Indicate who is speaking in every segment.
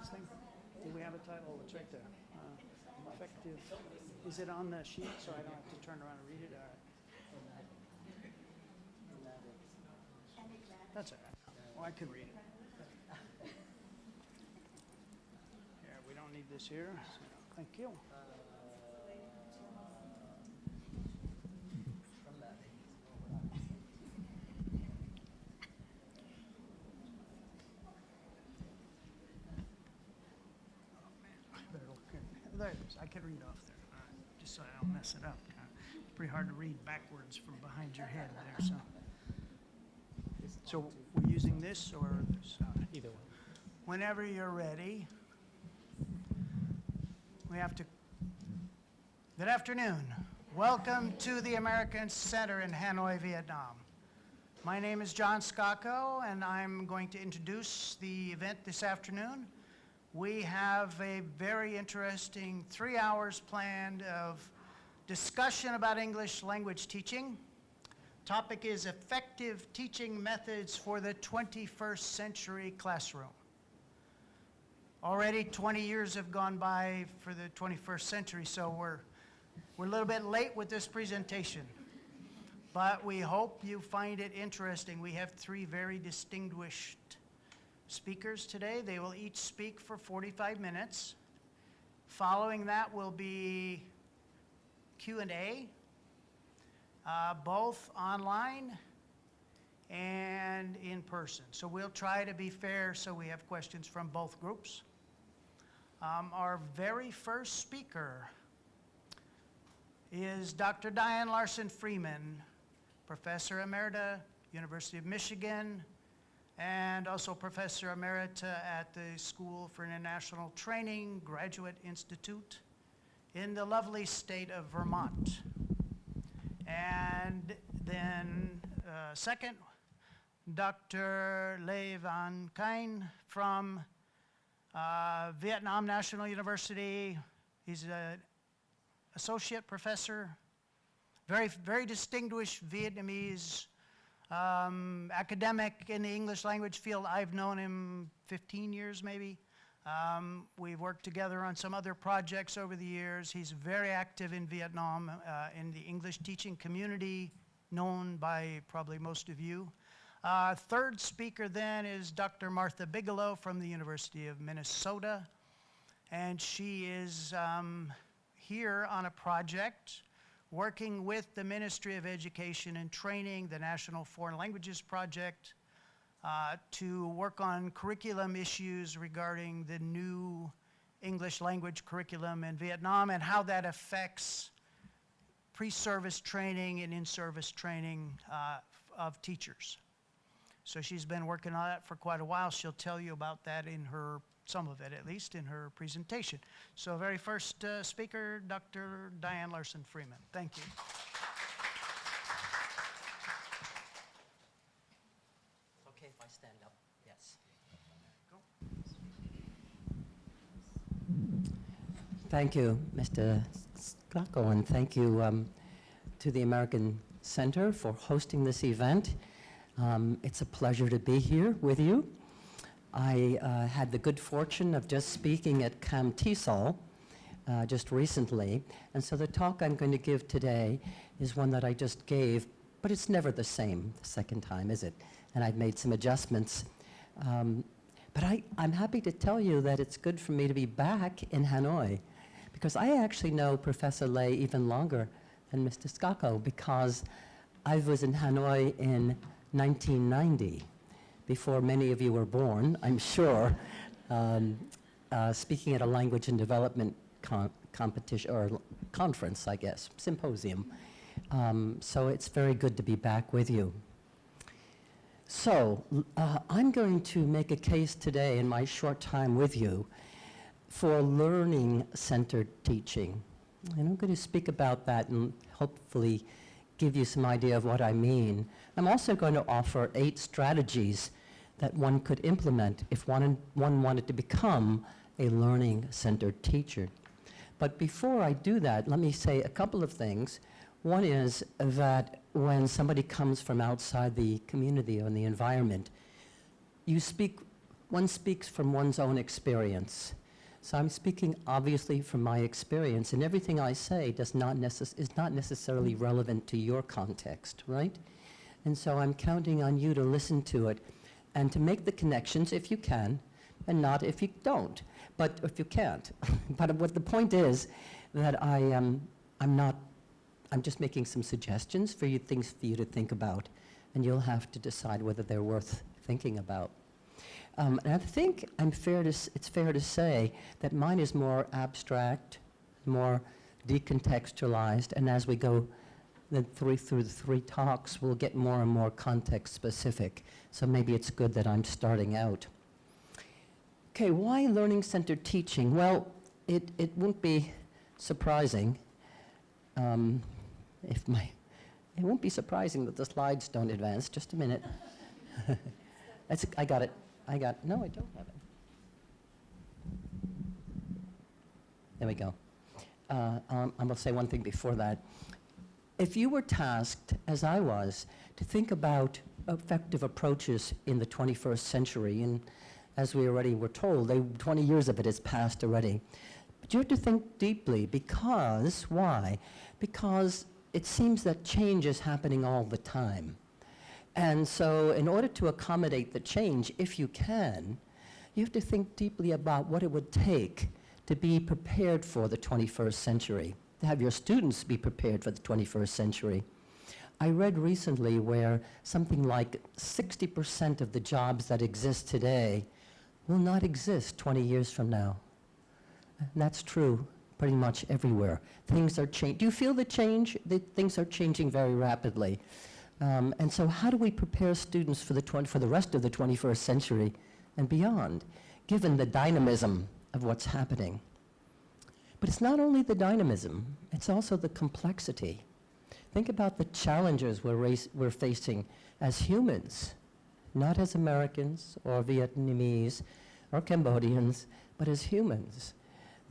Speaker 1: this thing? Do we have a title? Oh, it's right there. Effective. Is it on the sheet so I don't have to turn around and read it? All right. That's all right. Well, I can read it. Here, we don't need this here. So thank you. There it is. I can read off there. All right. Just so I don't mess it up. It's pretty hard to read backwards from behind your head there. So we're using this or this?
Speaker 2: Either one.
Speaker 1: Whenever you're ready, we have to. Good afternoon. Welcome to the American Center in Hanoi, Vietnam. My name is John Skako, and I'm going to introduce the event this afternoon. We have a very interesting 3 hours planned of discussion about English language teaching. Topic is effective teaching methods for the 21st century classroom. Already 20 years have gone by for the 21st century, so we're a little bit late with this presentation. But we hope you find it interesting. We have 3 very distinguished speakers today. They will each speak for 45 minutes. Following that will be Q&A, both online and in person. So we'll try to be fair so we have questions from both groups. Our very first speaker is Dr. Diane Larson Freeman, Professor Emerita, University of Michigan, and also Professor Emerita at the School for International Training Graduate Institute in the lovely state of Vermont. And then second, Dr. Le Van Kijn from Vietnam National University. He's an associate professor, very distinguished Vietnamese academic in the English language field. I've known him 15 years maybe. We've worked together on some other projects over the years. He's very active in Vietnam in the English teaching community, known by probably most of you. Third speaker then is Dr. Martha Bigelow from the University of Minnesota. And she is here on a project working with the Ministry of Education and Training, the National Foreign Languages Project, to work on curriculum issues regarding the new English language curriculum in Vietnam and how that affects pre-service training and in-service training of teachers. So she's been working on that for quite a while. She'll tell you about that in her, some of it at least, in her presentation. So very first speaker, Dr. Diane Larson Freeman. Thank you.
Speaker 2: Okay if I stand up? Yes.
Speaker 1: Go.
Speaker 2: Thank you, Mr. Skako, and thank you to the American Center for hosting this event. It's a pleasure to be here with you. I had the good fortune of just speaking at Cam TESOL just recently, and so the talk I'm going to give today is one that I just gave, but it's never the same the second time, is it? And I've made some adjustments. But I'm happy to tell you that it's good for me to be back in Hanoi, because I actually know Professor Lei even longer than Mr. Skako, because I was in Hanoi in 1990, before many of you were born, I'm sure, speaking at a language and development competition, or conference, I guess, symposium. So it's very good to be back with you. So I'm going to make a case today in my short time with you for learning-centered teaching. And I'm going to speak about that and hopefully give you some idea of what I mean. I'm also going to offer 8 strategies that one could implement if one wanted to become a learning-centered teacher. But before I do that, let me say a couple of things. One is that when somebody comes from outside the community or the environment, you speak one speaks from one's own experience. So I'm speaking obviously from my experience, and everything I say is not necessarily relevant to your context, right? And so I'm counting on you to listen to it and to make the connections if you can, and not if you don't, but if you can't. But what the point is that I'm just making some suggestions for you, things for you to think about, and you'll have to decide whether they're worth thinking about. And I think it's fair to say that mine is more abstract, more decontextualized, and as we go through the three talks, we'll get more and more context specific. So maybe it's good that I'm starting out. Okay, why learning-centered teaching? Well, it won't be surprising it won't be surprising that the slides don't advance. Just a minute. I got it. No, I don't have it. There we go. I'm going to say one thing before that. If you were tasked, as I was, to think about effective approaches in the 21st century, and as we already were told, 20 years of it has passed already, but you have to think deeply because, why? Because it seems that change is happening all the time. And so in order to accommodate the change, if you can, you have to think deeply about what it would take to be prepared for the 21st century, to have your students be prepared for the 21st century. I read recently where something like 60% of the jobs that exist today will not exist 20 years from now. And that's true pretty much everywhere. Things are changing. Do you feel the change? Things are changing very rapidly. And so how do we prepare students for the rest of the 21st century and beyond, given the dynamism of what's happening? But it's not only the dynamism, it's also the complexity. Think about the challenges we're facing as humans, not as Americans or Vietnamese or Cambodians, but as humans.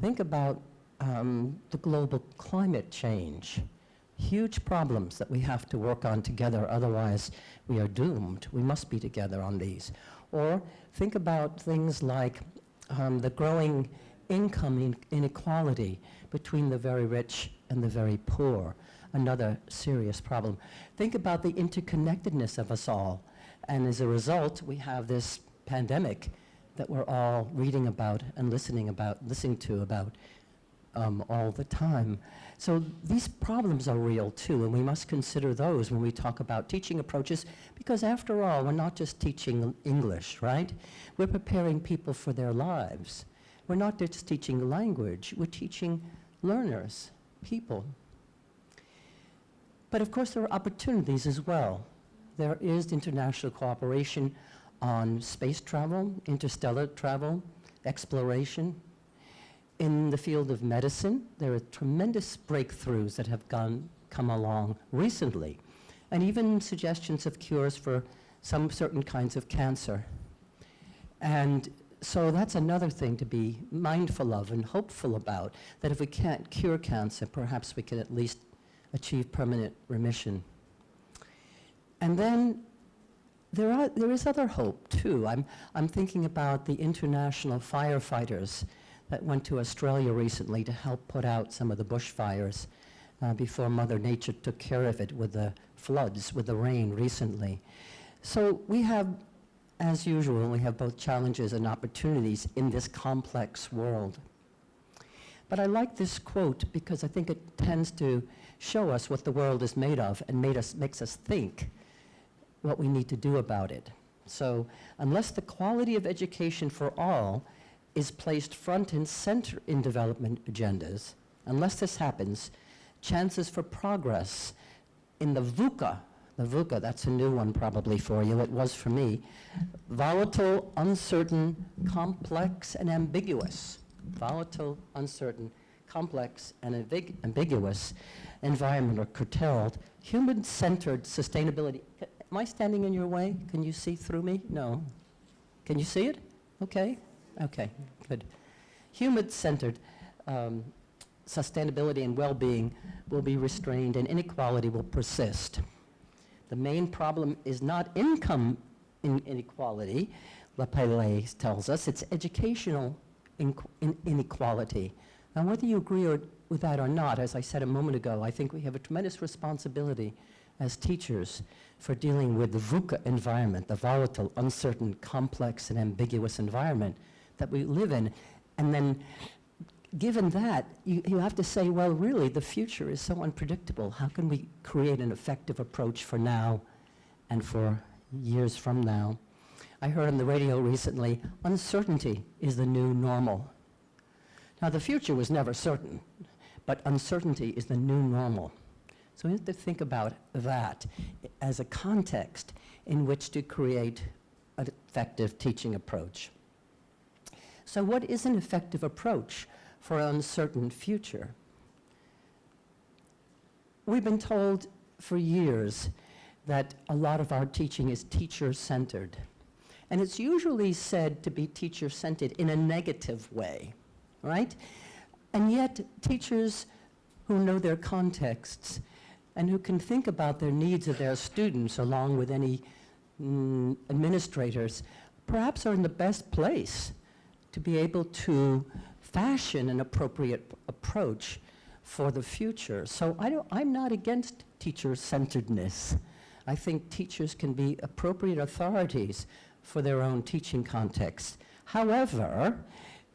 Speaker 2: Think about the global climate change. Huge problems that we have to work on together, otherwise we are doomed. We must be together on these. Or think about things like the growing income inequality between the very rich and the very poor, another serious problem. Think about the interconnectedness of us all, and as a result, we have this pandemic that we're all reading about and listening to about all the time. So these problems are real too, and we must consider those when we talk about teaching approaches, because after all, we're not just teaching English, right? We're preparing people for their lives. We're not just teaching language, we're teaching learners, people. But of course there are opportunities as well. There is international cooperation on space travel, interstellar travel, exploration. In the field of medicine, there are tremendous breakthroughs that have come along recently, and even suggestions of cures for some certain kinds of cancer. And so that's another thing to be mindful of and hopeful about, that if we can't cure cancer, perhaps we can at least achieve permanent remission. And then there is other hope too. I'm thinking about the international firefighters that went to Australia recently to help put out some of the bushfires before Mother Nature took care of it with the floods, with the rain recently. So we have, as usual, we have both challenges and opportunities in this complex world. But I like this quote because I think it tends to show us what the world is made of and makes us think what we need to do about it. So unless the quality of education for all is placed front and center in development agendas, unless this happens, chances for progress in the VUCA, that's a new one probably for you, it was for me, volatile, uncertain, complex, and ambiguous. Volatile, uncertain, complex, and ambiguous environment are curtailed. Human-centered sustainability. Am I standing in your way? Can you see through me? No. Can you see it? Okay. Okay, good. Human-centered sustainability and well-being will be restrained and inequality will persist. The main problem is not income inequality Lepele tells us, it's educational inequality. Now, whether you agree with that or not, as I said a moment ago, I think we have a tremendous responsibility as teachers for dealing with the VUCA environment, the volatile, uncertain, complex, and ambiguous environment that we live in. And then, given that, you have to say, well, really, the future is so unpredictable. How can we create an effective approach for now and for years from now? I heard on the radio recently, uncertainty is the new normal. Now, the future was never certain, but uncertainty is the new normal. So we have to think about that as a context in which to create an effective teaching approach. So what is an effective approach for an uncertain future? We've been told for years that a lot of our teaching is teacher-centered. And it's usually said to be teacher-centered in a negative way, right? And yet, teachers who know their contexts and who can think about their needs of their students along with any administrators, perhaps are in the best place to be able to fashion an appropriate approach for the future. So I'm not against teacher-centeredness. I think teachers can be appropriate authorities for their own teaching context. However,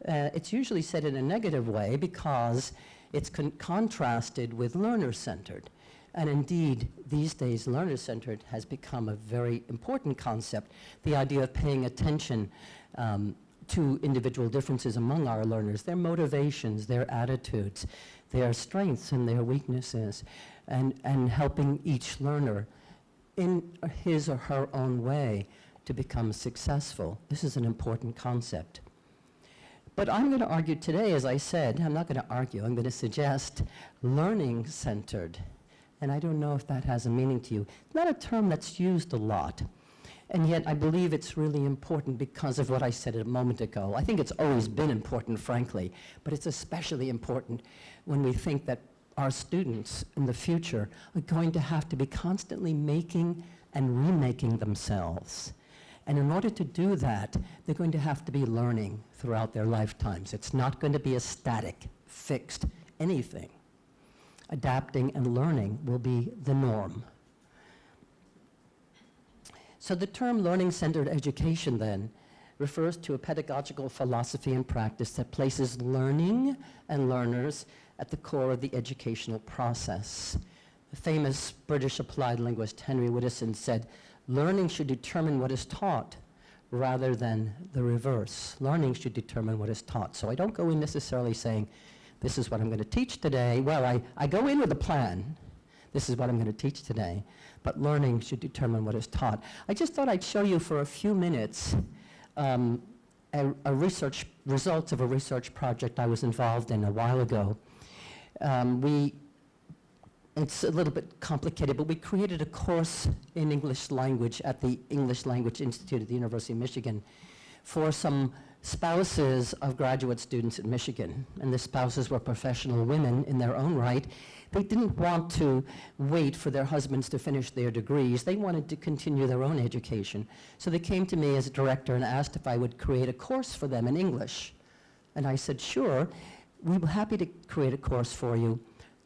Speaker 2: it's usually said in a negative way because it's contrasted with learner-centered. And indeed, these days, learner-centered has become a very important concept, the idea of paying attention to individual differences among our learners, their motivations, their attitudes, their strengths and their weaknesses, and helping each learner in his or her own way to become successful. This is an important concept. But I'm going to argue today, as I said, I'm not going to argue, I'm going to suggest learning-centered. And I don't know if that has a meaning to you. It's not a term that's used a lot. And yet I believe it's really important because of what I said a moment ago. I think it's always been important, frankly, but it's especially important when we think that our students in the future are going to have to be constantly making and remaking themselves. And in order to do that, they're going to have to be learning throughout their lifetimes. It's not going to be a static, fixed anything. Adapting and learning will be the norm. So the term learning-centered education then refers to a pedagogical philosophy and practice that places learning and learners at the core of the educational process. The famous British applied linguist Henry Whitison said, learning should determine what is taught rather than the reverse. Learning should determine what is taught. So I don't go in necessarily saying, this is what I'm going to teach today. Well, I go in with a plan. This is what I'm going to teach today. But learning should determine what is taught. I just thought I'd show you for a few minutes results of a research project I was involved in a while ago. It's a little bit complicated, but we created a course in English language at the English Language Institute at the University of Michigan for some spouses of graduate students at Michigan. And the spouses were professional women in their own right. They didn't want to wait for their husbands to finish their degrees. They wanted to continue their own education. So they came to me as a director and asked if I would create a course for them in English. And I said, sure, we'd be happy to create a course for you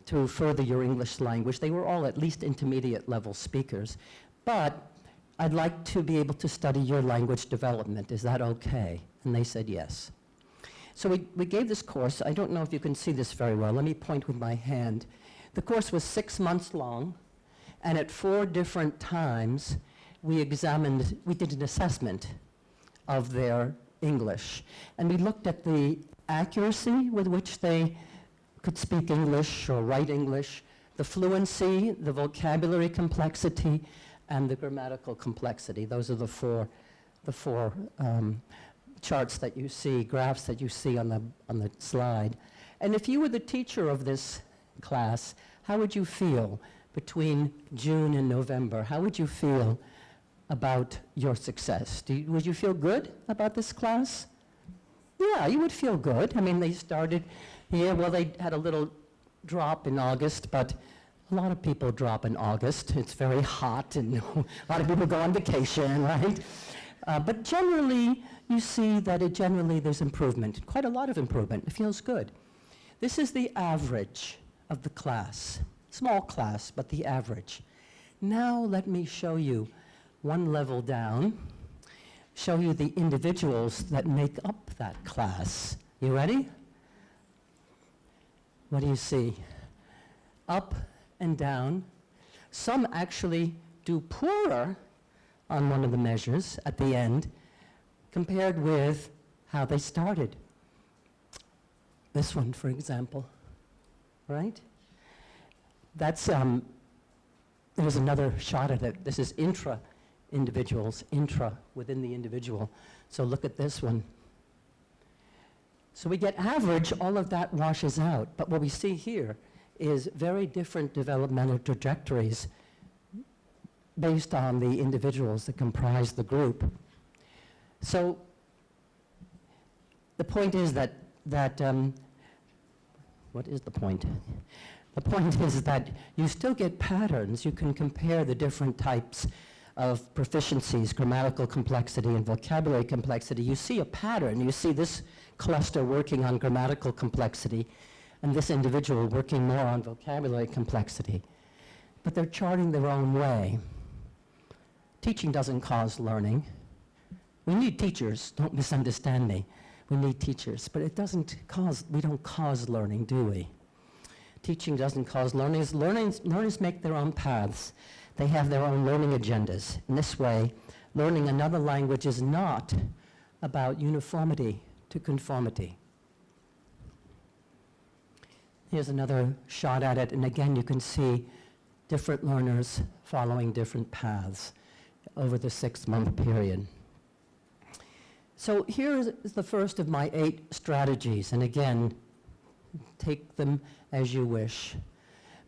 Speaker 2: to further your English language. They were all at least intermediate level speakers. But I'd like to be able to study your language development. Is that okay? And they said yes. So we gave this course. I don't know if you can see this very well. Let me point with my hand. The course was 6 months long, and at 4 different times, we did an assessment of their English. And we looked at the accuracy with which they could speak English or write English, the fluency, the vocabulary complexity, and the grammatical complexity. Those are the four charts that you see, graphs that you see on the slide. And if you were the teacher of this class, how would you feel between June and November? How would you feel about your success? Would you feel good about this class? Yeah, you would feel good. I mean, they started here, well, they had a little drop in August, but a lot of people drop in August. It's very hot, and a lot of people go on vacation, right? But generally, you see that there's improvement, quite a lot of improvement. It feels good. This is the average of the class. Small class, but the average. Now let me show you one level down, show you the individuals that make up that class. You ready? What do you see? Up and down. Some actually do poorer on one of the measures at the end compared with how they started. This one, for example, right? That's, there's another shot at it. This is intra-individuals, intra within the individual. So look at this one. So we get average, all of that washes out. But what we see here is very different developmental trajectories based on the individuals that comprise the group. So the point is that what is the point? The point is that you still get patterns. You can compare the different types of proficiencies, grammatical complexity and vocabulary complexity. You see a pattern. You see this cluster working on grammatical complexity and this individual working more on vocabulary complexity. But they're charting their own way. Teaching doesn't cause learning. We need teachers, don't misunderstand me. We need teachers, but it doesn't cause, we don't cause learning, do we? Teaching doesn't cause learning. Learners make their own paths. They have their own learning agendas. In this way, learning another language is not about uniformity to conformity. Here's another shot at it, and again you can see different learners following different paths over the 6-month period. So here is the first of my 8 strategies, and again, take them as you wish.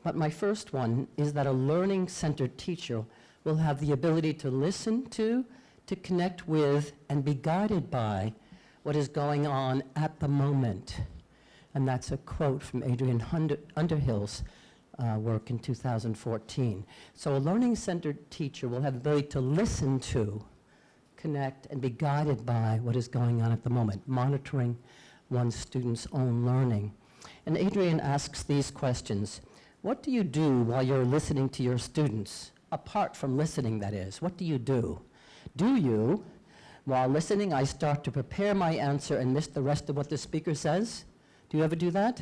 Speaker 2: But my first one is that a learning-centered teacher will have the ability to listen to connect with, and be guided by what is going on at the moment. And that's a quote from Adrian Underhill's work in 2014. So a learning-centered teacher will have the ability to listen to, connect, and be guided by what is going on at the moment, monitoring one's students' own learning. And Adrian asks these questions. What do you do while you're listening to your students? Apart from listening, that is. What do you do? Do you, while listening, I start to prepare my answer and miss the rest of what the speaker says? Do you ever do that?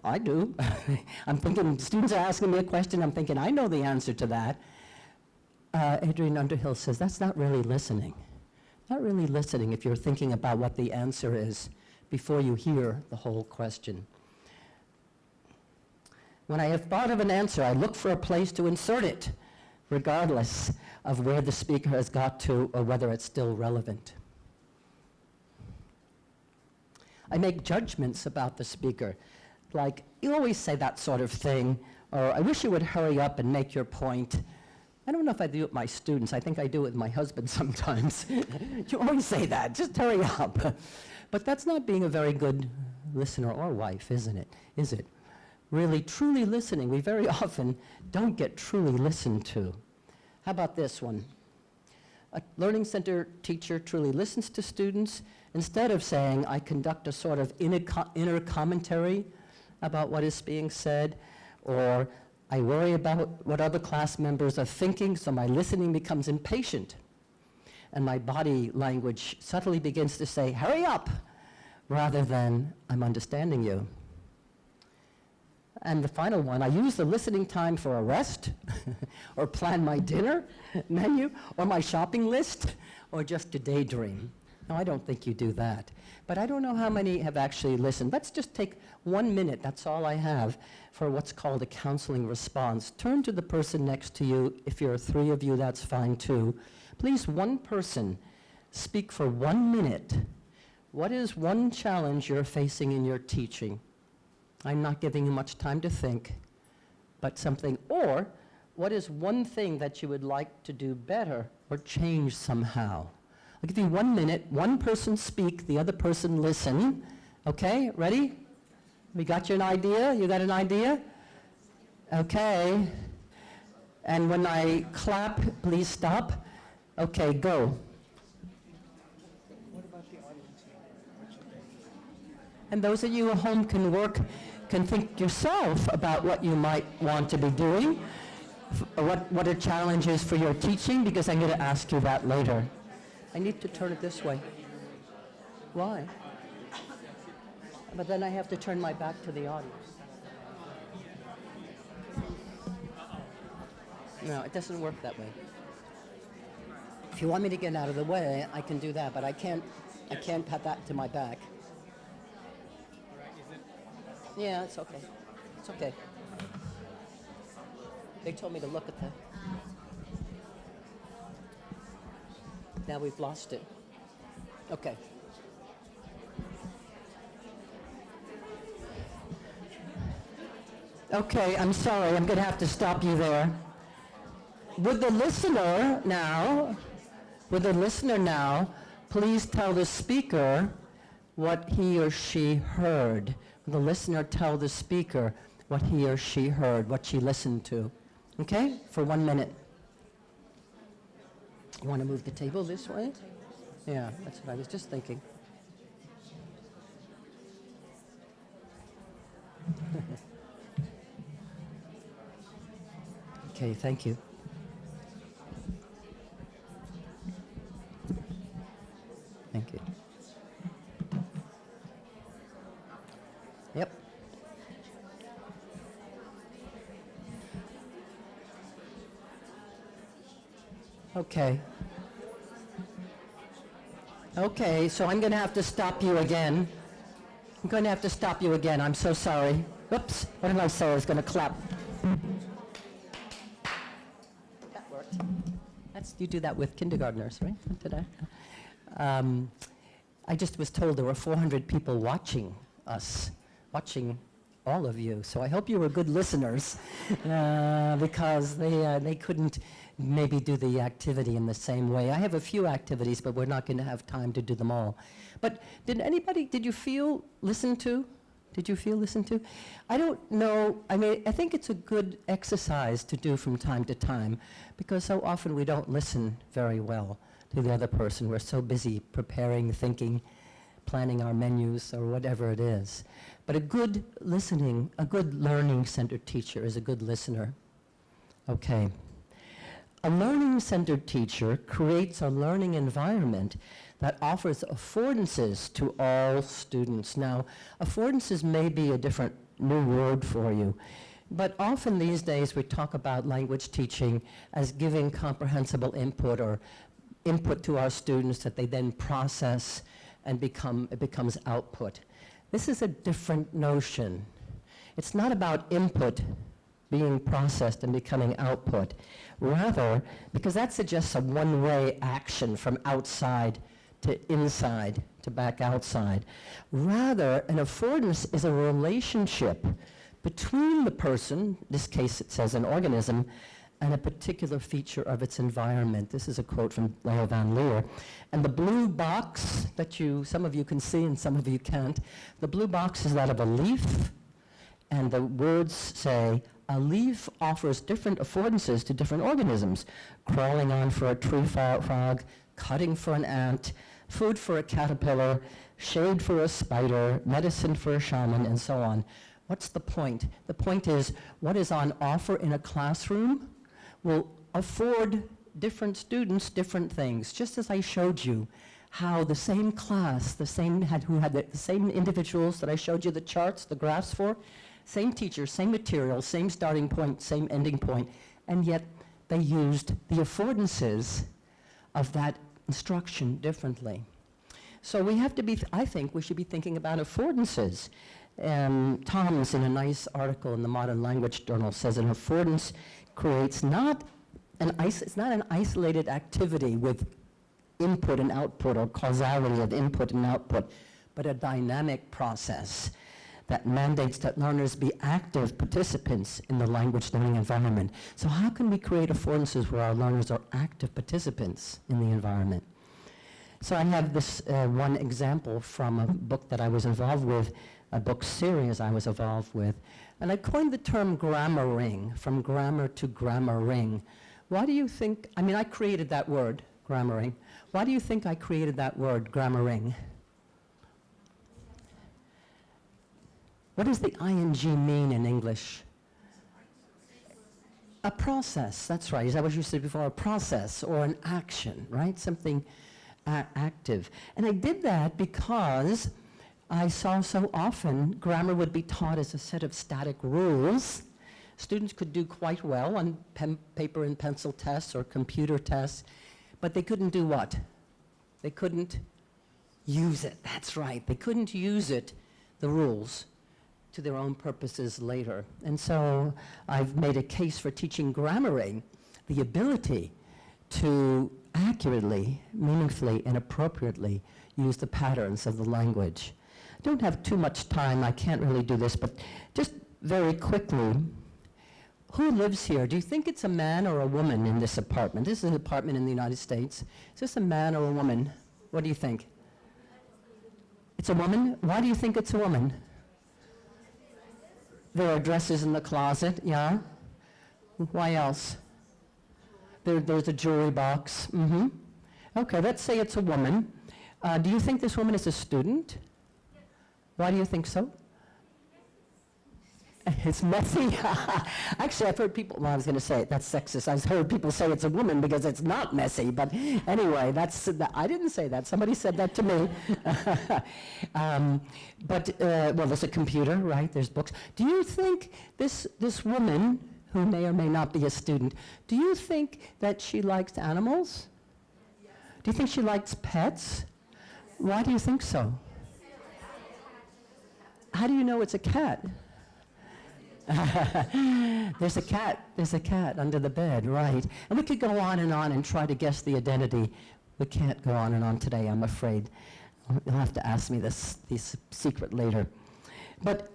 Speaker 2: I do. I'm thinking, students are asking me a question, I'm thinking, I know the answer to that. Adrian Underhill says, that's not really listening. Not really listening if you're thinking about what the answer is before you hear the whole question. When I have thought of an answer, I look for a place to insert it, regardless of where the speaker has got to or whether it's still relevant. I make judgments about the speaker, like, you always say that sort of thing, or I wish you would hurry up and make your point. I don't know if I do it with my students. I think I do it with my husband sometimes. You always say that, just hurry up. But that's not being a very good listener or wife, isn't it? Is it? Really, truly listening. We very often don't get truly listened to. How about this one? A learning center teacher truly listens to students. Instead of saying, I conduct a sort of inner commentary about what is being said, or I worry about what other class members are thinking, so my listening becomes impatient. And my body language subtly begins to say, hurry up, rather than, I'm understanding you. And the final one, I use the listening time for a rest, or plan my dinner menu, or my shopping list, or just to daydream. No, I don't think you do that. But I don't know how many have actually listened. Let's just take 1 minute, that's all I have, for what's called a counseling response. Turn to the person next to you. If you're 3 of you, that's fine too. Please, one person, speak for 1 minute. What is one challenge you're facing in your teaching? I'm not giving you much time to think, but something. Or, what is one thing that you would like to do better or change somehow? I'll give you 1 minute, one person speak, the other person listen. Okay, ready? We got you an idea? You got an idea? Okay. And when I clap, please stop. Okay, go. And those of you at home can think yourself about what you might want to be doing, what are challenges for your teaching, because I'm going to ask you that later. I need to turn it this way. Why? But then I have to turn my back to the audience. No, it doesn't work that way. If you want me to get out of the way, I can do that, but I can't pat that to my back. Yeah, it's okay. It's okay. They told me to look at the... Now we've lost it. Okay. Okay, I'm sorry. I'm going to have to stop you there. Would the listener now please tell the speaker what he or she heard? Would the listener tell the speaker what he or she heard, what she listened to? Okay, for 1 minute. You want to move the table this way? Yeah, that's what I was just thinking. Okay, thank you. Thank you. Yep. Okay. Okay, so I'm going to have to stop you again. I'm so sorry. Whoops, what did I say? I was going to clap. That worked. You do that with kindergartners, right? Today. I just was told there were 400 people watching us, watching all of you. So I hope you were good listeners because they couldn't maybe do the activity in the same way. I have a few activities, but we're not going to have time to do them all. But did you feel listened to? I don't know. I mean, I think it's a good exercise to do from time to time because so often we don't listen very well to the other person. We're so busy preparing, thinking, planning our menus or whatever it is. But a good learning-centered teacher is a good listener. Okay. A learning-centered teacher creates a learning environment that offers affordances to all students. Now, affordances may be a different new word for you, but often these days we talk about language teaching as giving comprehensible input or input to our students that they then process and it becomes output. This is a different notion. It's not about input being processed and becoming output. Rather, because that suggests a one-way action from outside to inside to back outside. Rather, an affordance is a relationship between the person, in this case it says an organism, and a particular feature of its environment. This is a quote from Leo van Leer. And the blue box that some of you can see and some of you can't, the blue box is that of a leaf, and the words say, a leaf offers different affordances to different organisms, crawling on for a tree frog, cutting for an ant, food for a caterpillar, shade for a spider, medicine for a shaman, and so on. What's the point? The point is, what is on offer in a classroom will afford different students different things. Just as I showed you how the same class, who had the same individuals that I showed you the charts, the graphs for, same teacher, same material, same starting point, same ending point, and yet they used the affordances of that instruction differently. So we have to be, I think we should be thinking about affordances. Tom's, in a nice article in the Modern Language Journal, says an affordance creates it's not an isolated activity with input and output or causality of input and output, but a dynamic process that mandates that learners be active participants in the language learning environment. So how can we create affordances where our learners are active participants in the environment? So I have this one example from a book that I was involved with, a book series I was involved with, and I coined the term grammaring, from grammar to grammaring. Why do you think, I created that word, grammaring. Why do you think I created that word, grammaring? What does the ing mean in English? A process, that's right. Is that what you said before? A process or an action, right? Something active. And I did that because I saw so often grammar would be taught as a set of static rules. Students could do quite well on paper and pencil tests or computer tests, but they couldn't do what? They couldn't use it. That's right. They couldn't use it, the rules, to their own purposes later. And so I've made a case for teaching grammaring, the ability to accurately, meaningfully, and appropriately use the patterns of the language. I don't have too much time. I can't really do this, but just very quickly, who lives here? Do you think it's a man or a woman in this apartment? This is an apartment in the United States. Is this a man or a woman? What do you think? It's a woman? Why do you think it's a woman? There are dresses in the closet, yeah? Why else? There's a jewelry box. Mm-hmm. Okay, let's say it's a woman. Do you think this woman is a student? Why do you think so? It's messy. Actually, I've heard people, well, I was going to say, that's sexist. I've heard people say it's a woman because it's not messy. But anyway, I didn't say that. Somebody said that to me. Well, there's a computer, right? There's books. Do you think this woman, who may or may not be a student, do you think that she likes animals? Yes. Do you think she likes pets? Yes. Why do you think so? How do you know it's a cat? There's a cat under the bed, right? And we could go on and try to guess the identity. We can't go on and on today, I'm afraid. You'll have to ask me this secret later. But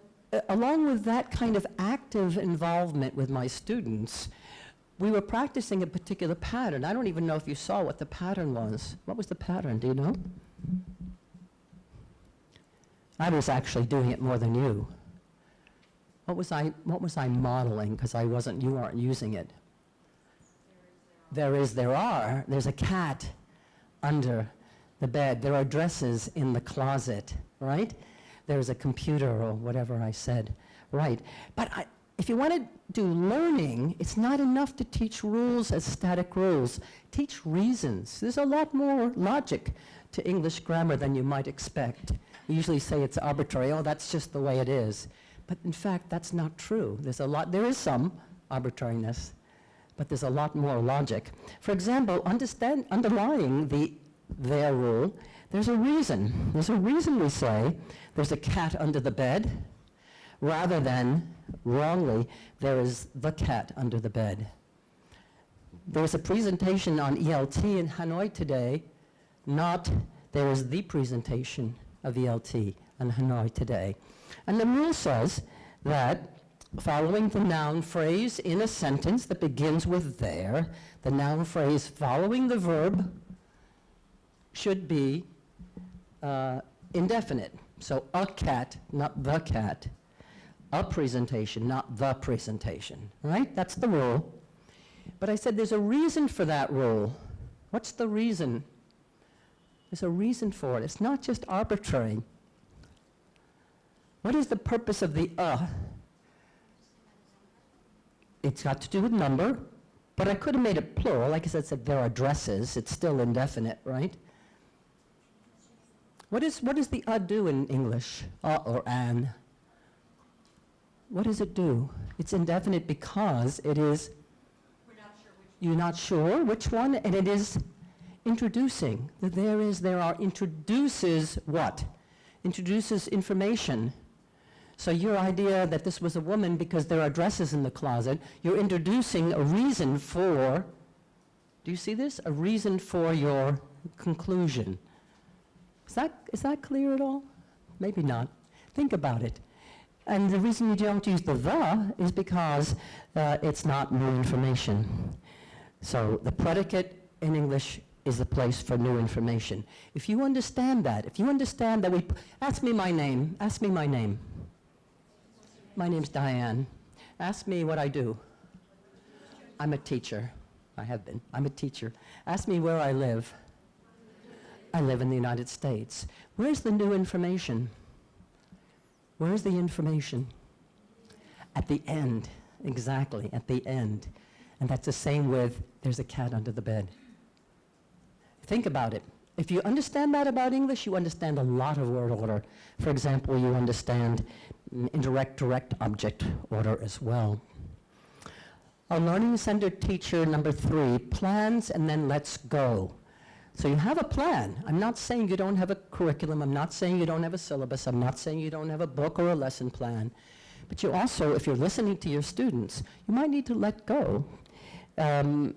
Speaker 2: along with that kind of active involvement with my students, we were practicing a particular pattern. I don't even know if you saw what the pattern was. What was the pattern? Do you know? I was actually doing it more than you. What was I modeling? Because you aren't using it. There are. There's a cat under the bed. There are dresses in the closet, right? There's a computer or whatever I said, right? But if you want to do learning, it's not enough to teach rules as static rules. Teach reasons. There's a lot more logic to English grammar than you might expect. We usually say it's arbitrary. Oh, that's just the way it is. But in fact, that's not true. There is some arbitrariness, but there's a lot more logic. For example, underlying their rule, there's a reason. There's a reason we say there's a cat under the bed, rather than, wrongly, there is the cat under the bed. There was a presentation on ELT in Hanoi today, there is the presentation of ELT in Hanoi today. And the rule says that following the noun phrase in a sentence that begins with there, the noun phrase following the verb should be indefinite. So a cat, not the cat. A presentation, not the presentation. Right? That's the rule. But I said there's a reason for that rule. What's the reason? There's a reason for it. It's not just arbitrary. What is the purpose of the It's got to do with number, but I could have made it plural. Like I said there are dresses. It's still indefinite, right? What does the do in English? Or an? What does it do? It's indefinite because it is. We're not sure which. You're not sure which one, and it is introducing. There are introduces what? Introduces information. So your idea that this was a woman because there are dresses in the closet, you're introducing a reason for, do you see this? A reason for your conclusion. Is that clear at all? Maybe not. Think about it. And the reason you don't use the is because it's not new information. So the predicate in English is the place for new information. If you understand that ask me my name. My name's Diane. Ask me what I do. I'm a teacher. I have been. I'm a teacher. Ask me where I live. I live in the United States. Where's the new information? Where's the information? At the end, exactly, at the end. And that's the same with, there's a cat under the bed. Think about it. If you understand that about English, you understand a lot of word order. For example, you understand indirect, direct object order as well. Our learning-centered teacher, number 3, plans and then lets go. So you have a plan. I'm not saying you don't have a curriculum. I'm not saying you don't have a syllabus. I'm not saying you don't have a book or a lesson plan. But you also, if you're listening to your students, you might need to let go. And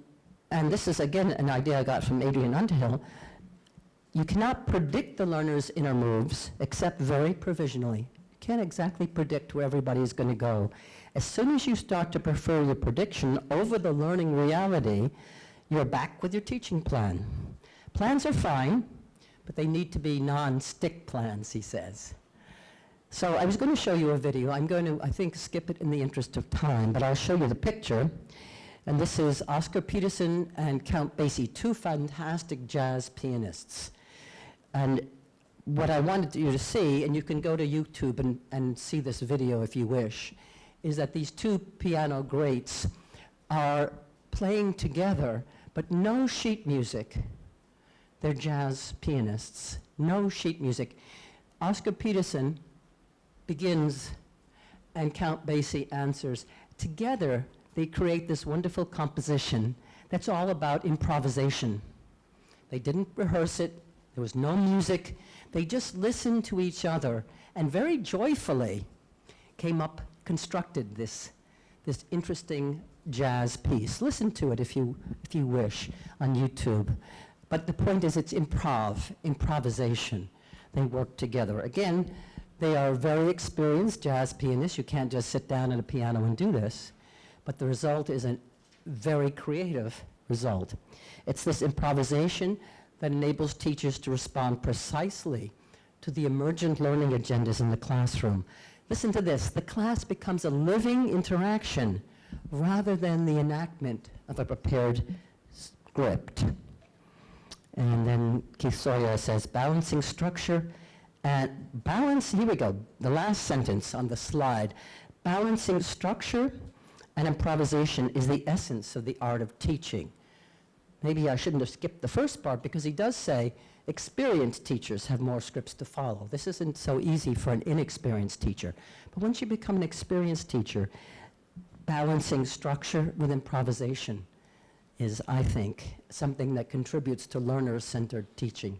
Speaker 2: this is, again, an idea I got from Adrian Underhill. You cannot predict the learner's inner moves except very provisionally. You can't exactly predict where everybody's going to go. As soon as you start to prefer your prediction over the learning reality, you're back with your teaching plan. Plans are fine, but they need to be non-stick plans, he says. So I was going to show you a video. I'm going to, I think, skip it in the interest of time, but I'll show you the picture. And this is Oscar Peterson and Count Basie, 2 fantastic jazz pianists. And what I wanted you to see, and you can go to YouTube and see this video if you wish, is that these 2 piano greats are playing together, but no sheet music. They're jazz pianists, no sheet music. Oscar Peterson begins and Count Basie answers. Together, they create this wonderful composition that's all about improvisation. They didn't rehearse it. There was no music. They just listened to each other and very joyfully constructed this interesting jazz piece. Listen to it if you wish on YouTube. But the point is it's improvisation. They work together. Again, they are very experienced jazz pianists. You can't just sit down at a piano and do this. But the result is a very creative result. It's this improvisation that enables teachers to respond precisely to the emergent learning agendas in the classroom. Listen to this. The class becomes a living interaction rather than the enactment of a prepared script. And then Keith Sawyer says, balancing structure and balance, here we go, the last sentence on the slide. Balancing structure and improvisation is the essence of the art of teaching. Maybe I shouldn't have skipped the first part because he does say experienced teachers have more scripts to follow. This isn't so easy for an inexperienced teacher. But once you become an experienced teacher, balancing structure with improvisation is, I think, something that contributes to learner-centered teaching.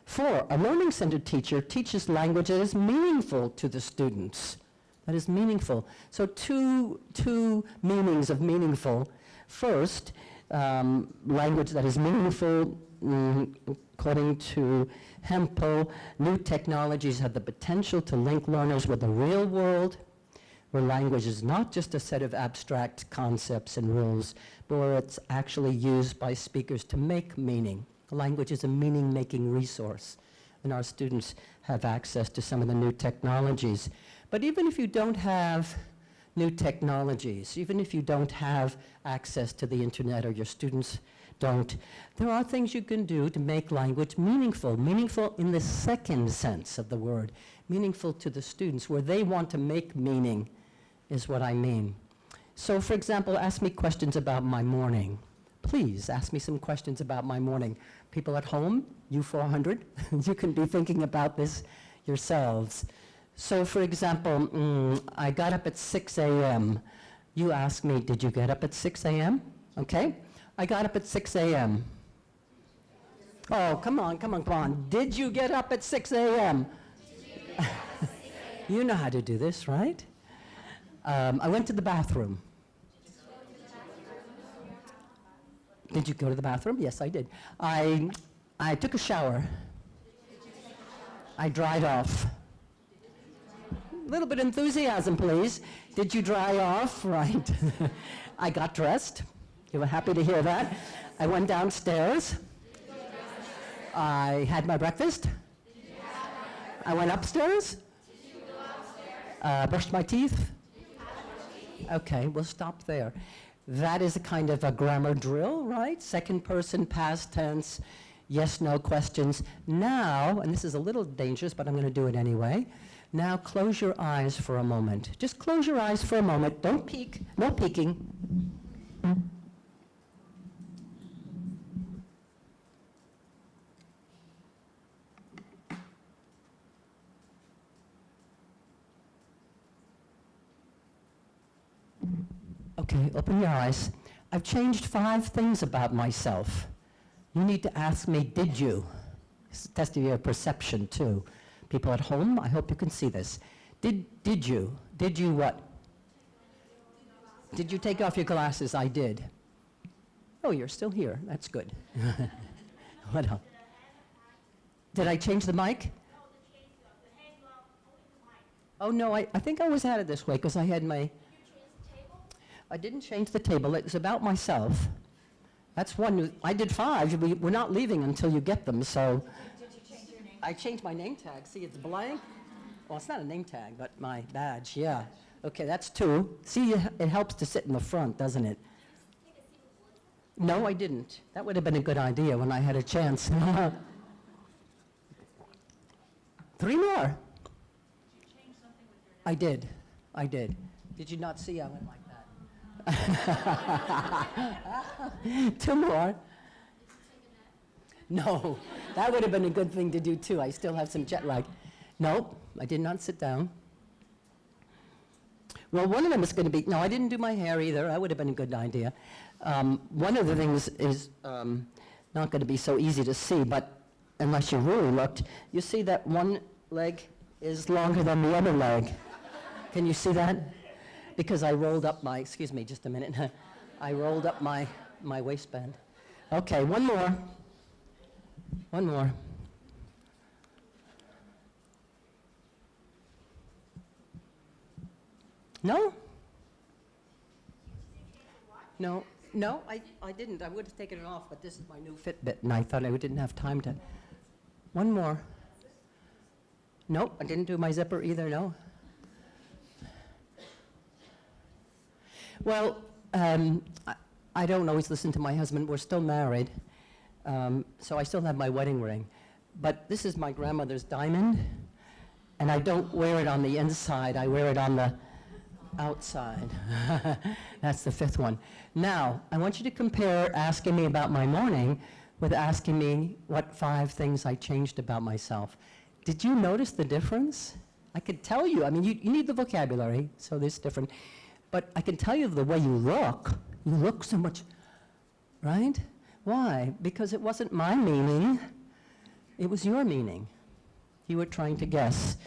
Speaker 2: 4, a learning-centered teacher teaches language that is meaningful to the students. That is meaningful. So two meanings of meaningful. First, language that is meaningful, according to Hempel, new technologies have the potential to link learners with the real world, where language is not just a set of abstract concepts and rules, but where it's actually used by speakers to make meaning. Language is a meaning-making resource, and our students have access to some of the new technologies. But even if you don't have new technologies, even if you don't have access to the internet or your students don't, there are things you can do to make language meaningful. Meaningful in the second sense of the word, meaningful to the students, where they want to make meaning is what I mean. So for example, ask me questions about my morning. Please ask me some questions about my morning. People at home, you 400, you can be thinking about this yourselves. So for example, I got up at 6 a.m. You ask me, did you get up at 6 a.m.? Okay, I got up at 6 a.m. Oh, come on. Did you get up at 6 a.m.? You know how to do this, right? I went to the bathroom. Did you go to the bathroom? Yes, I did. I took a shower. I dried off. A little bit enthusiasm, please. Did you dry off? Right. I got dressed. You were happy to hear that. I went downstairs. I had my breakfast. I went upstairs. Brushed my teeth. Okay, we'll stop there. That is a kind of a grammar drill, right? Second person, past tense, yes, no questions. Now, and this is a little dangerous, but I'm going to do it anyway. Now close your eyes for a moment. Just close your eyes for a moment. Don't peek. No peeking. Okay, open your eyes. I've changed 5 things about myself. You need to ask me, did you? It's a test of your perception, too. People at home, I hope you can see this. Did you? Did you what? Did you take off your glasses? I did. Oh, you're still here. That's good. What else? Did I change the mic? Oh, no, I think I always had it this way because I had my... I didn't change the table. It was about myself. That's one. I did 5. We're not leaving until you get them, so...
Speaker 3: Did you change your name?
Speaker 2: I changed my name tag. See, it's blank. Well, it's not a name tag, but my badge, yeah. Okay, that's 2. See, it helps to sit in the front, doesn't it? No, I didn't. That would have been a good idea when I had a chance. 3 more.
Speaker 3: Did you change something with your name?
Speaker 2: I did. Did you not see I went like that? 2 more. No, that would have been a good thing to do too. I still have some jet lag. No, I did not sit down. Well, one of them is going to be, no, I didn't do my hair either. That would have been a good idea. One of the things is not going to be so easy to see, but unless you really looked, you see that one leg is longer than the other leg. Can you see that? Because I rolled up my, excuse me, just a minute. I rolled up my waistband. Okay, one more. One more. No? No, I didn't. I would have taken it off, but this is my new Fitbit, and I thought I didn't have time to. One more. Nope, I didn't do my zipper either, no. Well, I don't always listen to my husband. We're still married, so I still have my wedding ring. But this is my grandmother's diamond, and I don't wear it on the inside. I wear it on the outside. That's the 5th one. Now, I want you to compare asking me about my morning with asking me what 5 things I changed about myself. Did you notice the difference? I could tell you. I mean, you need the vocabulary, so this is different. But I can tell you the way you look so much, right? Why? Because it wasn't my meaning, it was your meaning. You were trying to guess.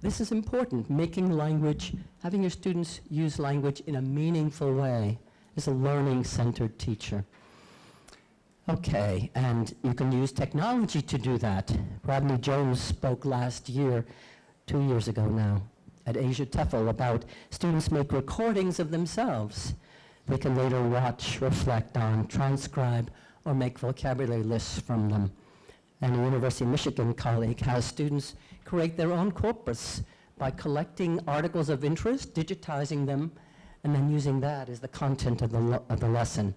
Speaker 2: This is important, making language, having your students use language in a meaningful way is a learning-centered teacher. Okay, and you can use technology to do that. Rodney Jones spoke last year, 2 years ago now, at Asia TEFL about students make recordings of themselves. They can later watch, reflect on, transcribe, or make vocabulary lists from them. And a University of Michigan colleague has students create their own corpus by collecting articles of interest, digitizing them, and then using that as the content of the lesson.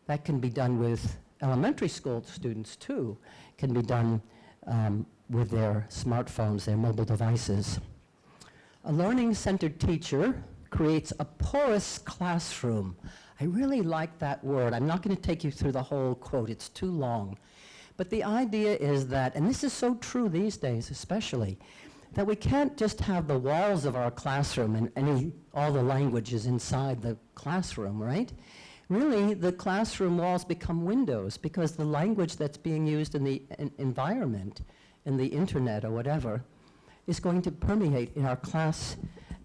Speaker 2: That can be done with elementary school students too. It can be done with their smartphones, their mobile devices. A learning-centered teacher creates a porous classroom. I really like that word. I'm not going to take you through the whole quote. It's too long. But the idea is that, and this is so true these days especially, that we can't just have the walls of our classroom and all the languages inside the classroom, right? Really, the classroom walls become windows because the language that's being used in the environment, in the internet or whatever, is going to permeate in our class.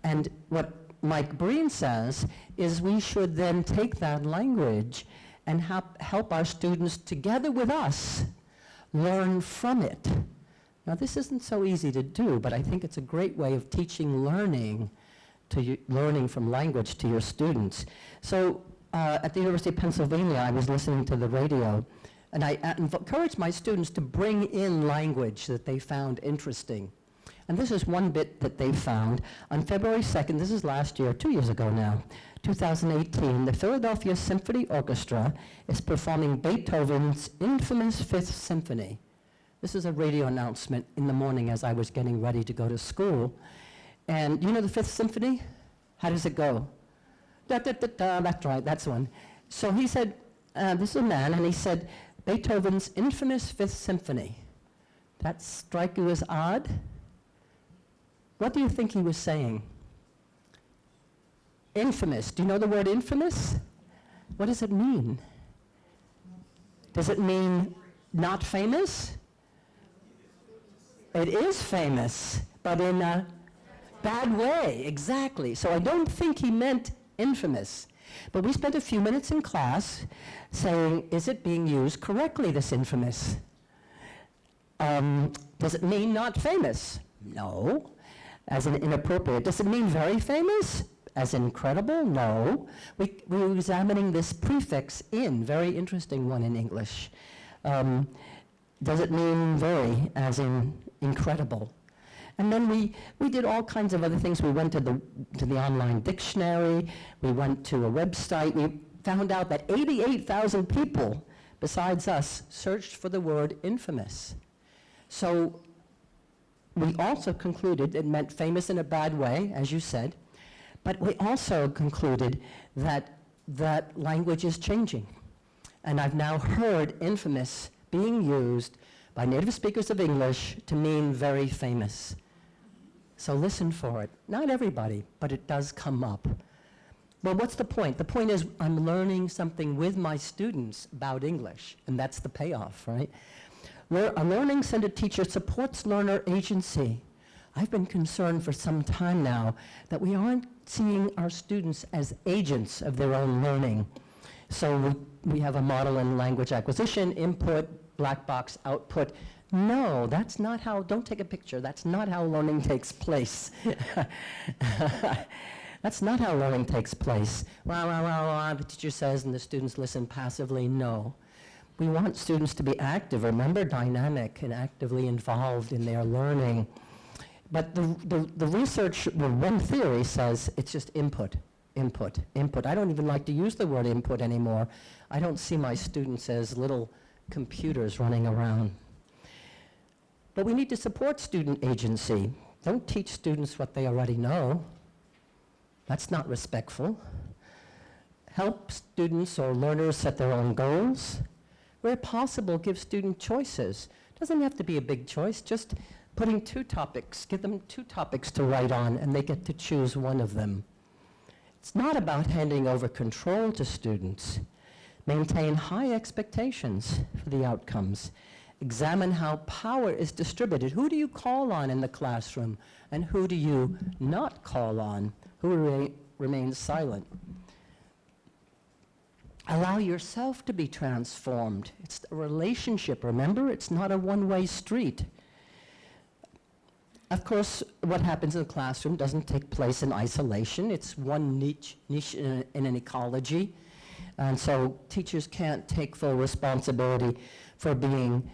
Speaker 2: And what Mike Breen says is we should then take that language and help our students together with us learn from it. Now this isn't so easy to do, but I think it's a great way of teaching learning from language to your students. So at the University of Pennsylvania, I was listening to the radio, and I encouraged my students to bring in language that they found interesting. And this is one bit that they found. On February 2nd, this is last year, 2 years ago now, 2018, the Philadelphia Symphony Orchestra is performing Beethoven's infamous 5th Symphony. This is a radio announcement in the morning as I was getting ready to go to school. And you know the Fifth Symphony? How does it go? Da, da, da, da, that's right, that's one. So he said, this is a man, and he said, Beethoven's infamous Fifth Symphony. That strike you as odd? What do you think he was saying? Infamous. Do you know the word infamous? What does it mean? Does it mean not famous? It is famous, but in a bad way, exactly. So I don't think he meant infamous. But we spent a few minutes in class saying, is it being used correctly, this infamous? Does it mean not famous? No, as in inappropriate. Does it mean very famous? As incredible? No. We were examining this prefix in, very interesting one in English. Does it mean very, as in incredible? And then we did all kinds of other things. We went to the online dictionary. We went to a website. We found out that 88,000 people, besides us, searched for the word infamous. So we also concluded it meant famous in a bad way, as you said, but we also concluded that language is changing. And I've now heard infamous being used by native speakers of English to mean very famous. So listen for it. Not everybody, but it does come up. Well, what's the point? The point is I'm learning something with my students about English, and that's the payoff, right? A learning-centered teacher supports learner agency. I've been concerned for some time now that we aren't seeing our students as agents of their own learning. So we have a model in language acquisition, input, black box, output. No, that's not how, don't take a picture, that's not how learning takes place. That's not how learning takes place. Well, the teacher says and the students listen passively. No. We want students to be active, remember, dynamic and actively involved in their learning. But the research, well, one theory says it's just input, input, input. I don't even like to use the word input anymore. I don't see my students as little computers running around. But we need to support student agency. Don't teach students what they already know. That's not respectful. Help students or learners set their own goals. Where possible, give student choices. Doesn't have to be a big choice, just putting 2 topics, give them 2 topics to write on, and they get to choose one of them. It's not about handing over control to students. Maintain high expectations for the outcomes. Examine how power is distributed. Who do you call on in the classroom, and who do you not call on? Who remains silent? Allow yourself to be transformed. It's a relationship, remember? It's not a one-way street. Of course, what happens in the classroom doesn't take place in isolation. It's one niche in an ecology. And so teachers can't take full responsibility for being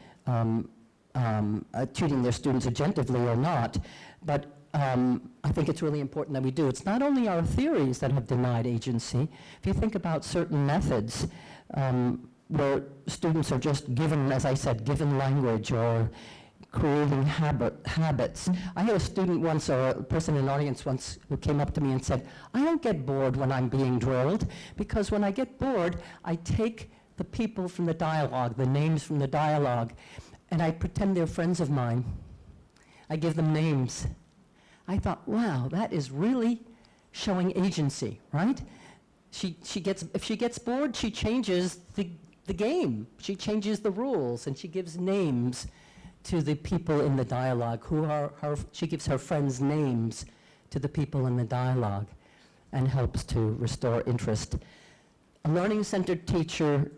Speaker 2: treating their students agentively or not. But I think it's really important that we do. It's not only our theories that have denied agency. If you think about certain methods where students are just given, as I said, given language or creating habits. I had a student once, or a person in the audience once, who came up to me and said, I don't get bored when I'm being drilled, because when I get bored, I take the people from the dialogue, the names from the dialogue, and I pretend they're friends of mine. I give them names. I thought, wow, that is really showing agency, right? If she gets bored, she changes the game. She changes the rules, and she gives names to the people in the dialogue, she gives her friends names to the people in the dialogue and helps to restore interest. A learning-centered teacher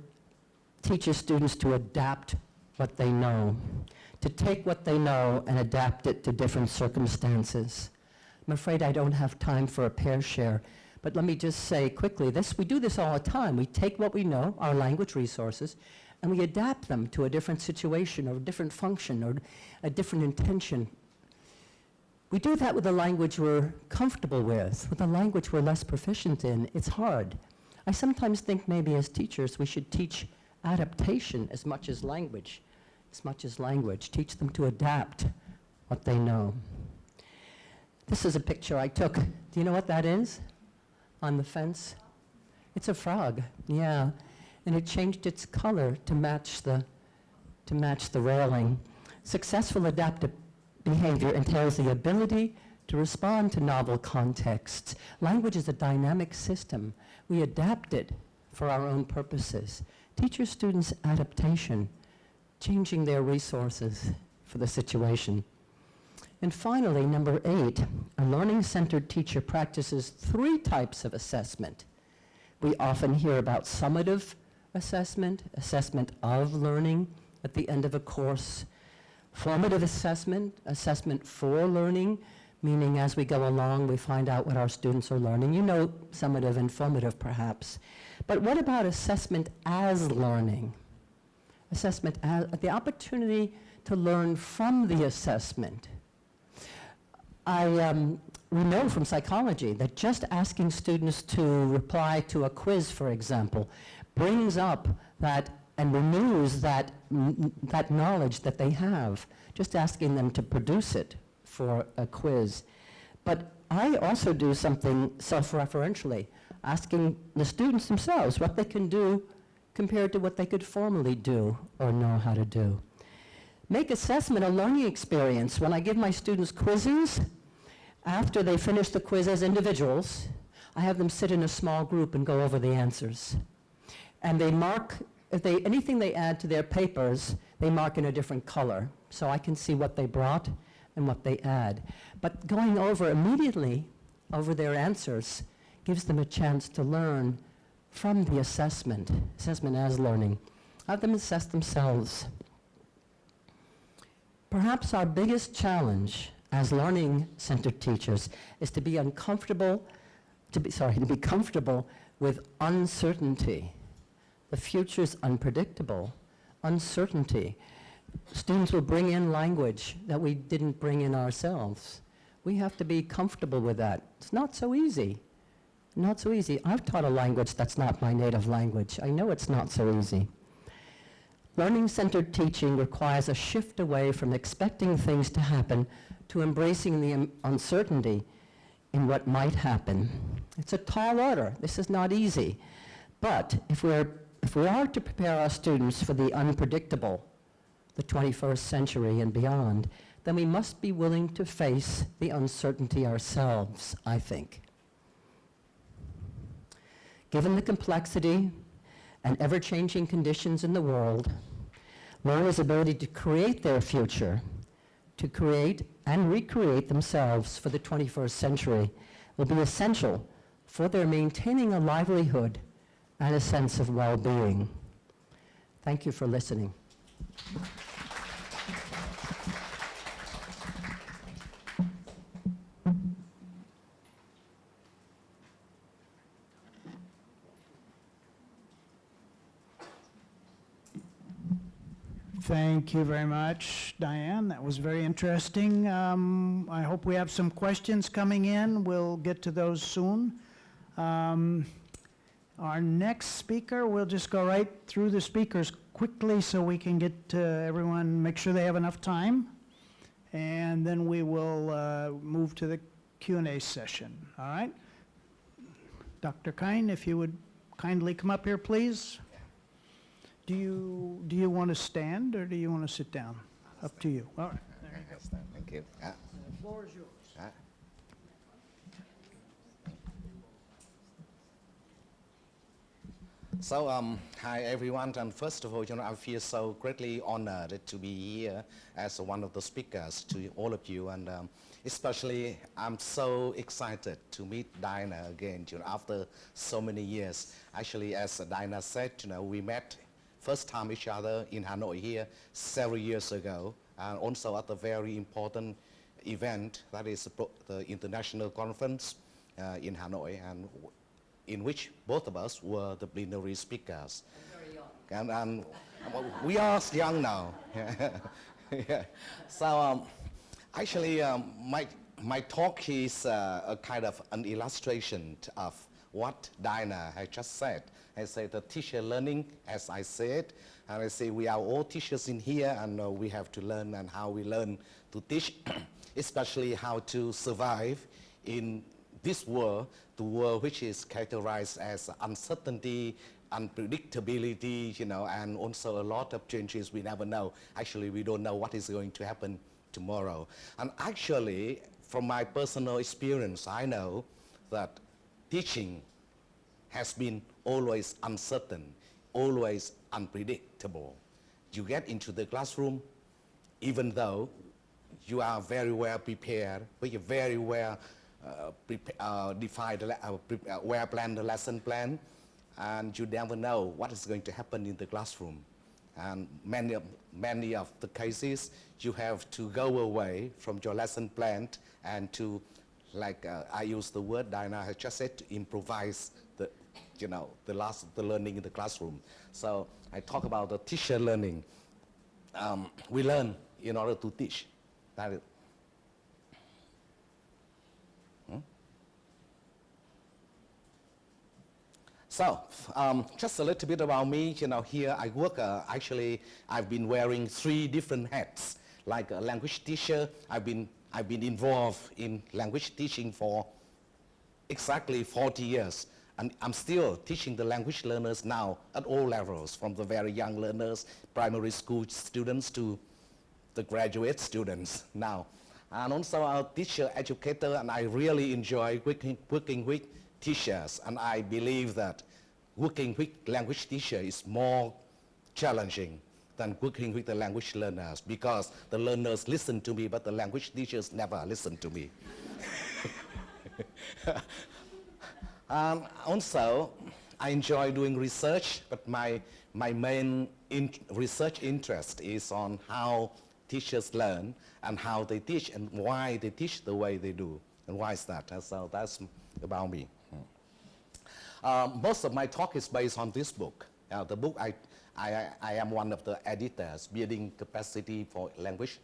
Speaker 2: teaches students to adapt what they know, to take what they know and adapt it to different circumstances. I'm afraid I don't have time for a pair share, but let me just say quickly, we do this all the time. We take what we know, our language resources, and we adapt them to a different situation or a different function or a different intention. We do that with a language we're comfortable with a language we're less proficient in. It's hard. I sometimes think maybe as teachers we should teach adaptation as much as language. as much as language. Teach them to adapt what they know. This is a picture I took. Do you know what that is on the fence? It's a frog, yeah. And it changed its color to match the railing. Successful adaptive behavior entails the ability to respond to novel contexts. Language is a dynamic system. We adapt it for our own purposes. Teach your students adaptation, changing their resources for the situation. And finally, number 8, a learning-centered teacher practices 3 types of assessment. We often hear about summative assessment, assessment of learning at the end of a course, formative assessment, assessment for learning, meaning as we go along we find out what our students are learning. You know summative and formative perhaps. But what about assessment as learning? Assessment as the opportunity to learn from the assessment. We know from psychology that just asking students to reply to a quiz, for example, brings up that and renews that knowledge that they have, just asking them to produce it for a quiz. But I also do something self-referentially, asking the students themselves what they can do compared to what they could formally do or know how to do. Make assessment a learning experience. When I give my students quizzes, after they finish the quiz as individuals, I have them sit in a small group and go over the answers. And they mark, anything they add to their papers, they mark in a different color, so I can see what they brought and what they add. But going over immediately over their answers gives them a chance to learn from the assessment as learning. Have them assess themselves. Perhaps our biggest challenge as learning-centered teachers is to be comfortable with uncertainty. The future's unpredictable. Uncertainty. Students will bring in language that we didn't bring in ourselves. We have to be comfortable with that. It's not so easy. Not so easy. I've taught a language that's not my native language. I know it's not so easy. Learning-centered teaching requires a shift away from expecting things to happen to embracing the uncertainty in what might happen. It's a tall order. This is not easy. But if we are to prepare our students for the unpredictable, the 21st century and beyond, then we must be willing to face the uncertainty ourselves, I think. Given the complexity and ever-changing conditions in the world, learners' ability to create their future, to create and recreate themselves for the 21st century will be essential for their maintaining a livelihood and a sense of well-being. Thank you for listening.
Speaker 1: Thank you very much, Diane. That was very interesting. I hope we have some questions coming in. We'll get to those soon. Our next speaker, we'll just go right through the speakers quickly so we can get to everyone, make sure they have enough time. And then we will move to the Q&A session. All right? Dr. Kine, if you would kindly come up here, please. Do you want to stand or do you want to sit down? Up to you. All right. There you go.
Speaker 4: Thank you.
Speaker 1: The floor is yours.
Speaker 4: So, hi everyone, and first of all, I feel so greatly honored to be here as one of the speakers to all of you, and especially I'm so excited to meet Dinah again, after so many years. Actually, as Dinah said, we met first time each other in Hanoi here several years ago, and also at a very important event, that is the international conference in Hanoi, and in which both of us were the plenary speakers.
Speaker 2: I'm very young.
Speaker 4: And we are young now. Yeah. So actually, my talk is a kind of an illustration of what Dinah had just said. I say the teacher learning, as I said, and I say we are all teachers in here, and we have to learn and how we learn to teach, especially how to survive in this world, the world which is characterized as uncertainty, unpredictability, and also a lot of changes we never know. Actually, we don't know what is going to happen tomorrow. And actually, from my personal experience, I know that teaching has been always uncertain, always unpredictable. You get into the classroom, even though you are very well prepared, with a very well well-planned lesson plan, and you never know what is going to happen in the classroom. And many of the cases, you have to go away from your lesson plan and to, like I use the word Diana has just said, to improvise the learning in the classroom. So I talk about the teacher learning. We learn in order to teach. That is. So, just a little bit about me. Here I work, actually, I've been wearing 3 different hats. Like a language teacher, I've been involved in language teaching for exactly 40 years. And I'm still teaching the language learners now at all levels, from the very young learners, primary school students, to the graduate students now. And also I'm a teacher, educator, and I really enjoy working with teachers. And I believe that working with language teacher is more challenging than working with the language learners, because the learners listen to me, but the language teachers never listen to me. Also, I enjoy doing research, but my main research interest is on how teachers learn and how they teach and why they teach the way they do. And why is that? So that's about me. Most of my talk is based on this book. The book, I am one of the editors, Building Capacity for Language,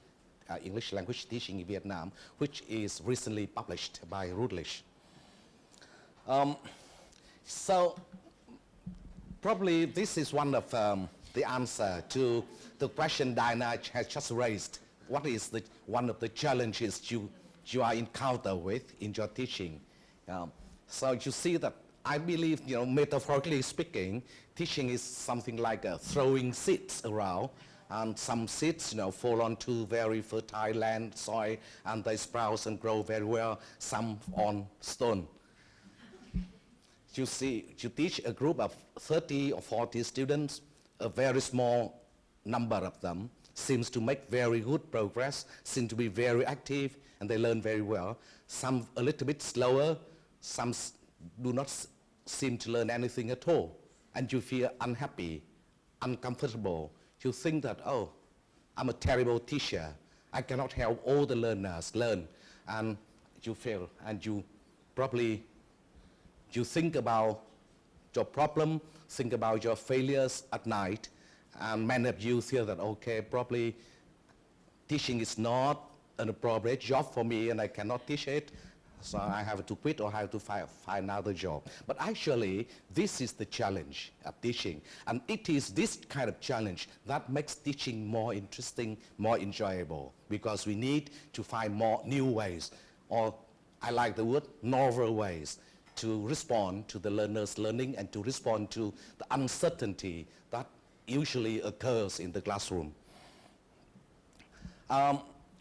Speaker 4: English Language Teaching in Vietnam, which is recently published by Routledge. So probably this is one of the answer to the question Diana has just raised. What is one of the challenges you are encounter with in your teaching? So you see that I believe, metaphorically speaking, teaching is something like throwing seeds around, and some seeds, fall onto very fertile land, soil, and they sprout and grow very well, some on stone. You teach a group of 30 or 40 students, a very small number of them seems to make very good progress, seem to be very active, and they learn very well. Some a little bit slower, some do not seem to learn anything at all. And you feel unhappy, uncomfortable. You think that, oh, I'm a terrible teacher. I cannot help all the learners learn. And you fail, and you think about your problem, think about your failures at night, and many of you feel that, okay, probably teaching is not an appropriate job for me and I cannot teach it, so I have to quit or I have to find another job. But actually, this is the challenge of teaching, and it is this kind of challenge that makes teaching more interesting, more enjoyable, because we need to find more new ways, or I like the word novel ways, to respond to the learner's learning and to respond to the uncertainty that usually occurs in the classroom.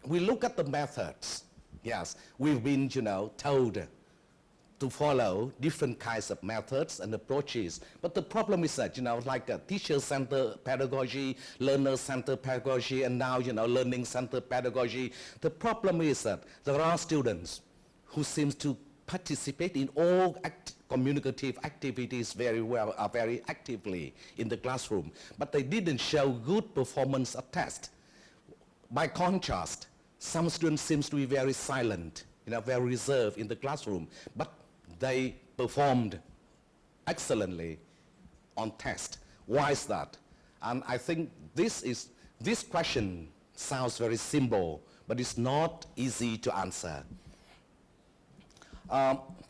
Speaker 4: We look at the methods. Yes, we've been, told to follow different kinds of methods and approaches. But the problem is that, like teacher-centered pedagogy, learner-centered pedagogy, and now, learning-centered pedagogy. The problem is that there are students who seem to participate in all communicative activities very well, very actively in the classroom, but they didn't show good performance at test. By contrast, some students seem to be very silent, very reserved in the classroom, but they performed excellently on test. Why is that? And I think this question sounds very simple, but it's not easy to answer.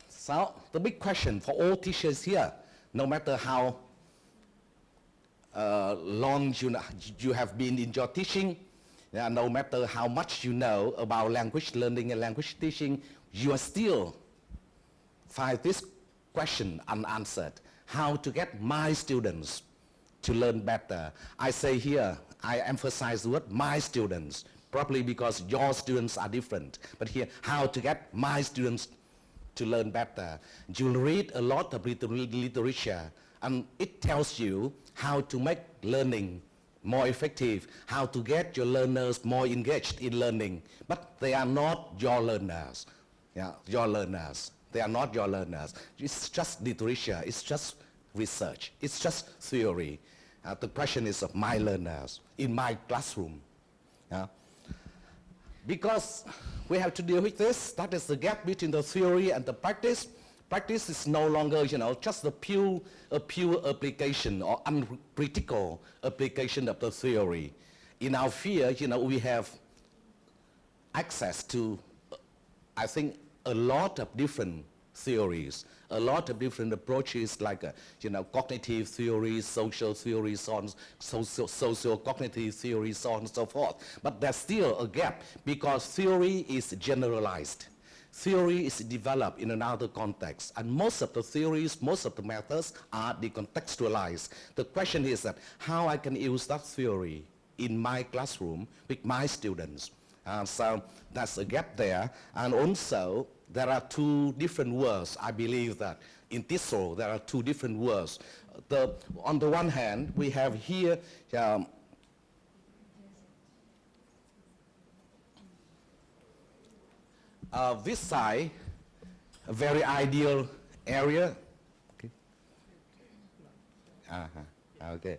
Speaker 4: So the big question for all teachers here, no matter how long you have been in your teaching, no matter how much you know about language learning and language teaching, you are still find this question unanswered. How to get my students to learn better? I say here, I emphasize the word my students, probably because your students are different. But here, how to get my students to learn better? You'll read a lot of literature, and it tells you how to make learning more effective, how to get your learners more engaged in learning. But they are not your learners. Yeah, your learners. They are not your learners. It's just literature. It's just research. It's just theory. The question is of my learners in my classroom. Because we have to deal with this. That is the gap between the theory and the practice. Practice is no longer, just a pure application or uncritical application of the theory. In our field, we have access to, I think, a lot of different theories, a lot of different approaches like, cognitive theories, social theories, socio-cognitive theories, so on and so forth. But there's still a gap because theory is generalized. Theory is developed in another context, and most of the theories, most of the methods are decontextualized. The question is that how I can use that theory in my classroom with my students. So that's a gap there. And also, there are two different words. I believe that in TESOL, there are two different words. On the one hand, we have here this side, a very ideal area. Okay. Okay.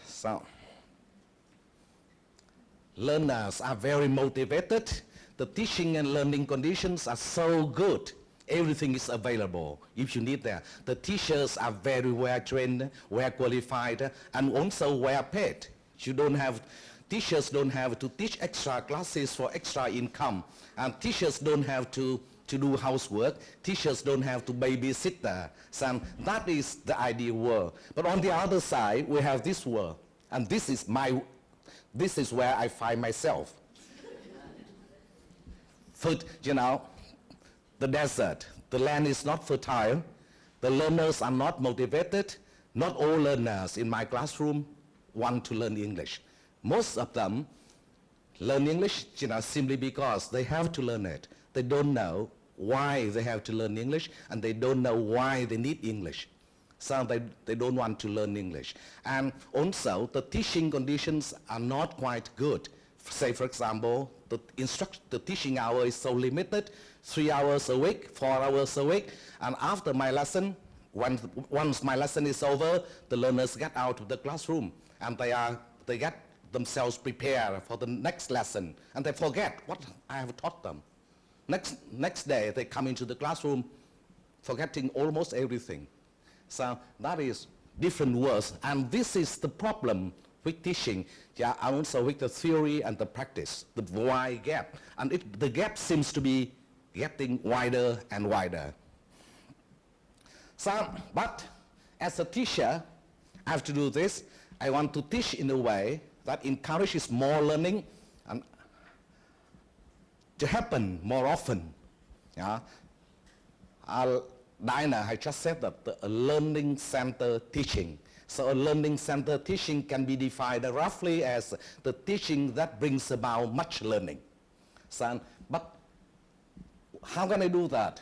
Speaker 4: So, learners are very motivated. The teaching and learning conditions are so good. Everything is available if you need that. The teachers are very well trained, well qualified, and also well paid. Teachers don't have to teach extra classes for extra income, and teachers don't have to do housework. Teachers don't have to babysit. So that is the ideal world. But on the other side, we have this world, and this is where I find myself. The desert, the land is not fertile, the learners are not motivated. Not all learners in my classroom want to learn English. Most of them learn English simply because they have to learn it. They don't know why they have to learn English, and they don't know why they need English. So they don't want to learn English. And also, the teaching conditions are not quite good. Say, for example, the teaching hour is so limited, 3 hours a week, 4 hours a week, and after my lesson, once my lesson is over, the learners get out of the classroom, and they get themselves prepared for the next lesson, and they forget what I have taught them. Next day, they come into the classroom forgetting almost everything. So that is different words, and this is the problem with teaching, and also with the theory and the practice, the wide gap. And the gap seems to be getting wider and wider. So, but as a teacher, I have to do this. I want to teach in a way that encourages more learning and to happen more often. Dinah, I just said that a learning center teaching. So a learning center teaching can be defined roughly as the teaching that brings about much learning. So, but how can I do that?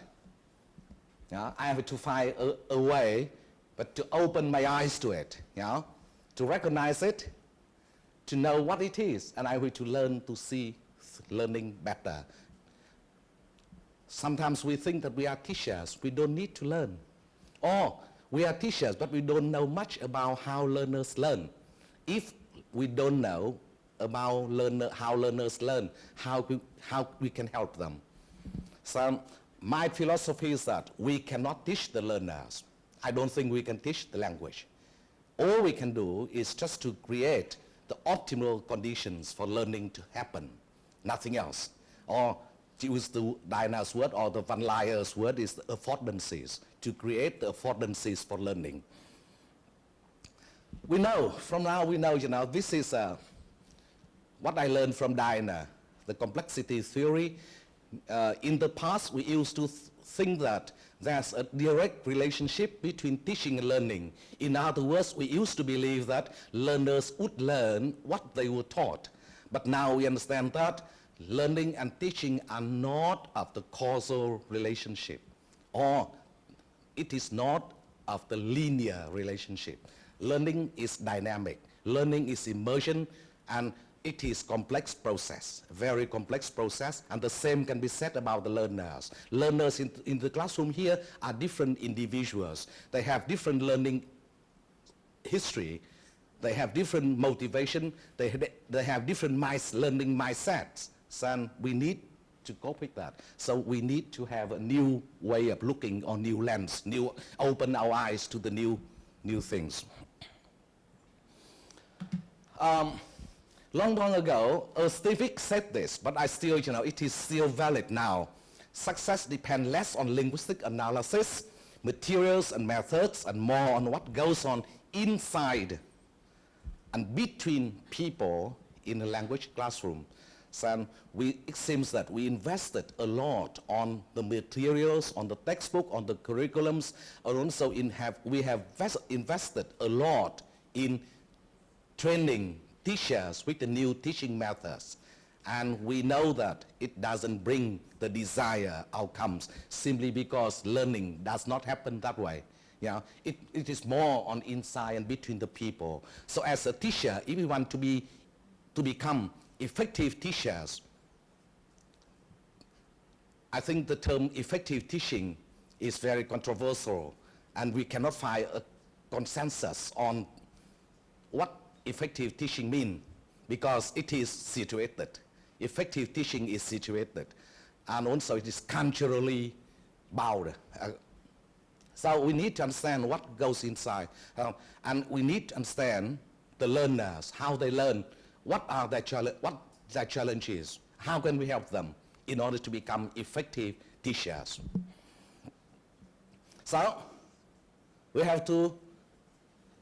Speaker 4: I have to find a way, but to open my eyes to it, to recognize it, to know what it is, and I will to learn to see learning better. Sometimes we think that we are teachers, we don't need to learn. Or we are teachers, but we don't know much about how learners learn. If we don't know about how learners learn, how we can help them. So my philosophy is that we cannot teach the learners. I don't think we can teach the language. All we can do is just to create the optimal conditions for learning to happen, nothing else. Or to use the Dinah's word or the Van Lyer's word is the affordances, to create the affordances for learning. we know, from now we know, this is what I learned from Diner, the complexity theory. In the past, we used to think that there's a direct relationship between teaching and learning. In other words, we used to believe that learners would learn what they were taught. But now we understand that learning and teaching are not of the causal relationship, or it is not of the linear relationship. Learning is dynamic. Learning is immersion, and it is complex process, very complex process, and the same can be said about the learners. Learners in the classroom here are different individuals. They have different learning history. They have different motivation. They have different learning mindsets. So we need to cope with that. So we need to have a new way of looking, or new lens, open our eyes to the new things. Long ago, Stevik said this, but I still, it is still valid now. Success depends less on linguistic analysis, materials and methods, and more on what goes on inside and between people in a language classroom. So it seems that we invested a lot on the materials, on the textbook, on the curriculums, and also we have invested a lot in training teachers with the new teaching methods. And we know that it doesn't bring the desired outcomes simply because learning does not happen that way. It is more on inside and between the people. So as a teacher, if we want to become effective teachers, I think the term effective teaching is very controversial, and we cannot find a consensus on what effective teaching means, because it is situated. Effective teaching is situated, and also it is culturally bound. So we need to understand what goes inside, and we need to understand the learners, how they learn, what their challenges, how can we help them in order to become effective teachers. So we have to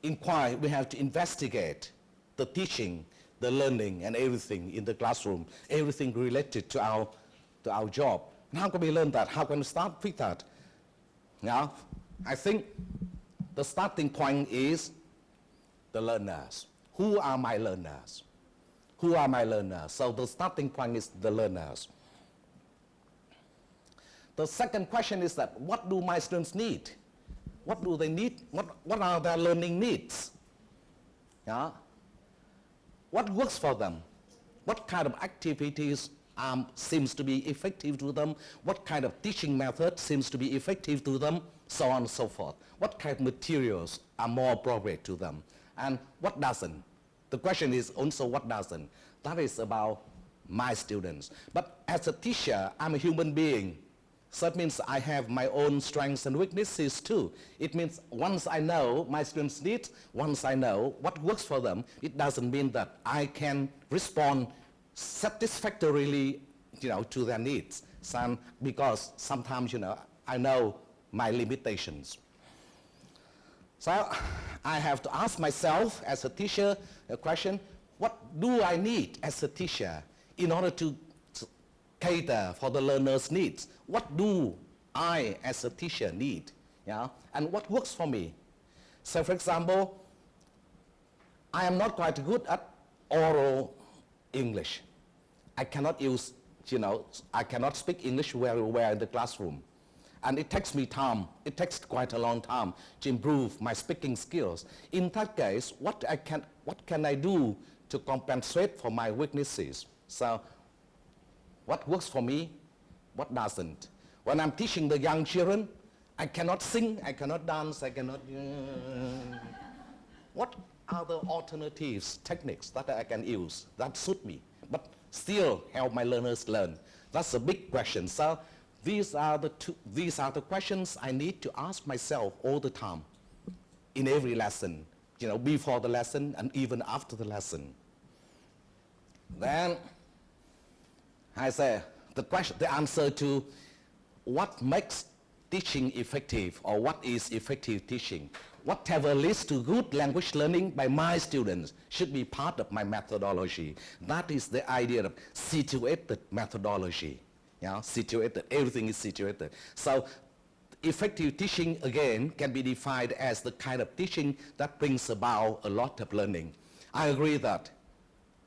Speaker 4: inquire, we have to investigate the teaching, the learning, and everything in the classroom, everything related to our job. And how can we learn that? How can we start with that? Now, I think the starting point is the learners. Who are my learners? Who are my learners? So the starting point is the learners. The second question is that, what do my students need? What do they need? What are their learning needs? What works for them? What kind of activities seems to be effective to them? What kind of teaching method seems to be effective to them? So on and so forth. What kind of materials are more appropriate to them? And what doesn't? The question is also what doesn't. That is about my students. But as a teacher, I'm a human being. So that means I have my own strengths and weaknesses too. It means once I know my students' needs, once I know what works for them, it doesn't mean that I can respond satisfactorily, to their needs. Because sometimes, I know my limitations. So I have to ask myself as a teacher a question, what do I need as a teacher in order to cater for the learner's needs? What do I as a teacher need? And what works for me? So for example, I am not quite good at oral English. I cannot use, I cannot speak English very well in the classroom. And it takes me time, it takes quite a long time to improve my speaking skills. In that case, what can I do to compensate for my weaknesses? So what works for me, what doesn't? When I'm teaching the young children, I cannot sing, I cannot dance, I cannot... What are the alternatives, techniques that I can use that suit me, but still help my learners learn? That's a big question. So these are the questions I need to ask myself all the time in every lesson, before the lesson and even after the lesson. Then I say the answer to what makes teaching effective, or what is effective teaching? Whatever leads to good language learning by my students should be part of my methodology. That is the idea of situated methodology. Yeah, situated, everything is situated. So effective teaching, again, can be defined as the kind of teaching that brings about a lot of learning. I agree that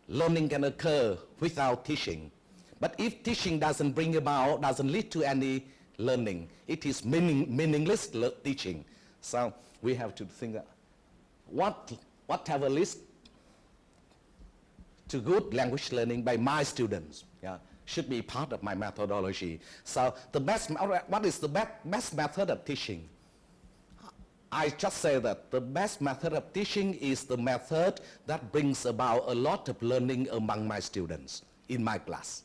Speaker 4: learning can occur without teaching. But if teaching doesn't lead to any learning, it is meaningless teaching. So we have to think that whatever leads to good language learning by my students, yeah, should be part of my methodology. So what is the best method of teaching? I just say that the best method of teaching is the method that brings about a lot of learning among my students in my class.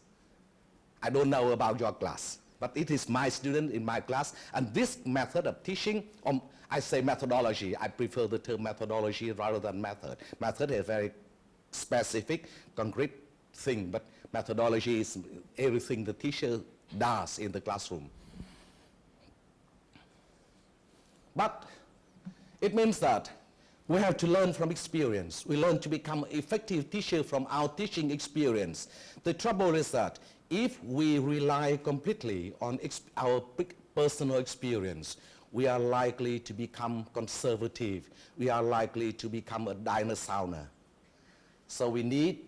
Speaker 4: I don't know about your class, but it is my student in my class, and this method of teaching, I say methodology, I prefer the term methodology rather than method. Method is a very specific, concrete thing, but methodology is everything the teacher does in the classroom. But it means that we have to learn from experience. We learn to become an effective teacher from our teaching experience. The trouble is that if we rely completely on our personal experience, we are likely to become conservative. We are likely to become a dinosaur. So we need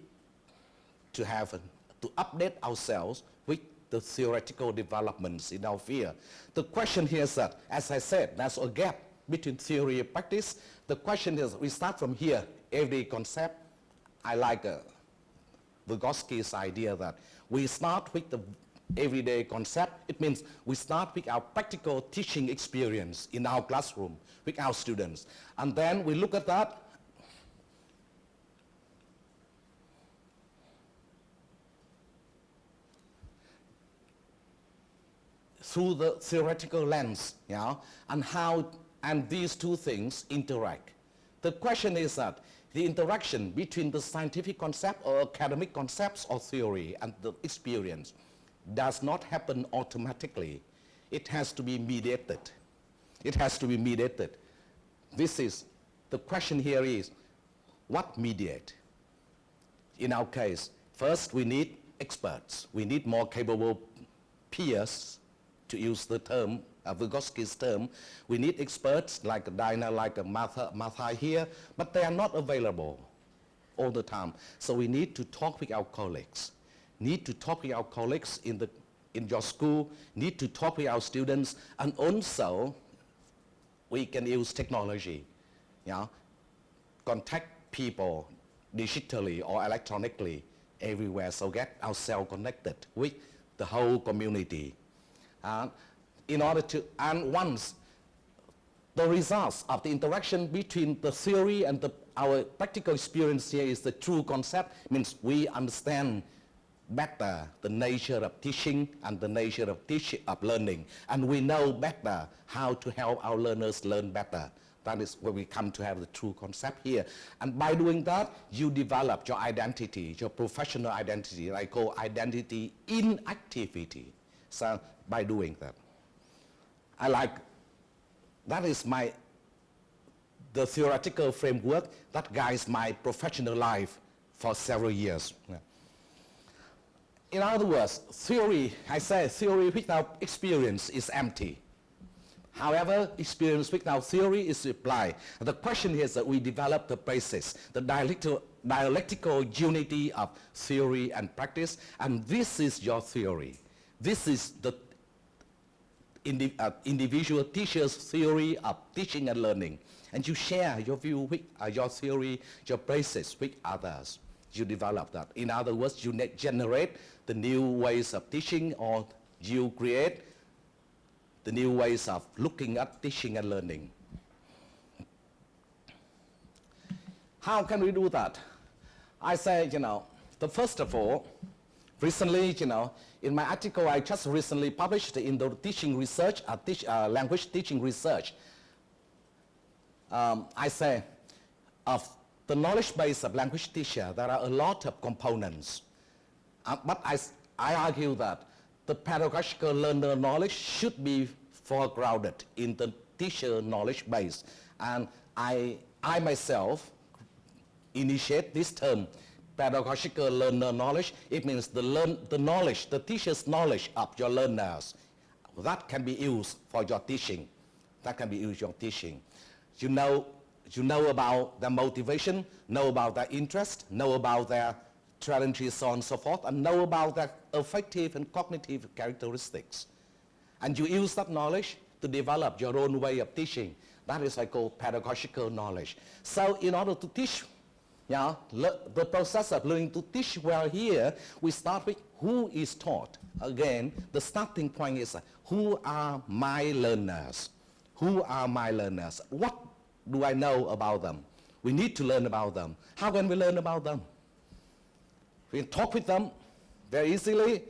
Speaker 4: to update ourselves with the theoretical developments in our field. The question here is that, as I said, there's a gap between theory and practice. The question is, we start from here, every concept. I like Vygotsky's idea that we start with the everyday concept. It means we start with our practical teaching experience in our classroom with our students. And then we look at that through the theoretical lens, yeah, and these two things interact. The question is that the interaction between the scientific concept or academic concepts or theory and the experience does not happen automatically. It has to be mediated. It has to be mediated. The question here is, what mediate? In our case, first we need experts. We need more capable peers, to use the term, Vygotsky's term. We need experts like Dinah, like Martha here, but they are not available all the time. So we need to talk with our colleagues. Need to talk with our colleagues in your school, need to talk with our students, and also we can use technology, yeah? Contact people digitally or electronically everywhere, so get ourselves connected with the whole community. And once the results of the interaction between the theory and our practical experience here is the true concept, means we understand better the nature of teaching and the nature of learning, and we know better how to help our learners learn better. That is where we come to have the true concept here. And by doing that, you develop your identity, your professional identity, I call identity in activity. So by doing that, that is the theoretical framework that guides my professional life for several years. Yeah. In other words, theory, I say theory without experience is empty. However, experience without theory is applied. The question here is that we develop the basis, the dialectical unity of theory and practice, and this is your theory. This is the individual teacher's theory of teaching and learning. And you share your view with your theory, your basis with others. You develop that. In other words, you generate the new ways of teaching, or you create the new ways of looking at teaching and learning. How can we do that? I say, first of all, recently, in my article I just recently published in the teaching research, language teaching research, I say of the knowledge base of language teacher, there are a lot of components. But I argue that the pedagogical learner knowledge should be foregrounded in the teacher knowledge base. And I myself initiate this term, pedagogical learner knowledge. It means the knowledge, the teacher's knowledge of your learners. That can be used for your teaching. That can be used for your teaching. You know about their motivation, know about their interest, know about their challenges, so on and so forth, and know about their affective and cognitive characteristics. And you use that knowledge to develop your own way of teaching. That is what I call pedagogical knowledge. So in order to teach, the process of learning to teach well here, we start with who is taught. Again, the starting point is who are my learners? Who are my learners? What do I know about them? We need to learn about them. How can we learn about them? We can talk with them very easily,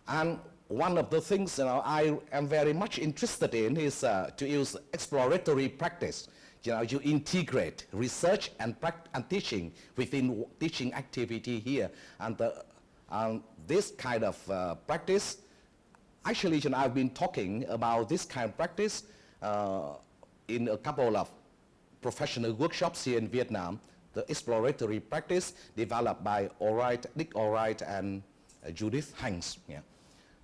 Speaker 4: and one of the things I am very much interested in is to use exploratory practice. You integrate research and teaching within teaching activity here, and this kind of practice. Actually, I've been talking about this kind of practice in a couple of professional workshops here in Vietnam. The exploratory practice developed by Nick Allwright and Judith Hanks.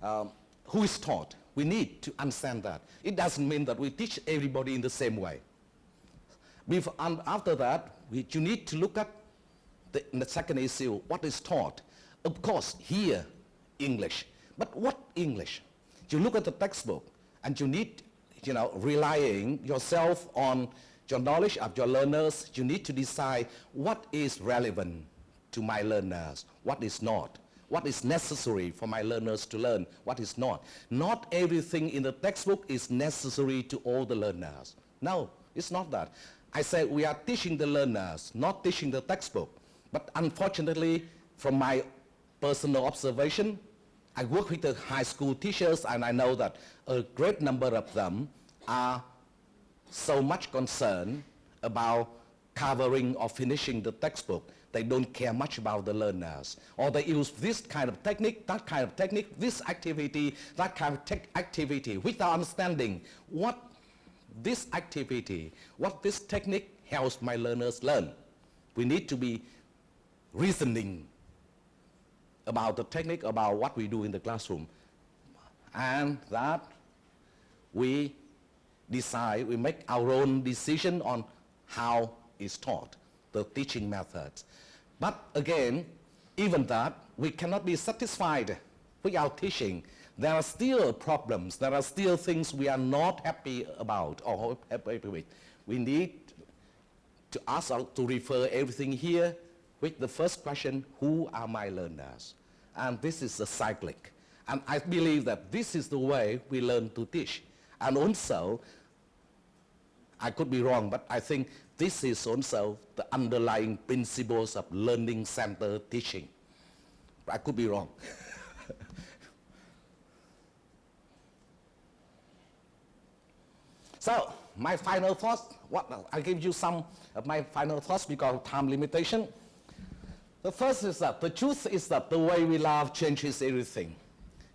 Speaker 4: Who is taught? We need to understand that. It doesn't mean that we teach everybody in the same way. And after that, you need to look at the second issue, what is taught? Of course, here, English. But what English? You look at the textbook, and you need, relying yourself on your knowledge of your learners, you need to decide what is relevant to my learners, what is not. What is necessary for my learners to learn, what is not. Not everything in the textbook is necessary to all the learners. No, it's not that. I say we are teaching the learners, not teaching the textbook. But unfortunately, from my personal observation, I work with the high school teachers, and I know that a great number of them are so much concerned about covering or finishing the textbook. They don't care much about the learners. Or they use this kind of technique, that kind of technique, this activity, that kind of activity, without understanding what this activity, what this technique helps my learners learn. We need to be reasoning about the technique, about what we do in the classroom. And that we decide, we make our own decision on how it's taught, the teaching methods. But again, even that, we cannot be satisfied with our teaching. There are still problems, there are still things we are not happy about or happy with. We need to ask to refer everything here with the first question, who are my learners? And this is a cyclic. And I believe that this is the way we learn to teach. And also, I could be wrong, but I think this is also the underlying principles of learning center teaching. I could be wrong. So, my final thoughts, I give you some of my final thoughts because of time limitation. The first is that the truth is that the way we love changes everything.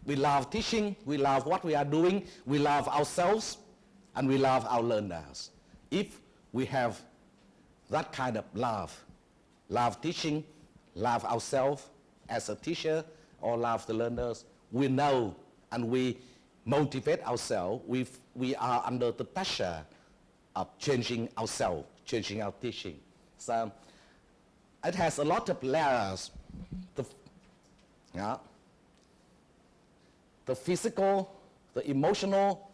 Speaker 4: We love teaching, we love what we are doing, we love ourselves, and we love our learners. If we have that kind of love teaching, love ourselves as a teacher, or love the learners, we know and we motivate ourselves. We are under the pressure of changing ourselves, changing our teaching. So it has a lot of layers. The physical, the emotional,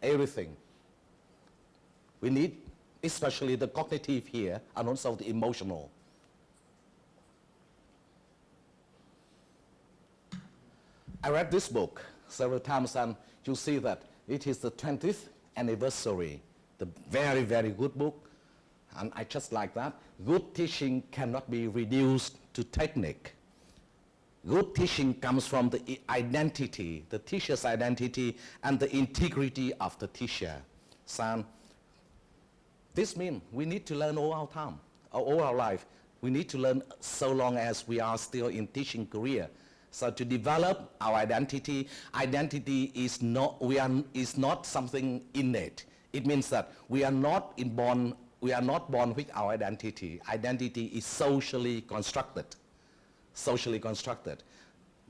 Speaker 4: everything. We need especially the cognitive here and also the emotional. I read this book several times, and you see that it is the 20th anniversary. The very, very good book, and I just like that. Good teaching cannot be reduced to technique. Good teaching comes from the identity, the teacher's identity, and the integrity of the teacher. So this means we need to learn all our time, all our life. We need to learn so long as we are still in teaching career. So to develop our identity, identity is not something innate. It means that we are not born with our identity. Identity is socially constructed. Socially constructed.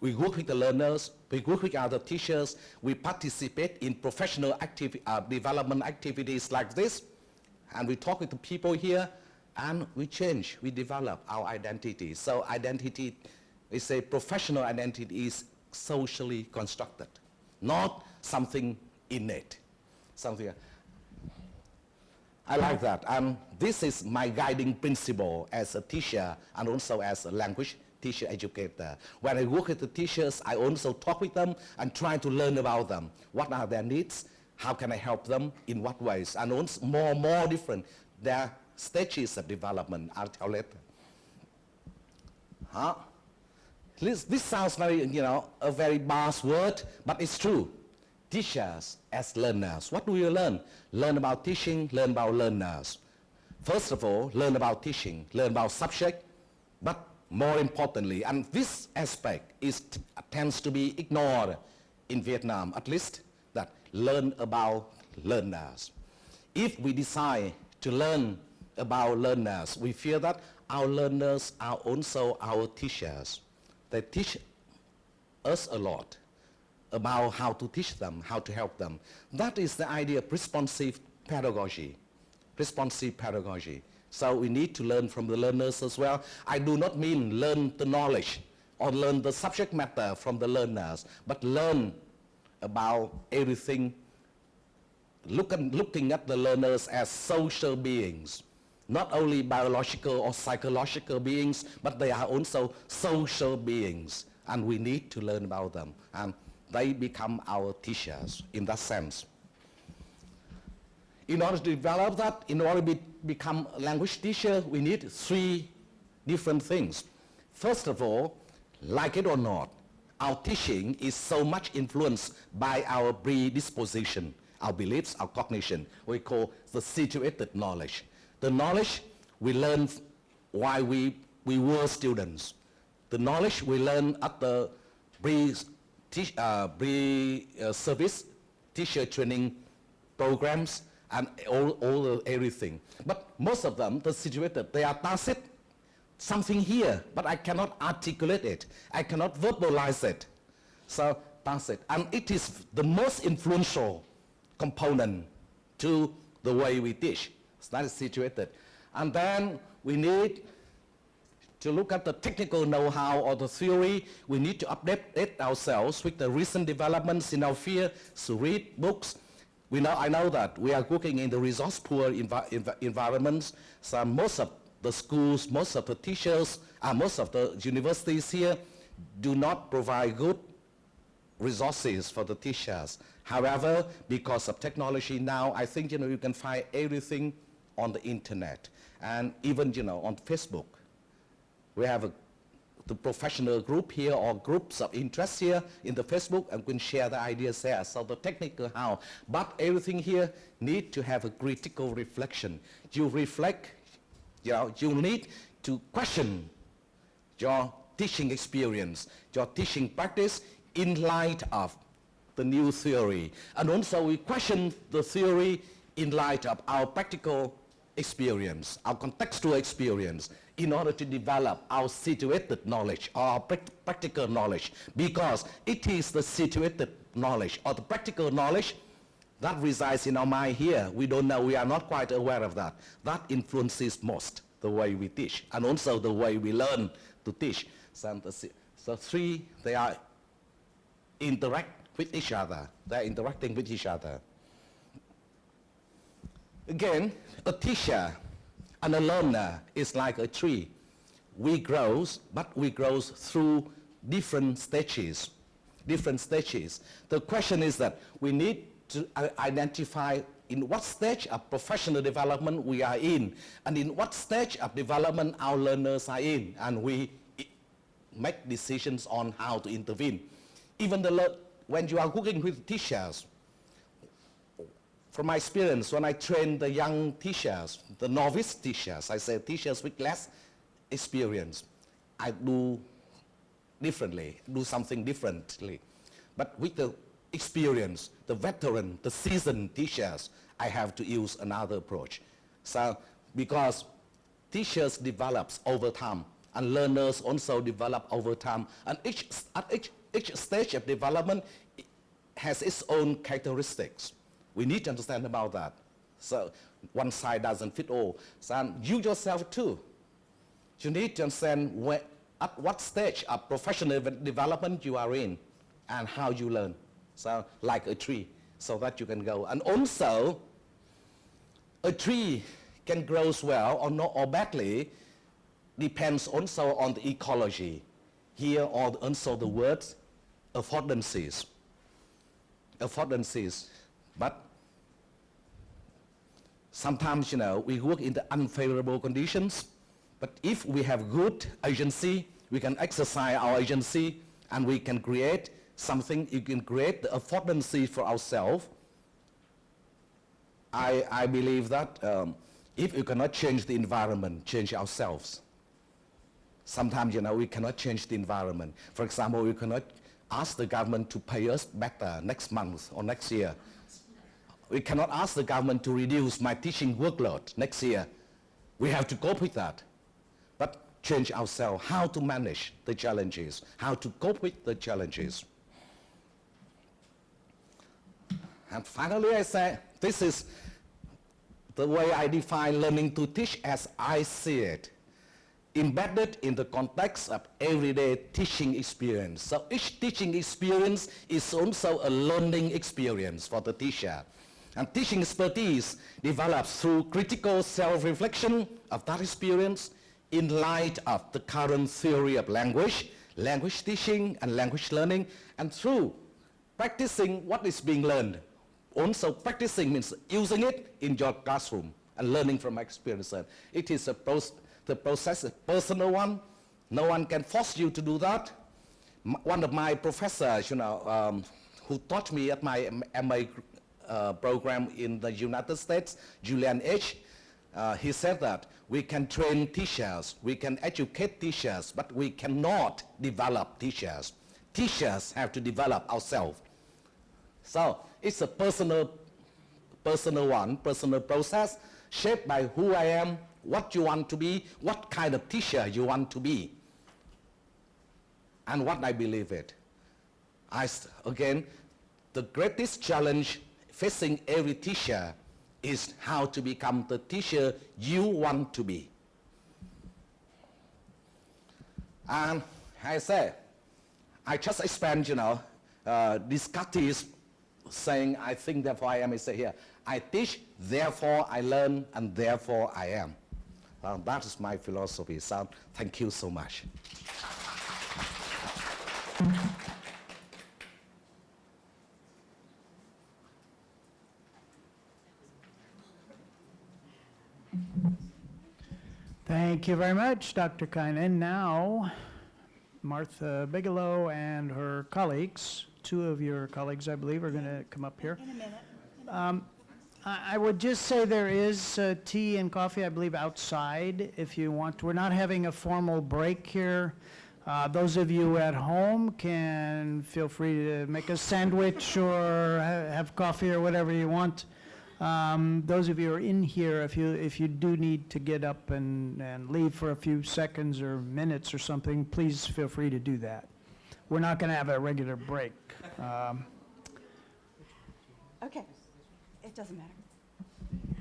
Speaker 4: We work with the learners, we work with other teachers, we participate in professional development activities like this, and we talk with the people here, and we change, we develop our identity. So identity, we say professional identity is socially constructed, not something innate. Something. I like that. This is my guiding principle as a teacher and also as a language teacher educator. When I work with the teachers, I also talk with them and try to learn about them. What are their needs? How can I help them? In what ways? And also more different. Their stages of development. I'll tell later. This sounds very, a very vast word, but it's true. Teachers as learners. What do we learn? Learn about teaching, learn about learners. First of all, learn about teaching, learn about subject, but more importantly, and this aspect tends to be ignored in Vietnam, at least, that learn about learners. If we decide to learn about learners, we fear that our learners are also our teachers. They teach us a lot about how to teach them, how to help them. That is the idea of responsive pedagogy. Responsive pedagogy. So we need to learn from the learners as well. I do not mean learn the knowledge or learn the subject matter from the learners, but learn about everything, looking at the learners as social beings. Not only biological or psychological beings, but they are also social beings. And we need to learn about them. And they become our teachers in that sense. In order to develop that, in order to become a language teacher, we need 3 different things. First of all, like it or not, our teaching is so much influenced by our predisposition, our beliefs, our cognition. We call the situated knowledge. The knowledge we learn while we were students. The knowledge we learn at the service teacher training programs, and everything. But most of them, the situated, they are tacit. Something here, but I cannot articulate it. I cannot verbalize it. So tacit. And it is the most influential component to the way we teach. So that is situated. And then we need to look at the technical know-how or the theory. We need to update ourselves with the recent developments in our field, to read books. I know that we are working in the resource-poor environments, so most of the schools, most of the teachers, most of the universities here do not provide good resources for the teachers. However, because of technology now, I think you can find everything on the internet, and even on Facebook. We have the professional group here or groups of interest here in the Facebook, and we can share the ideas there. So the technical how, but everything here need to have a critical reflection. You reflect, you need to question your teaching experience, your teaching practice in light of the new theory. And also we question the theory in light of our practical experience, our contextual experience, in order to develop our situated knowledge, our practical knowledge, because it is the situated knowledge or the practical knowledge that resides in our mind here. We don't know, we are not quite aware of that. That influences most the way we teach and also the way we learn to teach. So 3, they are interact with each other. They are interacting with each other. Again, a teacher and a learner is like a tree. We grow, but we grow through different stages. The question is that we need to identify in what stage of professional development we are in, and in what stage of development our learners are in, and we make decisions on how to intervene. Even when you are working with teachers, from my experience, when I train the young teachers, the novice teachers, I say teachers with less experience, I do differently, do something differently. But with the experience, the veteran, the seasoned teachers, I have to use another approach. So, because teachers develops over time, and learners also develop over time, and each stage of development has its own characteristics. We need to understand about that. So one size doesn't fit all. So you yourself too, you need to understand at what stage of professional development you are in and how you learn. So like a tree, so that you can go. And also, a tree can grow well or not or badly, depends also on the ecology. Here are also the words affordances. Affordances. But sometimes, you know, we work in the unfavorable conditions, but if we have good agency, we can exercise our agency and we can create something, you can create the affordancy for ourselves. I believe that if you cannot change the environment, change ourselves. Sometimes, you know, we cannot change the environment. For example, we cannot ask the government to pay us better next month or next year. We cannot ask the government to reduce my teaching workload next year. We have to cope with that. But change ourselves, how to manage the challenges, how to cope with the challenges. And finally, I say, this is the way I define learning to teach as I see it, embedded in the context of everyday teaching experience. So each teaching experience is also a learning experience for the teacher. And teaching expertise develops through critical self-reflection of that experience in light of the current theory of language, language teaching and language learning, and through practicing what is being learned. Also practicing means using it in your classroom and learning from experience. It is the process is a personal one. No one can force you to do that. One of my professors, you know, who taught me at my MA program in the United States, Julian H., he said that we can train teachers, we can educate teachers, but we cannot develop teachers. Teachers have to develop ourselves. So it's a personal process shaped by who I am, what you want to be, what kind of teacher you want to be, and what I believe it. Again, the greatest challenge facing every teacher is how to become the teacher you want to be. And I say, I just expand, you know, Descartes saying, I think, therefore I am. I say here, I teach, therefore I learn, and therefore I am. That is my philosophy. So thank you so much.
Speaker 1: Thank you very much, Dr. Kine. And now, Martha Bigelow and her colleagues, two of your colleagues, I believe, are going to come up here.
Speaker 3: In a minute.
Speaker 1: I would just say there is tea and coffee, I believe, outside if you want. We're not having a formal break here. Those of you at home can feel free to make a sandwich or have coffee or whatever you want. Those of you who are in here, if you do need to get up and leave for a few seconds or minutes or something, please feel free to do that. We're not going to have a regular break.
Speaker 3: Okay. It doesn't matter.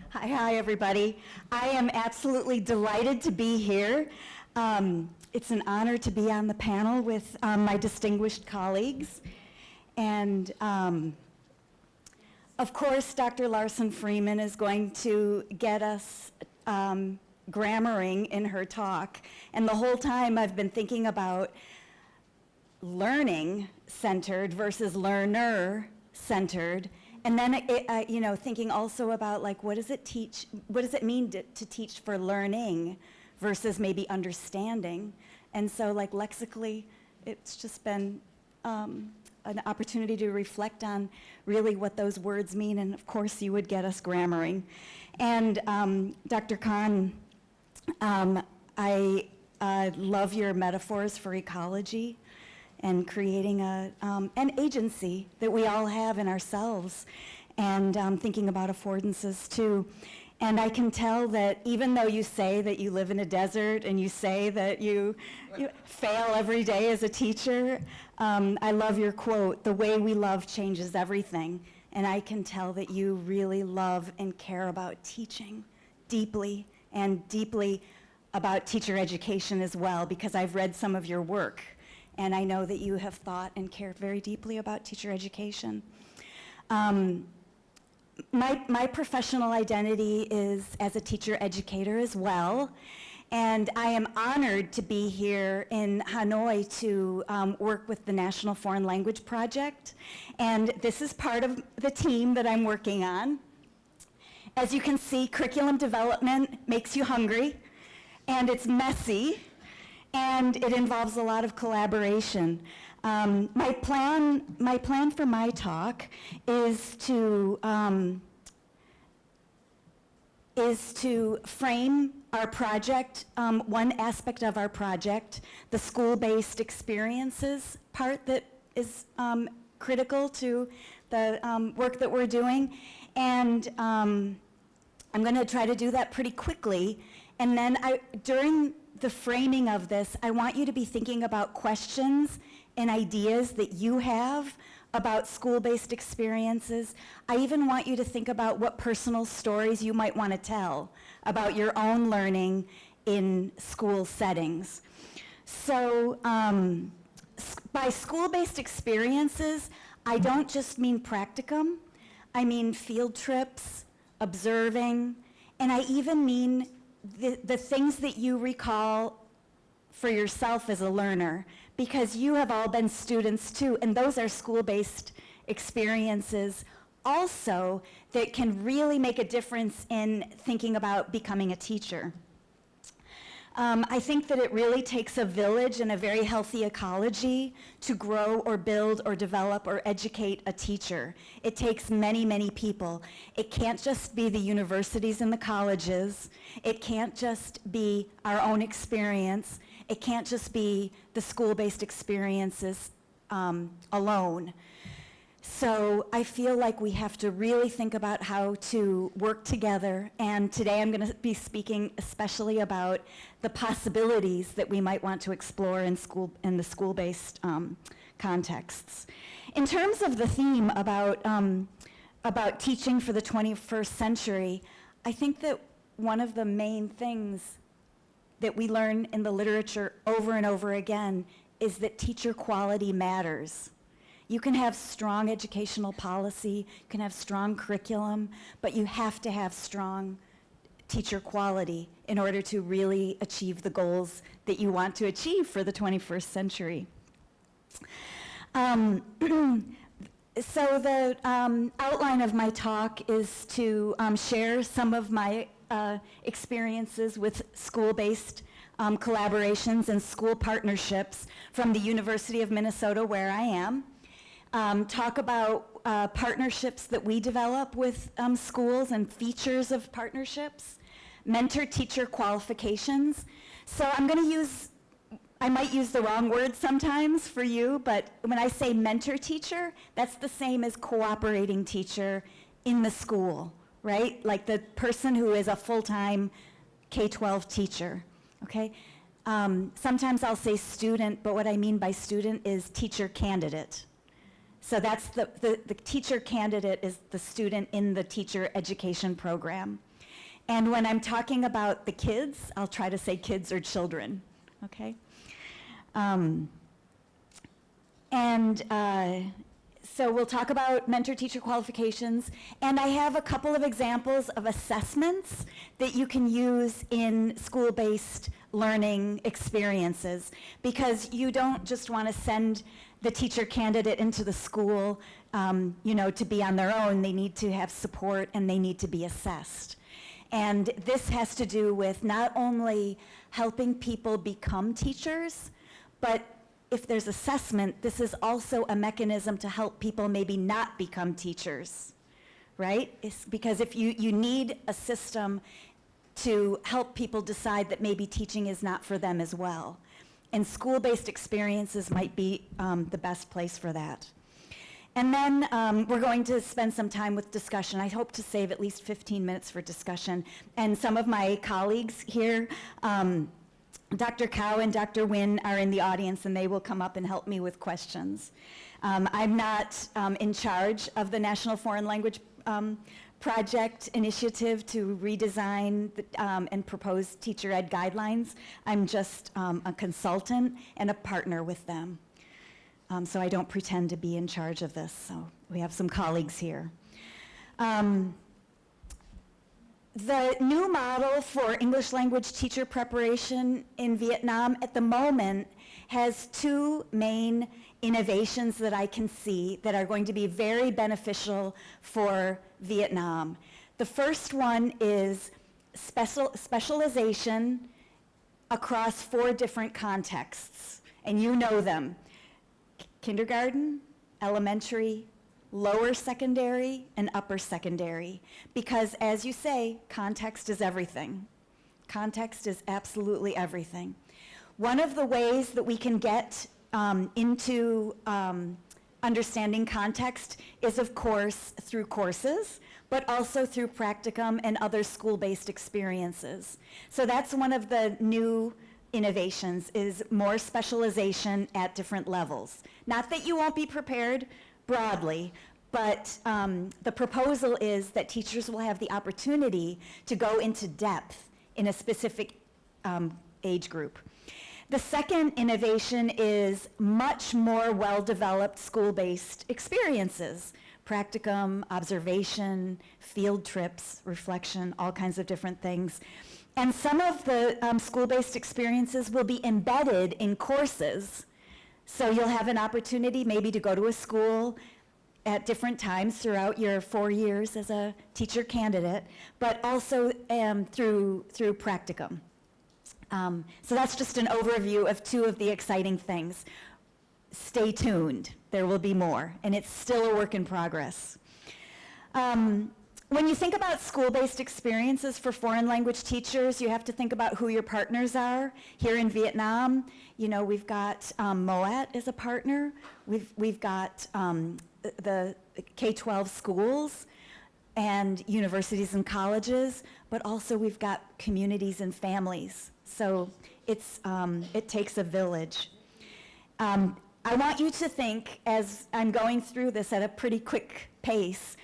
Speaker 3: Hi, everybody. I am absolutely delighted to be here. It's an honor to be on the panel with my distinguished colleagues. And of course, Dr. Larson Freeman is going to get us grammaring in her talk. And the whole time I've been thinking about learning-centered versus learner-centered. And then, you know, thinking also about, like, what does it mean to teach for learning versus maybe understanding? And so, like, lexically, it's just been an opportunity to reflect on really what those words mean. And of course, you would get us grammaring. And Dr. Khan, I love your metaphors for ecology. and creating an agency that we all have in ourselves, and thinking about affordances too. And I can tell that even though you say that you live in a desert and you say that you fail every day as a teacher, I love your quote, "The way we love changes everything." And I can tell that you really love and care about teaching deeply, and deeply about teacher education as well, because I've read some of your work, and I know that you have thought and cared very deeply about teacher education. My professional identity is as a teacher educator as well, and I am honored to be here in Hanoi to work with the National Foreign Language Project, and this is part of the team that I'm working on. As you can see, curriculum development makes you hungry, and it's messy, and it involves a lot of collaboration. My plan for my talk is to frame our project, one aspect of our project, the school-based experiences part that is critical to the work that we're doing. And I'm going to try to do that pretty quickly. And then during the framing of this, I want you to be thinking about questions and ideas that you have about school-based experiences. I even want you to think about what personal stories you might want to tell about your own learning in school settings. So by school-based experiences, I don't just mean practicum. I mean field trips, observing, and I even mean the things that you recall for yourself as a learner, because you have all been students too, and those are school-based experiences also that can really make a difference in thinking about becoming a teacher. I think that it really takes a village and a very healthy ecology to grow or build or develop or educate a teacher. It takes many, many people. It can't just be the universities and the colleges. It can't just be our own experience. It can't just be the school-based experiences alone. So I feel like we have to really think about how to work together, and today I'm going to be speaking especially about the possibilities that we might want to explore in the school-based contexts. In terms of the theme about teaching for the 21st century, I think that one of the main things that we learn in the literature over and over again is that teacher quality matters. You can have strong educational policy, you can have strong curriculum, but you have to have strong teacher quality in order to really achieve the goals that you want to achieve for the 21st century. So the outline of my talk is to share some of my experiences with school-based collaborations and school partnerships from the University of Minnesota, where I am. Talk about partnerships that we develop with schools and features of partnerships, mentor-teacher qualifications. So I might use the wrong word sometimes for you, but when I say mentor-teacher, that's the same as cooperating teacher in the school, right? Like the person who is a full-time K-12 teacher, okay? Sometimes I'll say student, but what I mean by student is teacher candidate. So that's the teacher candidate is the student in the teacher education program. And when I'm talking about the kids, I'll try to say kids or children, okay? So we'll talk about mentor-teacher qualifications, and I have a couple of examples of assessments that you can use in school-based learning experiences, because you don't just want to send the teacher candidate into the school, to be on their own. They need to have support and they need to be assessed. And this has to do with not only helping people become teachers, but if there's assessment, this is also a mechanism to help people maybe not become teachers, right? It's because if you need a system to help people decide that maybe teaching is not for them as well. and school-based experiences might be the best place for that. And then we're going to spend some time with discussion. I hope to save at least 15 minutes for discussion. And some of my colleagues here, Dr. Cow and Dr. Wynn, are in the audience, and they will come up and help me with questions. I'm not in charge of the National Foreign Language Project initiative to redesign and propose teacher ed guidelines. I'm just a consultant and a partner with them. So I don't pretend to be in charge of this. So we have some colleagues here. The new model for English language teacher preparation in Vietnam at the moment has two main innovations that I can see that are going to be very beneficial for Vietnam. The first one is specialization across 4 different contexts, and you know them: kindergarten, elementary, lower secondary, and upper secondary. Because as you say, context is everything. Context is absolutely everything. One of the ways that we can get into understanding context is, of course, through courses, but also through practicum and other school-based experiences. So that's one of the new innovations, is more specialization at different levels. Not that you won't be prepared broadly, but the proposal is that teachers will have the opportunity to go into depth in a specific age group. The second innovation is much more well-developed school-based experiences: practicum, observation, field trips, reflection, all kinds of different things. And some of the school-based experiences will be embedded in courses. So you'll have an opportunity maybe to go to a school at different times throughout your 4 years as a teacher candidate, but also through practicum. So that's just an overview of 2 of the exciting things. Stay tuned, there will be more, and it's still a work in progress. When you think about school-based experiences for foreign language teachers, you have to think about who your partners are. Here in Vietnam, you know, we've got MOAT as a partner. We've got the K-12 schools and universities and colleges, but also we've got communities and families. So it takes a village. I want you to think, as I'm going through this at a pretty quick pace,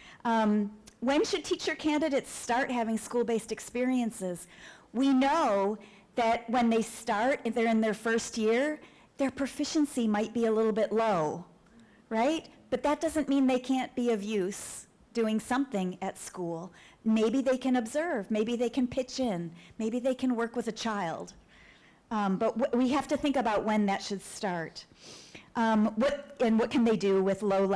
Speaker 3: when should teacher candidates start having school-based experiences? We know that when they start, if they're in their first year, their proficiency might be a little bit low, right? But that doesn't mean they can't be of use doing something at school. Maybe they can observe, maybe they can pitch in, maybe they can work with a child. But we have to think about when that should start. What can they do with lower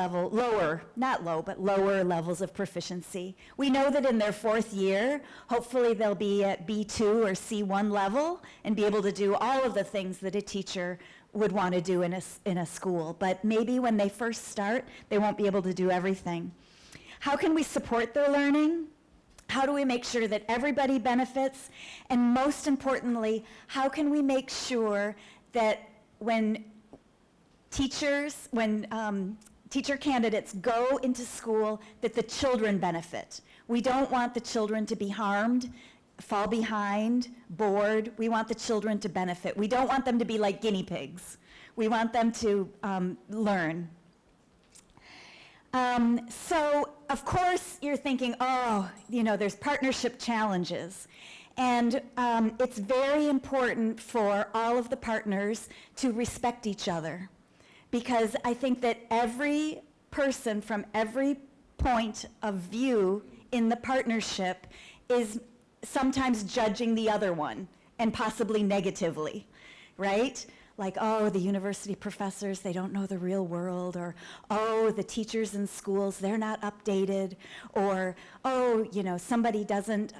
Speaker 3: levels of proficiency? We know that in their 4th year, hopefully they'll be at B2 or C1 level and be able to do all of the things that a teacher would want to do in a school. But maybe when they first start, they won't be able to do everything. How can we support their learning? How do we make sure that everybody benefits? And most importantly, how can we make sure that when teacher candidates go into school, that the children benefit? We don't want the children to be harmed, fall behind, bored. We want the children to benefit. We don't want them to be like guinea pigs. We want them to learn. So, of course, you're thinking, oh, you know, there's partnership challenges. And it's very important for all of the partners to respect each other, because I think that every person from every point of view in the partnership is sometimes judging the other one, and possibly negatively, right? Like, oh, the university professors, they don't know the real world, or, oh, the teachers in schools, they're not updated, or, oh, you know, somebody doesn't,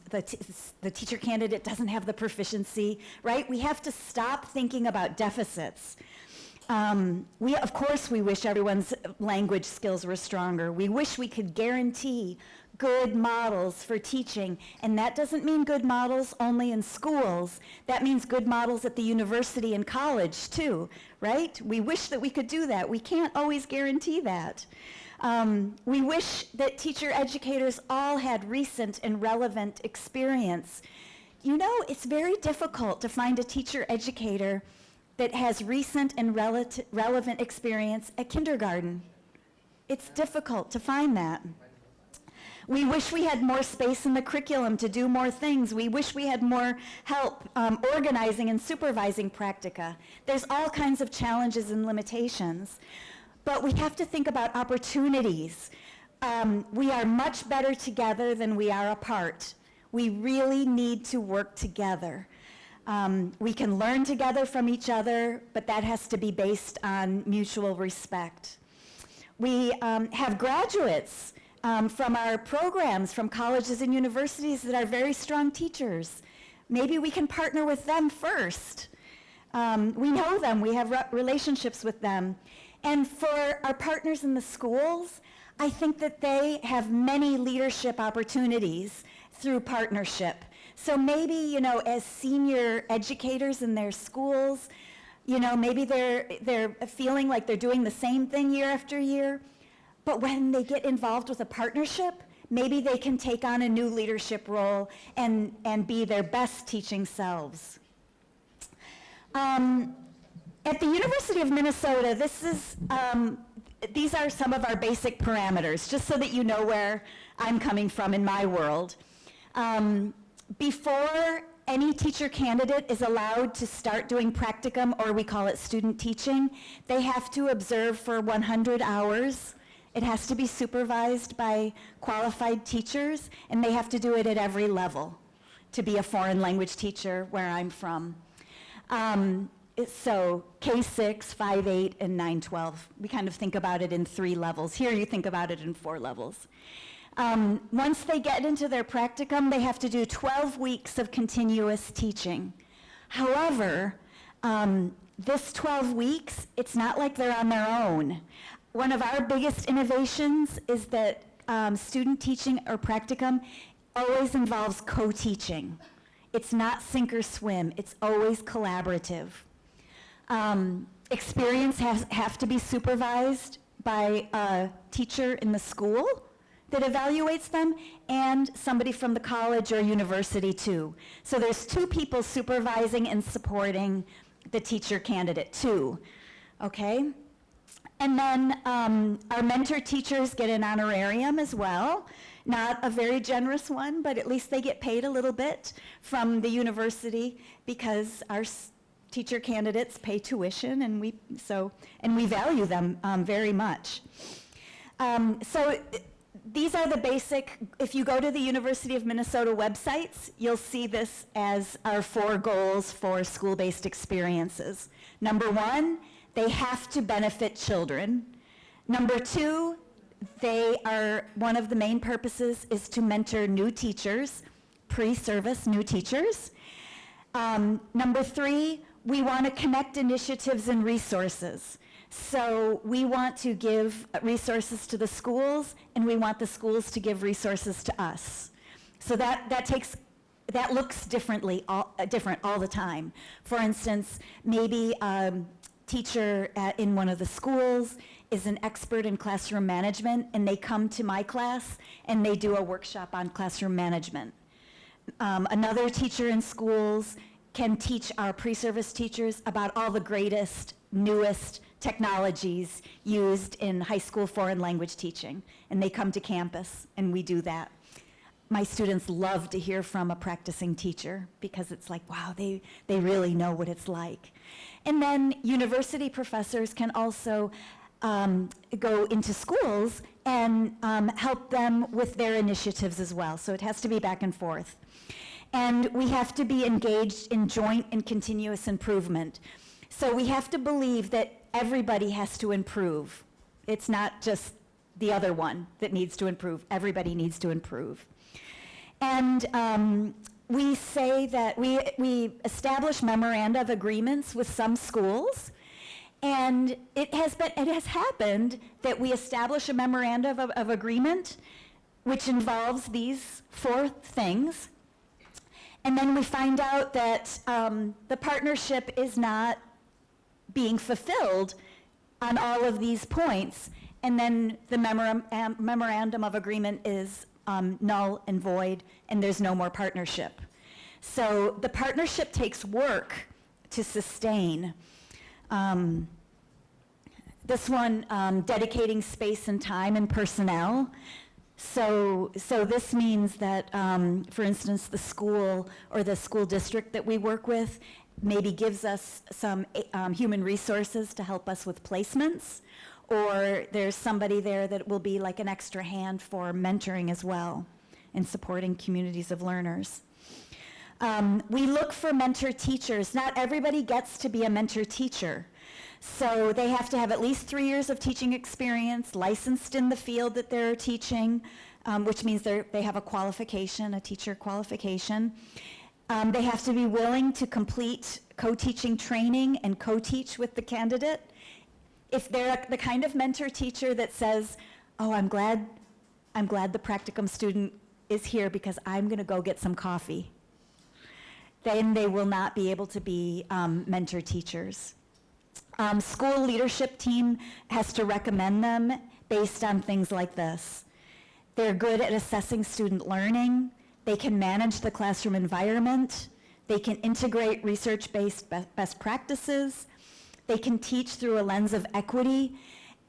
Speaker 3: the teacher candidate doesn't have the proficiency, right? We have to stop thinking about deficits. Of course, we wish everyone's language skills were stronger. We wish we could guarantee good models for teaching. And that doesn't mean good models only in schools. That means good models at the university and college too, right? We wish that we could do that. We can't always guarantee that. We wish that teacher educators all had recent and relevant experience. You know, it's very difficult to find a teacher educator that has recent and relevant experience at kindergarten. It's difficult to find that. We wish we had more space in the curriculum to do more things. We wish we had more help organizing and supervising practica. There's all kinds of challenges and limitations. But we have to think about opportunities. We are much better together than we are apart. We really need to work together. We can learn together from each other, but that has to be based on mutual respect. We have graduates from our programs, from colleges and universities that are very strong teachers. Maybe we can partner with them first. We know them, we have relationships with them. And for our partners in the schools, I think that they have many leadership opportunities through partnership. So maybe, you know, as senior educators in their schools, you know, maybe they're feeling like they're doing the same thing year after year, but when they get involved with a partnership, maybe they can take on a new leadership role and be their best teaching selves. At the University of Minnesota, these are some of our basic parameters, just so that you know where I'm coming from in my world. Before any teacher candidate is allowed to start doing practicum, or we call it student teaching, they have to observe for 100 hours. It has to be supervised by qualified teachers, and they have to do it at every level to be a foreign language teacher where I'm from. So K6, 5-8, and 9-12. We kind of think about it in 3 levels. Here you think about it in 4 levels. Once they get into their practicum, they have to do 12 weeks of continuous teaching. However, this 12 weeks, it's not like they're on their own. One of our biggest innovations is that student teaching or practicum always involves co-teaching. It's not sink or swim, it's always collaborative. Experience have to be supervised by a teacher in the school that evaluates them, and somebody from the college or university too. So there's 2 people supervising and supporting the teacher candidate, 2, okay? And then our mentor teachers get an honorarium as well. Not a very generous one, but at least they get paid a little bit from the university because our teacher candidates pay tuition, and we value them very much. So these are the basic. If you go to the University of Minnesota websites, you'll see this as our 4 goals for school-based experiences. Number 1, they have to benefit children. Number 2, one of the main purposes is to mentor new teachers, pre-service new teachers. Number 3, we want to connect initiatives and resources. So we want to give resources to the schools, and we want the schools to give resources to us. So that looks different all the time. For instance, maybe teacher in one of the schools is an expert in classroom management, and they come to my class and they do a workshop on classroom management. Another teacher in schools can teach our pre-service teachers about all the greatest, newest technologies used in high school foreign language teaching, and they come to campus and we do that. My students love to hear from a practicing teacher because it's like, wow, they really know what it's like. And then university professors can also go into schools and help them with their initiatives as well. So it has to be back and forth. And we have to be engaged in joint and continuous improvement. So we have to believe that everybody has to improve. It's not just the other one that needs to improve. Everybody needs to improve. And we say that we establish memoranda of agreements with some schools, and it has happened that we establish a memoranda of agreement, which involves these 4 things. And then we find out that the partnership is not being fulfilled on all of these points. And then the memorandum of agreement is null and void, and there's no more partnership. So the partnership takes work to sustain. This one, dedicating space and time and personnel. So this means that, for instance, the school or the school district that we work with maybe gives us some human resources to help us with placements, or there's somebody there that will be like an extra hand for mentoring as well and supporting communities of learners. We look for mentor teachers. Not everybody gets to be a mentor teacher. So they have to have at least 3 years of teaching experience, licensed in the field that they're teaching, which means they have a qualification, a teacher qualification. They have to be willing to complete co-teaching training and co-teach with the candidate. If they're the kind of mentor teacher that says, oh, I'm glad the practicum student is here because I'm going to go get some coffee, then they will not be able to be mentor teachers. School leadership team has to recommend them based on things like this. They're good at assessing student learning. They can manage the classroom environment. They can integrate research-based best practices. They can teach through a lens of equity.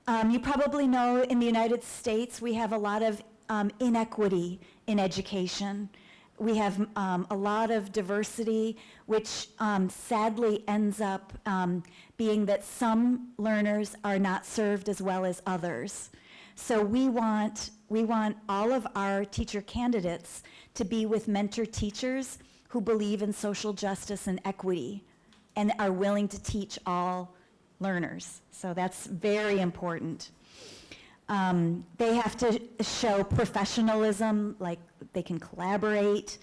Speaker 3: You probably know in the United States we have a lot of inequity in education. We have a lot of diversity, which sadly ends up being that some learners are not served as well as others. So we want all of our teacher candidates to be with mentor teachers who believe in social justice and equity and are willing to teach all learners. So that's very important. They have to show professionalism, like they can collaborate.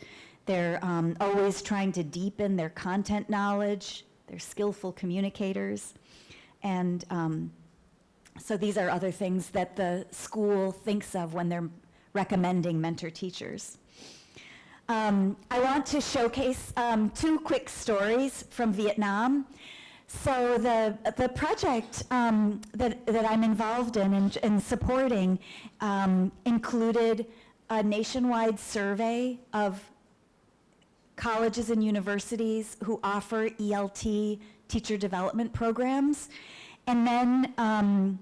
Speaker 3: They're always trying to deepen their content knowledge. They're skillful communicators. And so these are other things that the school thinks of when they're recommending mentor teachers. I want to showcase 2 quick stories from Vietnam. So the project that I'm involved in and supporting included a nationwide survey of colleges and universities who offer ELT teacher development programs. And then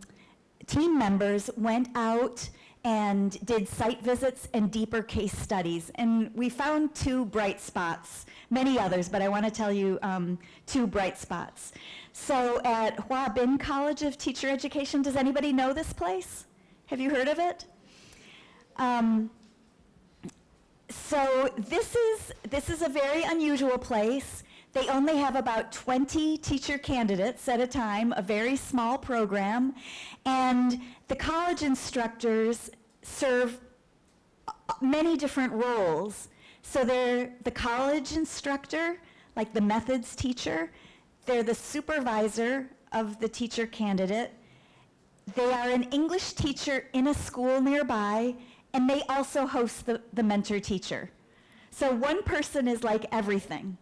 Speaker 3: team members went out and did site visits and deeper case studies. And we found 2 bright spots, many others, but I want to tell you 2 bright spots. So at Hóa Môi College of Teacher Education, does anybody know this place? Have you heard of it? So this is a very unusual place. They only have about 20 teacher candidates at a time, a very small program, and the college instructors serve many different roles. So they're the college instructor, like the methods teacher. They're the supervisor of the teacher candidate. They are an English teacher in a school nearby, and they also host the mentor teacher. So one person is like everything.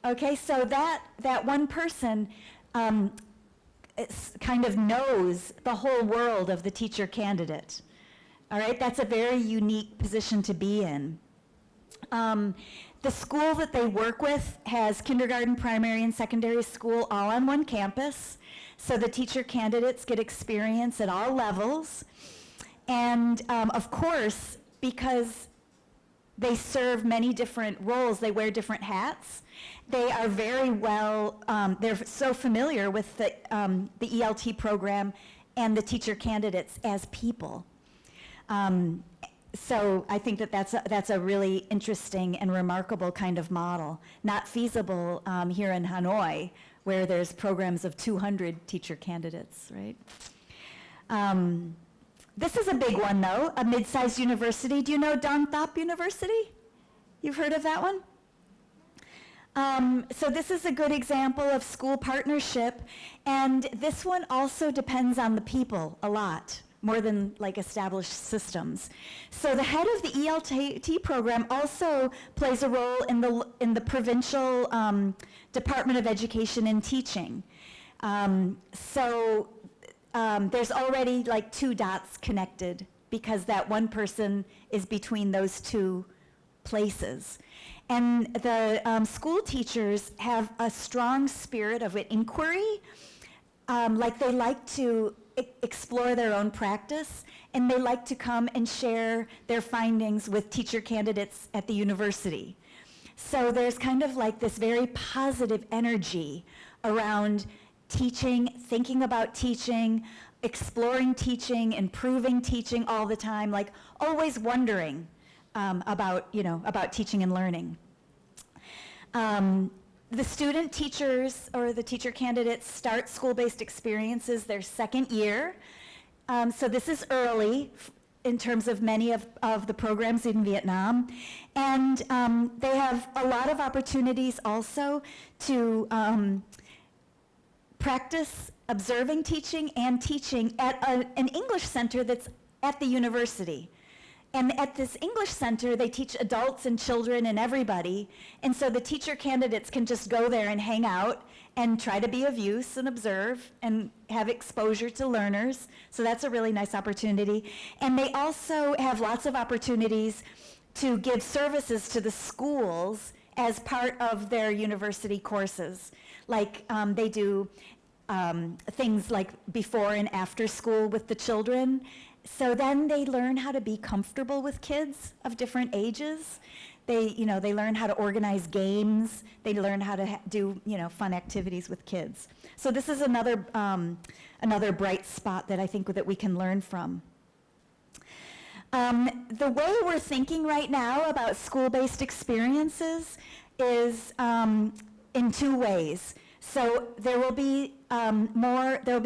Speaker 3: Okay, so that one person kind of knows the whole world of the teacher candidate. All right, that's a very unique position to be in. The school that they work with has kindergarten, primary, and secondary school all on one campus. So the teacher candidates get experience at all levels. And of course, because they serve many different roles, they wear different hats. They are very well, they're so familiar with the ELT program and the teacher candidates as people. So I think that's a really interesting and remarkable kind of model. Not feasible here in Hanoi, where there's programs of 200 teacher candidates, right? This is a big one, though, a mid-sized university. Do you know Don Thop University? You've heard of that one? So this is a good example of school partnership, and this one also depends on the people a lot. more than like established systems. So the head of the ELT program also plays a role in the provincial Department of Education and Teaching. There's already like 2 dots connected because that one person is between those 2 places. And the school teachers have a strong spirit of inquiry, like they like to explore their own practice, and they like to come and share their findings with teacher candidates at the university. So there's kind of like this very positive energy around teaching, thinking about teaching, exploring teaching, improving teaching all the time, like always wondering about teaching and learning. The student teachers or the teacher candidates start school-based experiences their 2nd year. So this is early in terms of many of the programs in Vietnam. And they have a lot of opportunities also to practice observing teaching and teaching at an English center that's at the university. And at this English center, they teach adults and children and everybody. And so the teacher candidates can just go there and hang out and try to be of use and observe and have exposure to learners. So that's a really nice opportunity. And they also have lots of opportunities to give services to the schools as part of their university courses. Like they do things like before and after school with the children. So then they learn how to be comfortable with kids of different ages. They learn how to organize games. They learn how to do, fun activities with kids. So this is another bright spot that I think that we can learn from. The way we're thinking right now about school-based experiences is in 2 ways. So there will be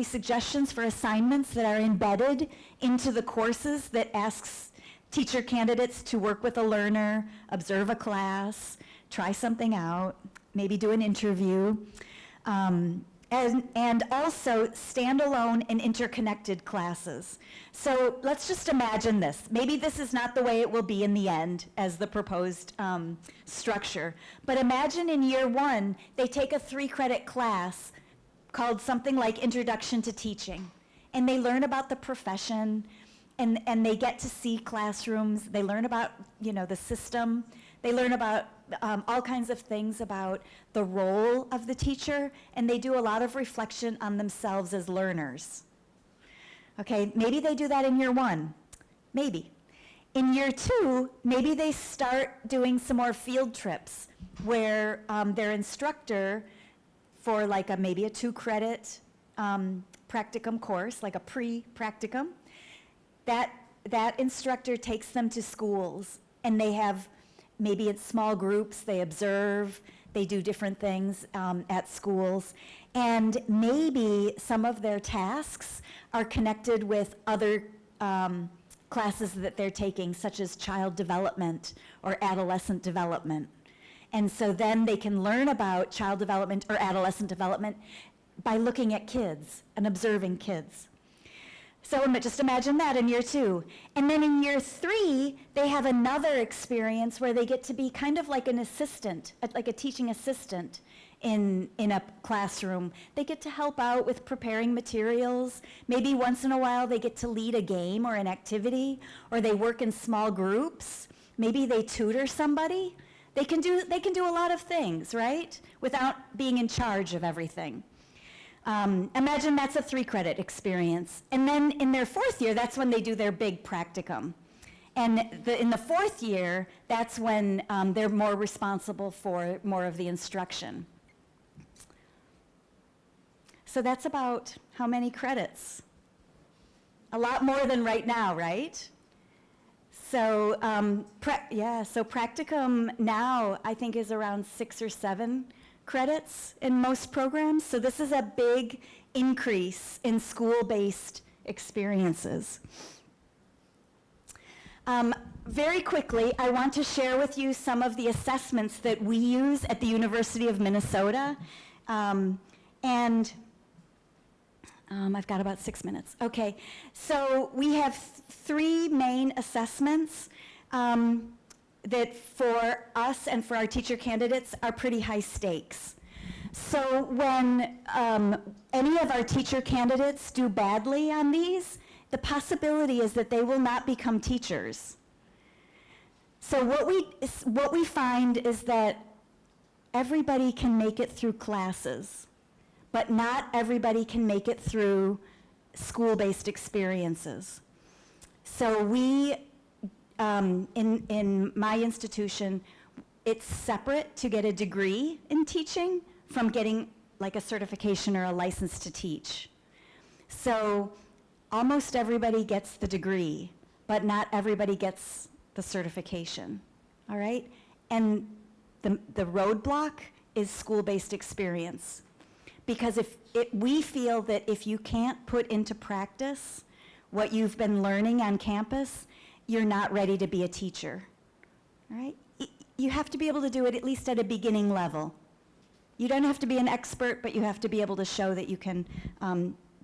Speaker 3: suggestions for assignments that are embedded into the courses that asks teacher candidates to work with a learner, observe a class, try something out, maybe do an interview, and also standalone and interconnected classes. So let's just imagine this. Maybe this is not the way it will be in the end as the proposed structure, but imagine in year 1, they take a 3-credit class called something like Introduction to Teaching, and they learn about the profession, and they get to see classrooms. They learn about, the system. They learn about all kinds of things about the role of the teacher, and they do a lot of reflection on themselves as learners. Okay, maybe they do that in year 1, maybe. In year 2, maybe they start doing some more field trips where their instructor, for like maybe a 2-credit practicum course, like a pre-practicum, that instructor takes them to schools, and they have, maybe in small groups, they observe, they do different things at schools, and maybe some of their tasks are connected with other classes that they're taking, such as child development or adolescent development. And so then they can learn about child development or adolescent development by looking at kids and observing kids. So just imagine that in year 2. And then in year 3, they have another experience where they get to be kind of like an assistant, like a teaching assistant in a classroom. They get to help out with preparing materials. Maybe once in a while they get to lead a game or an activity, or they work in small groups. Maybe they tutor somebody. They can do a lot of things, right? Without being in charge of everything. Imagine that's a 3-credit experience. And then in their 4th year, that's when they do their big practicum. And in the 4th year, that's when they're more responsible for more of the instruction. So that's about how many credits? A lot more than right now, right? So so practicum now I think is around 6 or 7 credits in most programs. So this is a big increase in school-based experiences. Very quickly, I want to share with you some of the assessments that we use at the University of Minnesota. I've got about 6 minutes. Okay, so we have 3 main assessments that for us and for our teacher candidates are pretty high stakes. So when any of our teacher candidates do badly on these, the possibility is that they will not become teachers. So what we find is that everybody can make it through classes, but not everybody can make it through school-based experiences. So we, in my institution, it's separate to get a degree in teaching from getting like a certification or a license to teach. So almost everybody gets the degree, but not everybody gets the certification, all right? And the roadblock is school-based experience. Because we feel that if you can't put into practice what you've been learning on campus, you're not ready to be a teacher, all right? You have to be able to do it at least at a beginning level. You don't have to be an expert, but you have to be able to show that you can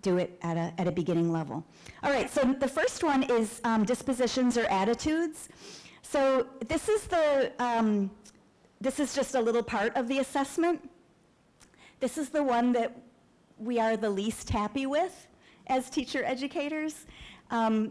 Speaker 3: do it at a beginning level. All right, so the first one is dispositions or attitudes. So this is just a little part of the assessment. This is the one that we are the least happy with as teacher educators.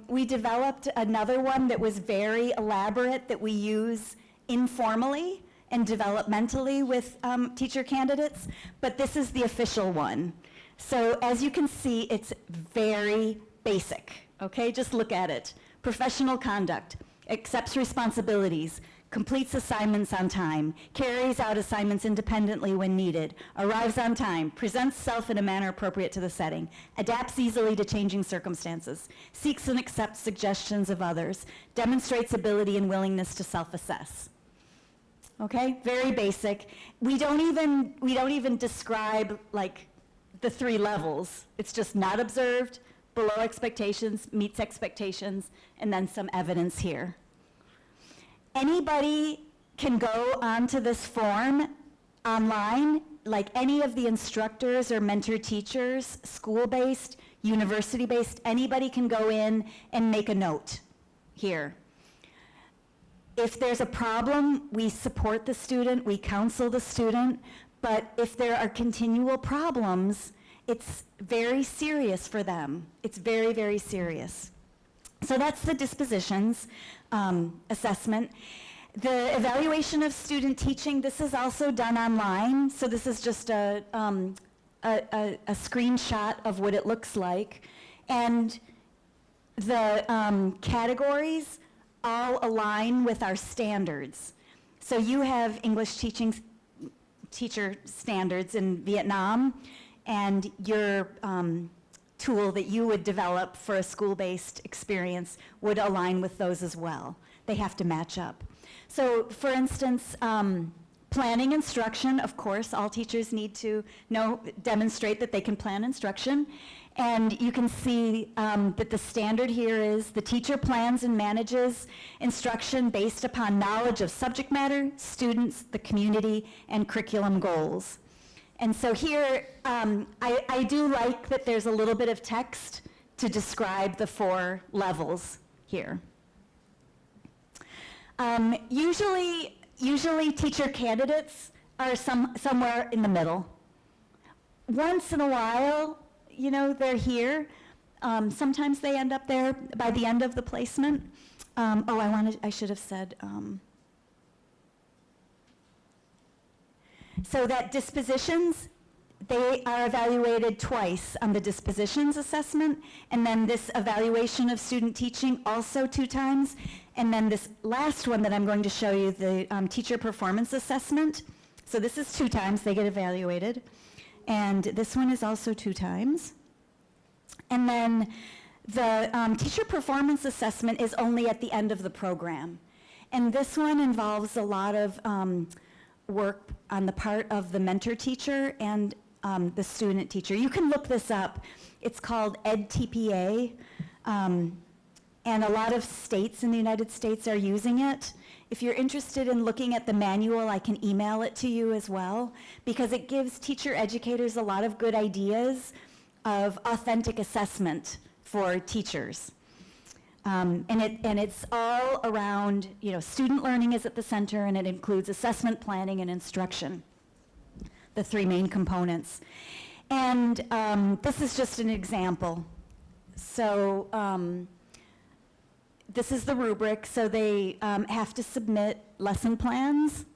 Speaker 3: We developed another one that was very elaborate that we use informally and developmentally with teacher candidates, but this is the official one. So as you can see, it's very basic, okay? Just look at it. Professional conduct, accepts responsibilities, completes assignments on time, carries out assignments independently when needed, arrives on time, presents self in a manner appropriate to the setting, adapts easily to changing circumstances, seeks and accepts suggestions of others, demonstrates ability and willingness to self-assess. Okay, very basic. We don't even describe like the 3 levels. It's just not observed, below expectations, meets expectations, and then some evidence here. Anybody can go onto this form online, like any of the instructors or mentor teachers, school-based, university-based, anybody can go in and make a note here. If there's a problem, we support the student, we counsel the student, but if there are continual problems, it's very serious for them. It's very, very serious. So that's the dispositions assessment. The evaluation of student teaching, this is also done online. So this is just a screenshot of what it looks like. And the categories all align with our standards. So you have English teacher standards in Vietnam, and your tool that you would develop for a school-based experience would align with those as well. They have to match up. So for instance, planning instruction, of course, all teachers need to demonstrate that they can plan instruction. And you can see that the standard here is the teacher plans and manages instruction based upon knowledge of subject matter, students, the community, and curriculum goals. And so here, I do like that there's a little bit of text to describe the 4 levels here. Usually teacher candidates are somewhere in the middle. Once in a while, they're here. Sometimes they end up there by the end of the placement. I should have said, so that dispositions, they are evaluated twice on the dispositions assessment, and then this evaluation of student teaching also 2 times, and then this last one that I'm going to show you, the teacher performance assessment. So this is 2 times they get evaluated, and this one is also 2 times. And then the teacher performance assessment is only at the end of the program, and this one involves a lot of work on the part of the mentor teacher and the student teacher. You can look this up. It's called EdTPA, and a lot of states in the United States are using it. If you're interested in looking at the manual, I can email it to you as well, because it gives teacher educators a lot of good ideas of authentic assessment for teachers. And it's all around, student learning is at the center, and it includes assessment, planning, and instruction, the three main components. And this is just an example. So this is the rubric. So they have to submit lesson plans,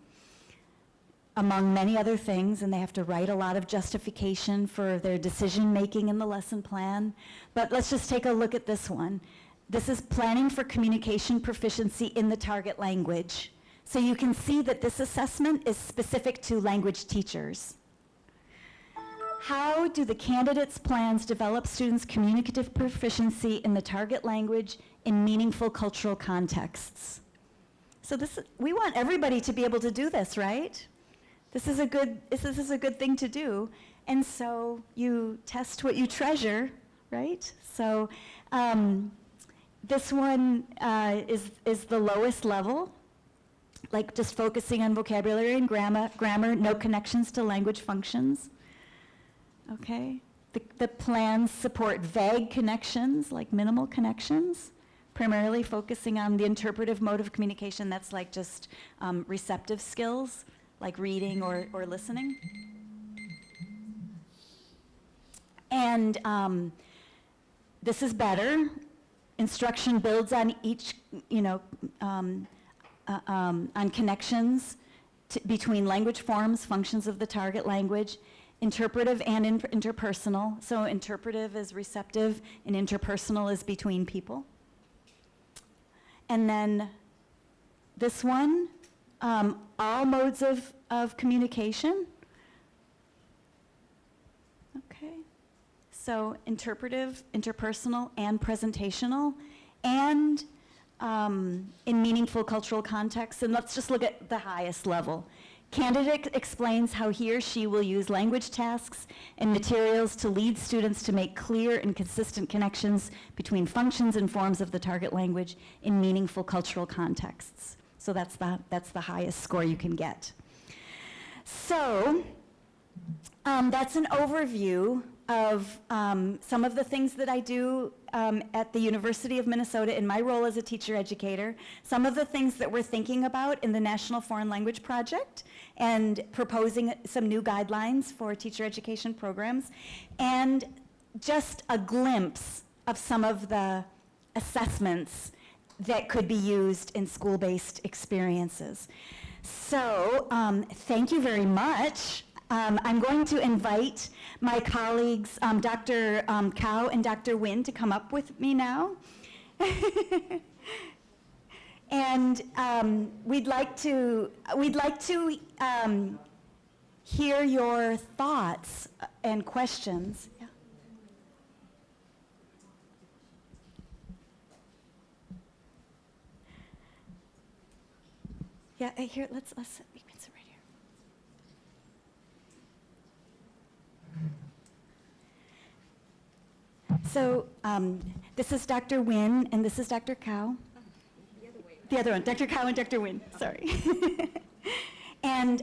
Speaker 3: among many other things, and they have to write a lot of justification for their decision-making in the lesson plan. But let's just take a look at this one. This is planning for communication proficiency in the target language. So you can see that this assessment is specific to language teachers. How do the candidates' plans develop students' communicative proficiency in the target language in meaningful cultural contexts? So we want everybody to be able to do this, right? This is a good thing to do. And so you test what you treasure, right? So this one is the lowest level, like just focusing on vocabulary and grammar, no connections to language functions. Okay? The plans support vague connections, like minimal connections, primarily focusing on the interpretive mode of communication. That's like just receptive skills, like reading or listening. And this is better. Instruction builds on each, on connections between language forms, functions of the target language, interpretive and interpersonal. So interpretive is receptive, and interpersonal is between people. And then this one, all modes of communication. Okay. So interpretive, interpersonal, and presentational, and in meaningful cultural contexts. And let's just look at the highest level. Candidate explains how he or she will use language tasks and materials to lead students to make clear and consistent connections between functions and forms of the target language in meaningful cultural contexts. So that's the highest score you can get. So that's an overview of some of the things that I do at the University of Minnesota in my role as a teacher educator, some of the things that we're thinking about in the National Foreign Language Project and proposing some new guidelines for teacher education programs, and just a glimpse of some of the assessments that could be used in school-based experiences. So thank you very much. I'm going to invite my colleagues, Dr. Cow and Dr. Wynn, to come up with me now. And we'd like to hear your thoughts and questions. Yeah, here, let's we can sit right here. So this is Dr. Wynn, and this is Dr. Cow. The other one, Dr. Cow and Dr. Wynn, sorry. And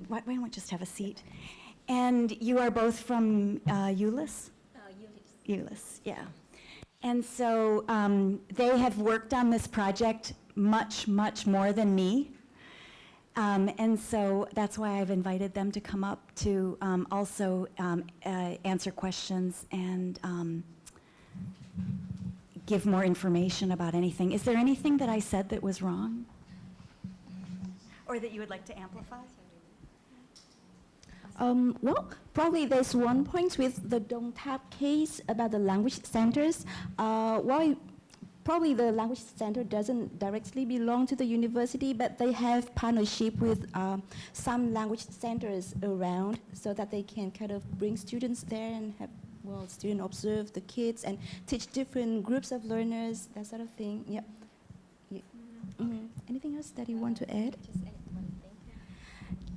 Speaker 3: why don't we just have a seat? And you are both from ULIS? ULIS, yeah. And so they have worked on this project much, much more than me. And so that's why I've invited them to come up to also answer questions and give more information about anything. Is there anything that I said that was wrong? Or that you would like to amplify?
Speaker 5: Well, probably there's one point with the Đồng case about the language centers. Why? Probably the language center doesn't directly belong to the university, but they have partnership with some language centers around so that they can kind of bring students there and have, well, students observe the kids and teach different groups of learners, that sort of thing. Yep. Yeah. Mm-hmm. Anything else that you want to add?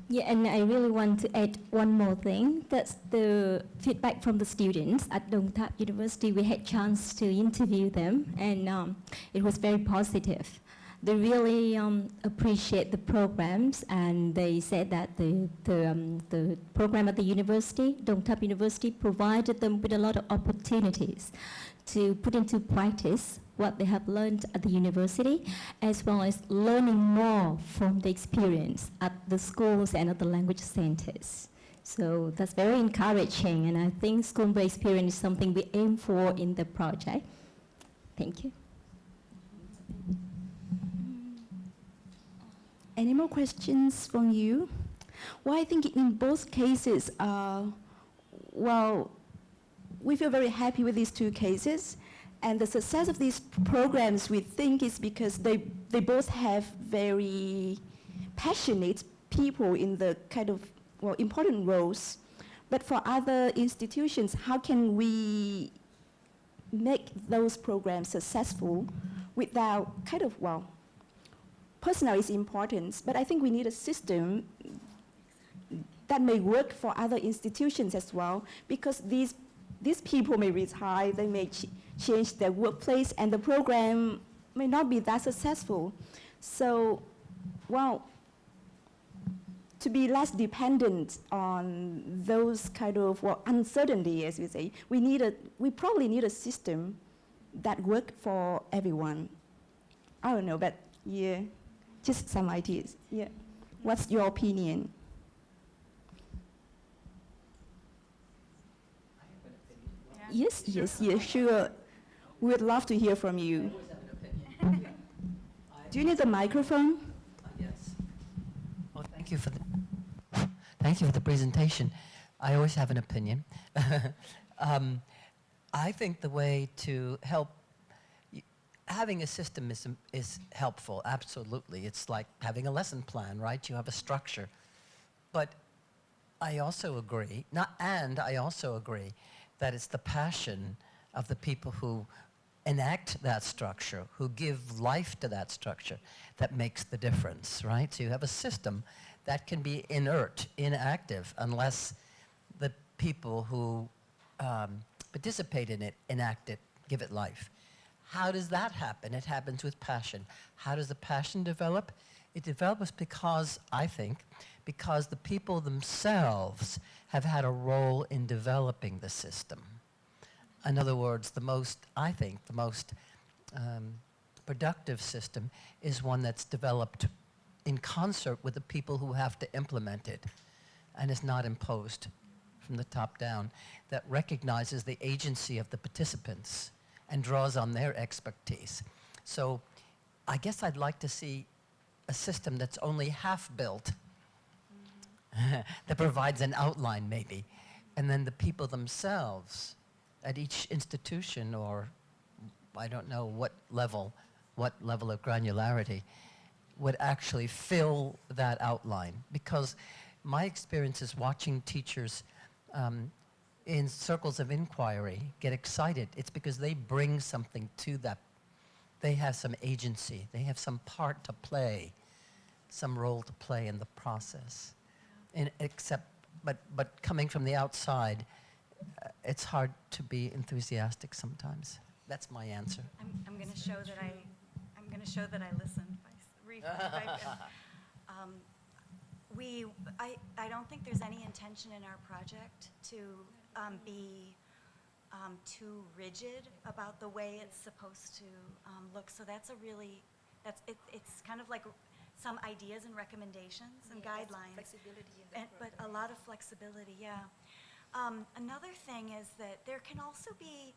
Speaker 6: Yeah, and I really want to add one more thing. That's the feedback from the students at Đồng Tháp University. We had chance to interview them, and it was very positive. they really appreciate the programs, and they said that the program at the university, đồng tháp University, provided them with a lot of opportunities to put into practice what they have learned at the university, as well as learning more from the experience at the schools and at the language centers. So that's very encouraging, and I think school-based experience is something we aim for in the project. Thank you.
Speaker 5: Any more questions from you? Well, I think in both cases, well, we feel very happy with these two cases. And the success of these programs, we think, is because they both have very passionate people in the kind of, well, important roles. But for other institutions, how can we make those programs successful without kind of, well, personnel is important, but I think we need a system that may work for other institutions as well, because these people may retire, they may change their workplace, and the program may not be that successful. So, well, to be less dependent on those kind of, well, uncertainty, as we say, we probably need a system that works for everyone. I don't know, but yeah, just some ideas. Yeah, what's your opinion? Yes, sure. We would love to hear from you. Do you need the microphone?
Speaker 2: Yes. Well, thank you for the presentation. I always have an opinion. I think the way to help, having a system is helpful, absolutely. It's like having a lesson plan, right? You have a structure. But I also agree, I also agree that it's the passion of the people who enact that structure, who give life to that structure, that makes the difference, right? So you have a system that can be inert, inactive, unless the people who participate in it, enact it, give it life. How does that happen? It happens with passion. How does the passion develop? It develops because, I think, because the people themselves have had a role in developing the system. In other words, I think the most productive system is one that's developed in concert with the people who have to implement it, and is not imposed from the top down, that recognizes the agency of the participants and draws on their expertise. So I guess I'd like to see a system that's only half built, that provides an outline maybe, and then the people themselves at each institution, or I don't know what level of granularity, would actually fill that outline. Because my experience is watching teachers in circles of inquiry get excited. It's because they bring something to that. They have some agency. They have some part to play, some role to play in the process. But coming from the outside, it's hard to be enthusiastic sometimes. That's my answer.
Speaker 3: I'm going to show that I listened. I don't think there's any intention in our project to be too rigid about the way it's supposed to look. So that's it's kind of like some ideas and recommendations and guidelines. Flexibility in the but a lot of flexibility, yeah. Another thing is that there can also be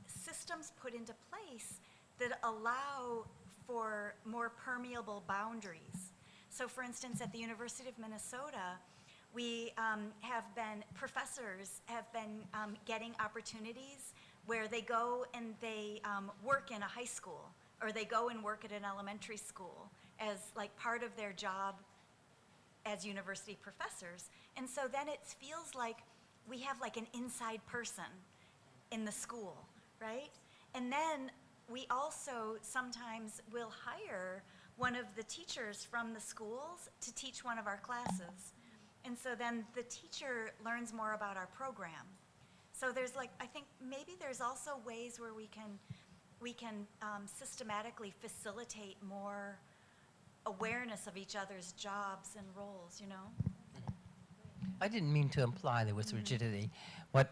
Speaker 3: systems put into place that allow for more permeable boundaries. So for instance, at the University of Minnesota, we professors have been getting opportunities where they go and they work in a high school, or they go and work at an elementary school as like part of their job as university professors. And so then it feels like we have like an inside person in the school, right? And then we also sometimes will hire one of the teachers from the schools to teach one of our classes. And so then the teacher learns more about our program. So there's like, I think maybe there's also ways where we can we can systematically facilitate more awareness of each other's jobs and roles, you know?
Speaker 2: I didn't mean to imply there was rigidity. But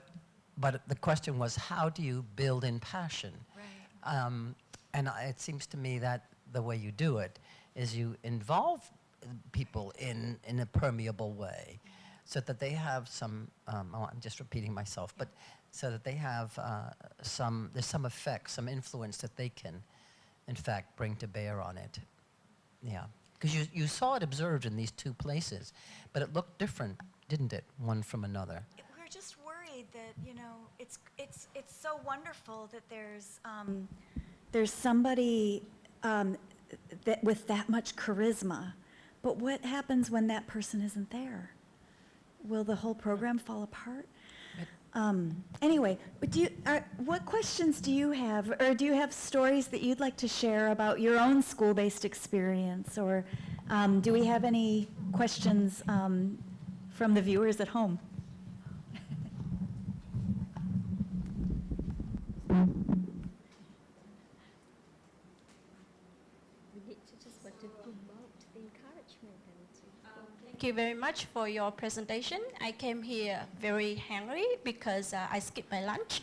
Speaker 2: the question was, how do you build in passion?
Speaker 3: Right.
Speaker 2: And it seems to me that the way you do it is you involve people in a permeable way, so that they have some, I'm just repeating myself, but so that they have there's some effect, some influence that they can, in fact, bring to bear on it. Yeah, because you saw it observed in these two places, but it looked different, didn't it, one from another?
Speaker 3: We're just worried that, you know, it's so wonderful that there's somebody that with that much charisma, but what happens when that person isn't there? Will the whole program fall apart? Anyway, but what questions do you have, or do you have stories that you'd like to share about your own school-based experience, or do we have any questions from the viewers at home?
Speaker 7: Thank you very much for your presentation. I came here very hungry because I skipped my lunch.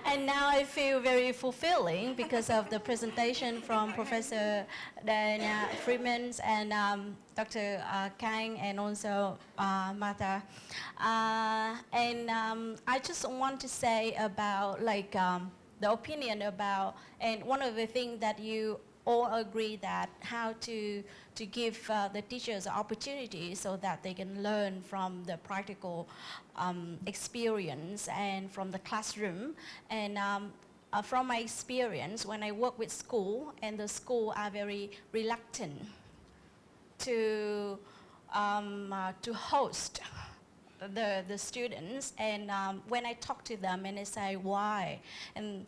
Speaker 7: And now I feel very fulfilling because of the presentation from Professor Diana Freeman and Dr. Kang and also Martha. I just want to say about the opinion about, and one of the things that you all agree that how to give the teachers opportunity so that they can learn from the practical experience and from the classroom. And from my experience, when I work with school, and the school are very reluctant to host the students, and when I talk to them and I say why, and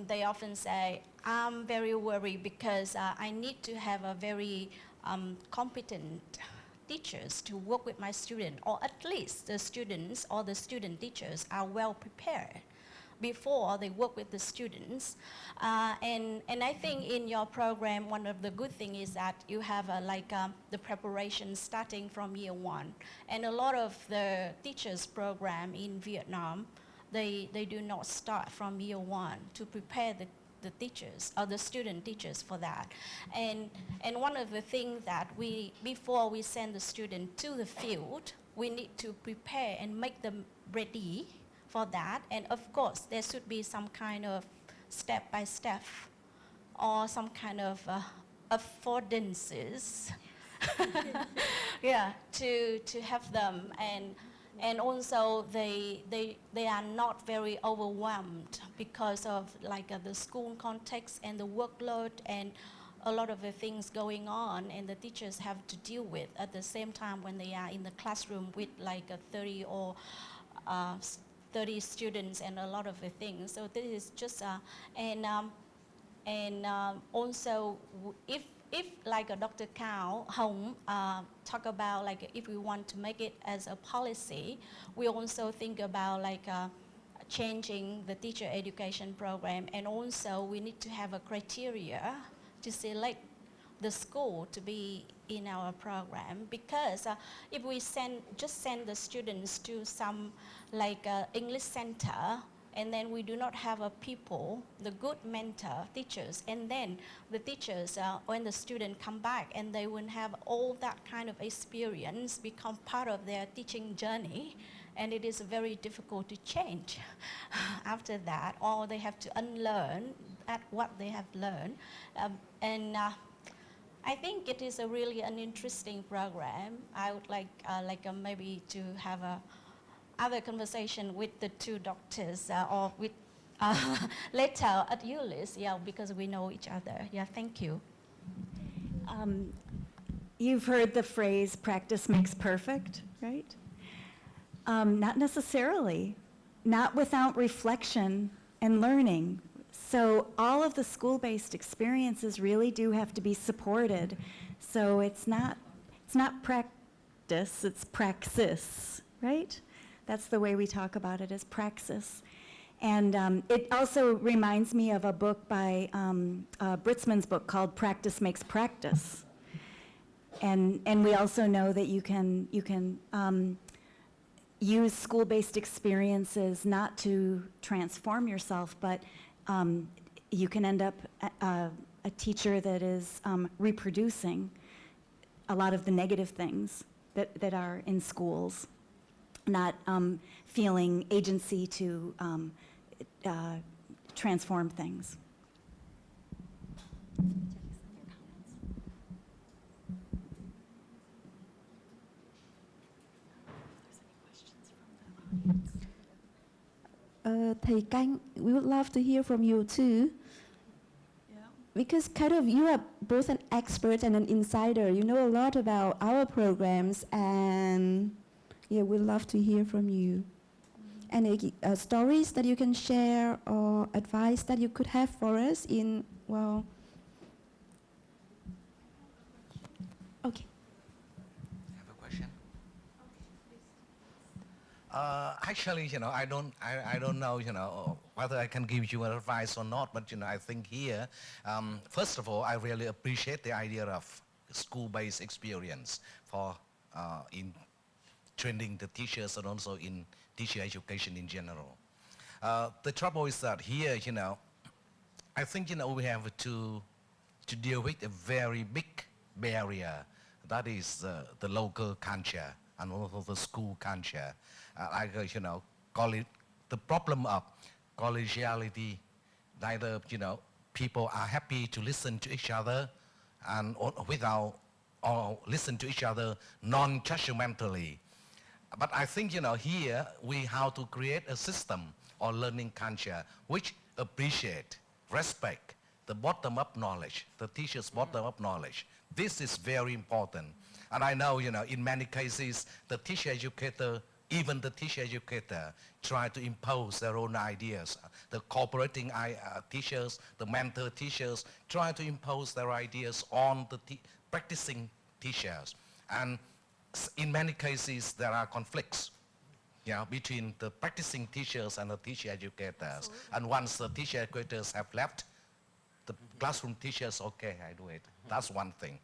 Speaker 7: they often say, I'm very worried because I need to have a very competent teachers to work with my student, or at least the students or the student teachers are well prepared before they work with the students. And I think in your program, one of the good things is that you have the preparation starting from year 1. And a lot of the teachers program in Vietnam, they do not start from year 1 to prepare the teachers or the student teachers for that. And one of the things that before we send the student to the field, we need to prepare and make them ready for that. And of course, there should be some kind of step-by-step or some kind of affordances yeah, to have them. And also they are not very overwhelmed because of the school context and the workload and a lot of the things going on, and the teachers have to deal with at the same time when they are in the classroom with 30 or 30 students and a lot of the things. So this is just also if Dr. Cao Hong talk about if we want to make it as a policy, we also think about changing the teacher education program, and also we need to have a criteria to select the school to be in our program, because if we just send the students to some English center, and then we do not have the good mentor teachers, and then the teachers, when the student come back and they will have all that kind of experience become part of their teaching journey, and it is very difficult to change after that, or they have to unlearn what they have learned. I think it is really an interesting program. I would like maybe to have other conversation with the two doctors or with later at ULIS, because we know each other. Thank you.
Speaker 3: You've heard the phrase, practice makes perfect, right? Not necessarily, not without reflection and learning. So all of the school-based experiences really do have to be supported. So it's not practice, it's praxis, right? That's the way we talk about it, as praxis. And it also reminds me of a book by Britzman's book called Practice Makes Practice. And we also know that you can use school-based experiences not to transform yourself, but you can end up a teacher that is reproducing a lot of the negative things that are in schools, not feeling agency to transform things.
Speaker 5: Thầy Kênh, we would love to hear from you too. Because kind of you are both an expert and an insider. You know a lot about our programs, and yeah, we'd love to hear from you. Any stories that you can share or advice that you could have for us in, well... Okay.
Speaker 4: Have a question? Actually, I don't know, whether I can give you advice or not, but, I think here, first of all, I really appreciate the idea of school-based experience for in training the teachers and also in teacher education in general. The trouble is that here, I think, we have to deal with a very big barrier, that is the local culture and also the school culture. Call it the problem of collegiality. Neither, people are happy to listen to each other and without, or listen to each other non-judgmentally. But I think, here we have to create a system or learning culture which appreciate, respect the bottom-up knowledge, the teacher's bottom-up knowledge. This is very important. And I know, in many cases, the teacher educator, even the teacher educator, try to impose their own ideas. The cooperating teachers, the mentor teachers, try to impose their ideas on the practicing teachers. And in many cases, there are conflicts between the practicing teachers and the teacher educators. And once the teacher educators have left, the classroom teachers, okay, I do it. That's one thing.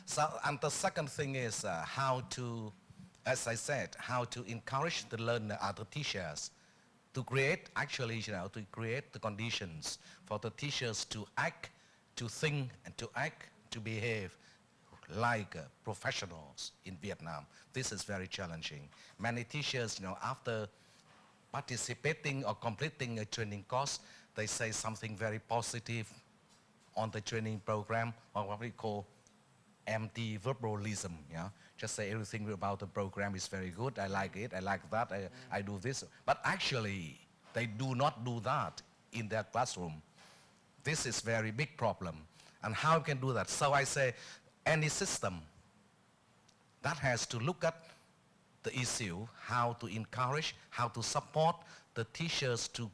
Speaker 4: So, and the second thing is how to, as I said, how to encourage the learner, the teachers, to create, actually, to create the conditions for the teachers to act, to think, and to act, to behave like professionals in Vietnam. This is very challenging. Many teachers, after participating or completing a training course, they say something very positive on the training program, or what we call empty verbalism. Just say everything about the program is very good, I like it, I like that, I do this. But actually, they do not do that in their classroom. This is very big problem. And how you can do that? So I say, any system that has to look at the issue, how to encourage, how to support the teachers to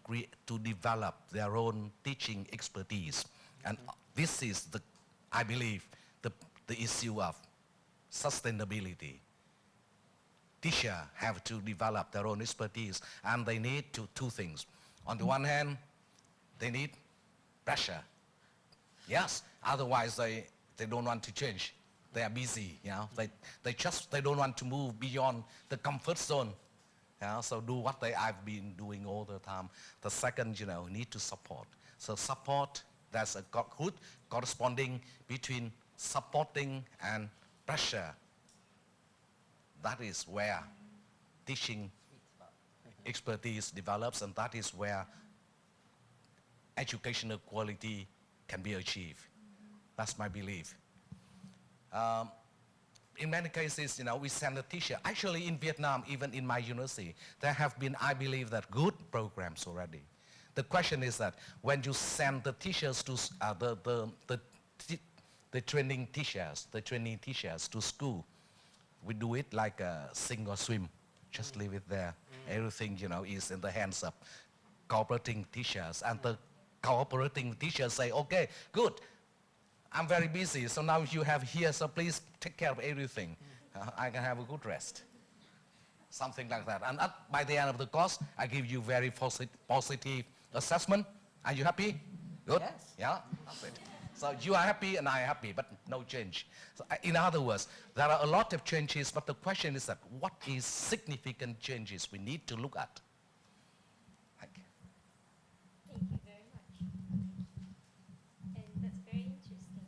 Speaker 4: develop their own teaching expertise. And this is, I believe, the issue of sustainability. Teachers have to develop their own expertise, and they need two things. On the one hand, they need pressure. Yes, otherwise they don't want to change. They are busy, they don't want to move beyond the comfort zone. So do what I've been doing all the time. The second, need to support. So support, that's a good corresponding between supporting and pressure. That is where teaching expertise develops, and that is where educational quality can be achieved. That's my belief. In many cases, we send a teacher. Actually, in Vietnam, even in my university, there have been, I believe, that good programs already. The question is that when you send the teachers to the training teachers to school, we do it like sing or swim. Just leave it there. Everything, is in the hands of cooperating teachers. And the cooperating teachers say, okay, good. I'm very busy, so now you have here, so please take care of everything. I can have a good rest. something like that. And by the end of the course, I give you very positive assessment. Are you happy? Good?
Speaker 2: Yes.
Speaker 4: Yeah, that's it. So you are happy and I am happy, but no change. So in other words, there are a lot of changes, but the question is that what is significant changes we need to look at? Thank you.
Speaker 6: Thank you very much. And that's very interesting.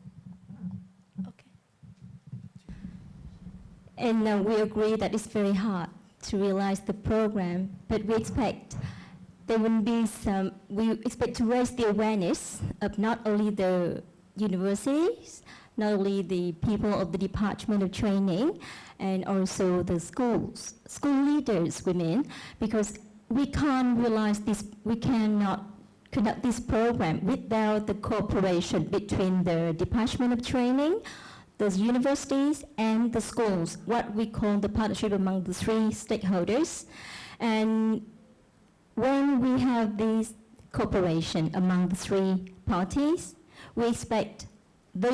Speaker 6: Okay. And we agree that it's very hard to realize the program, but we expect there will be we expect to raise the awareness of not only the universities, not only the people of the Department of Training, and also the schools, school leaders, women, because we can't realize this, we cannot conduct this program without the cooperation between the Department of Training, the universities, and the schools, what we call the partnership among the three stakeholders. And when we have this cooperation among the three parties, we expect they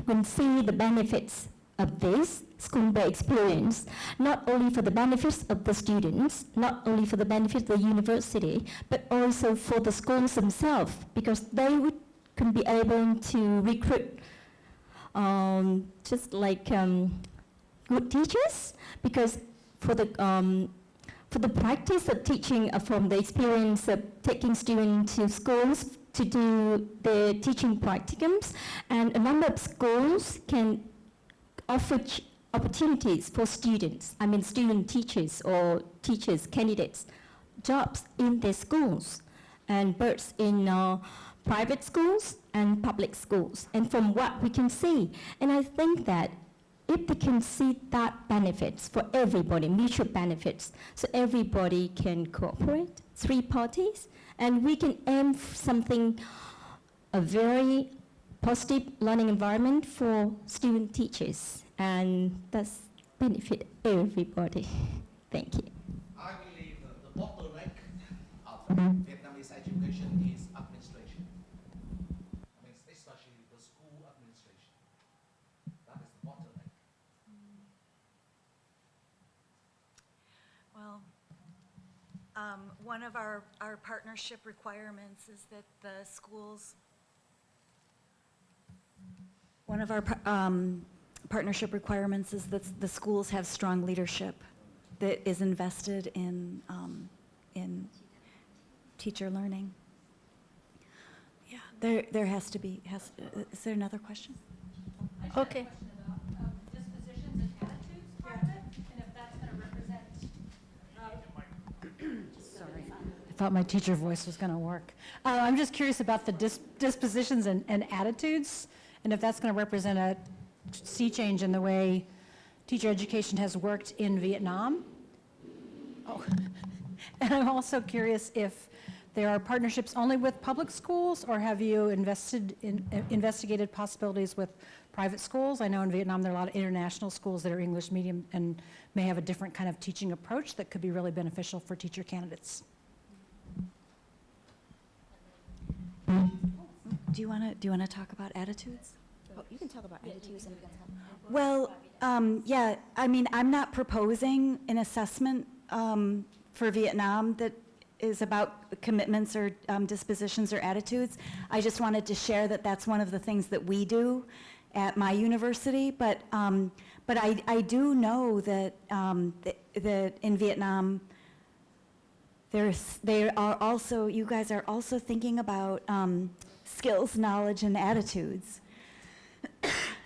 Speaker 6: will see the benefits of this school-based experience, not only for the benefits of the students, not only for the benefits of the university, but also for the schools themselves, because they can be able to recruit just like good teachers, because for the practice of teaching, from the experience of taking students to schools to do the teaching practicums, and a number of schools can offer opportunities for students, student teachers or teachers, candidates, jobs in their schools, and both in private schools and public schools, and from what we can see. And I think that if they can see that benefits for everybody, mutual benefits, so everybody can cooperate, three parties, and we can aim for something, a very positive learning environment for student teachers, and that's benefit everybody. Thank you.
Speaker 4: I believe the bottleneck of Vietnamese education is administration. Especially the school administration. That is the bottleneck.
Speaker 8: Well, one of our partnership requirements is that the schools, partnership requirements is that the schools have strong leadership that is invested in teacher learning. Yeah, there has to be, is there another question? Okay.
Speaker 9: Dispositions and attitudes part of it, and if that's going to represent.
Speaker 8: Sorry.
Speaker 9: I thought my teacher voice was going to work. I'm just curious about the dispositions and attitudes, and if that's going to represent a sea change in the way teacher education has worked in Vietnam. Oh. And I'm also curious if there are partnerships only with public schools, or have you investigated possibilities with private schools? I know in Vietnam there are a lot of international schools that are English medium and may have a different kind of teaching approach that could be really beneficial for teacher candidates.
Speaker 8: Do you want to talk about attitudes?
Speaker 5: Oh, you can talk about attitudes. And
Speaker 8: Well, yeah, I'm not proposing an assessment for Vietnam that is about commitments or dispositions or attitudes. I just wanted to share that that's one of the things that we do at my university. But I do know that that in Vietnam, you guys are also thinking about skills, knowledge, and attitudes.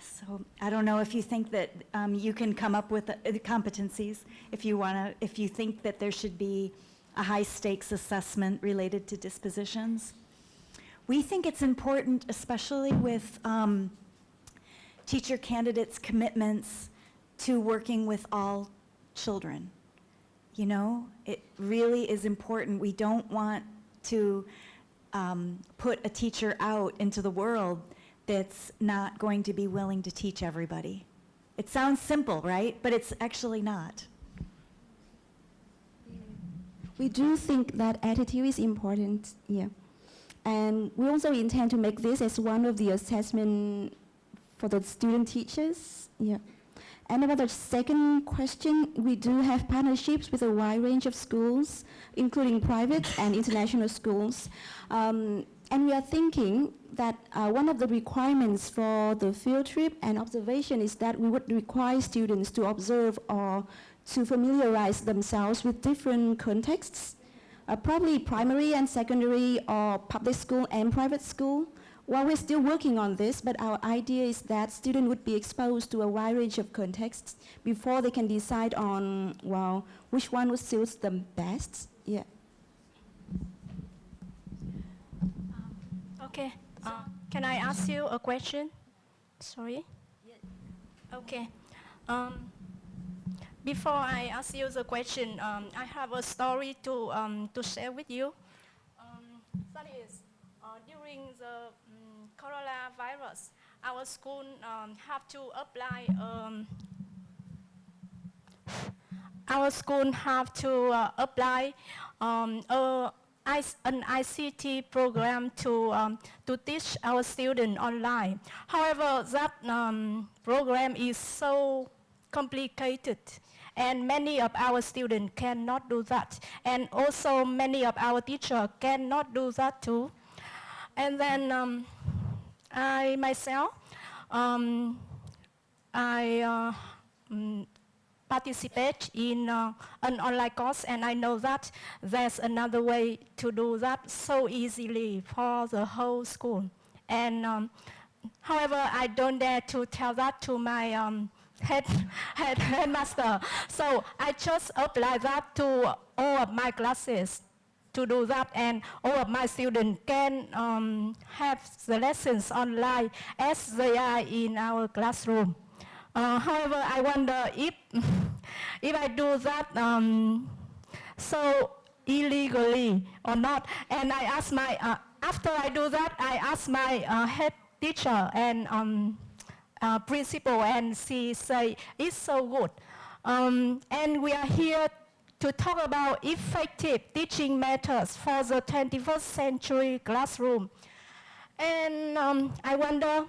Speaker 8: So I don't know if you think that you can come up with the competencies, if you think that there should be a high stakes assessment related to dispositions. We think it's important, especially with teacher candidates' commitments to working with all children. You know, it really is important. We don't want to put a teacher out into the world that's not going to be willing to teach everybody. It sounds simple, right? But it's actually not.
Speaker 5: we do think that attitude is important, yeah. And we also intend to make this as one of the assessment for the student teachers, yeah. And about the second question, we do have partnerships with a wide range of schools, including private and international schools. And we are thinking that one of the requirements for the field trip and observation is that we would require students to observe or to familiarize themselves with different contexts, probably primary and secondary or public school and private school. Well, we're still working on this, but our idea is that students would be exposed to a wide range of contexts before they can decide on, well, which one would suit them best. Yeah.
Speaker 7: Okay. Can I ask you a question? Sorry? Okay. Before I ask you the question, I have a story to share with you. That is, during the coronavirus, our school have to apply. An ICT program to teach our students online. However, that program is so complicated, and many of our students cannot do that. And also many of our teachers cannot do that too. And then I myself, participate in an online course, and I know that there's another way to do that so easily for the whole school. And however, I don't dare to tell that to my headmaster. So I just apply that to all of my classes to do that, and all of my students can have the lessons online as they are in our classroom. However, I wonder if I do that so illegally or not. And I ask my, after I do that, I ask my head teacher and principal, and she say it's so good. And we are here to talk about effective teaching methods for the 21st century classroom. And I wonder,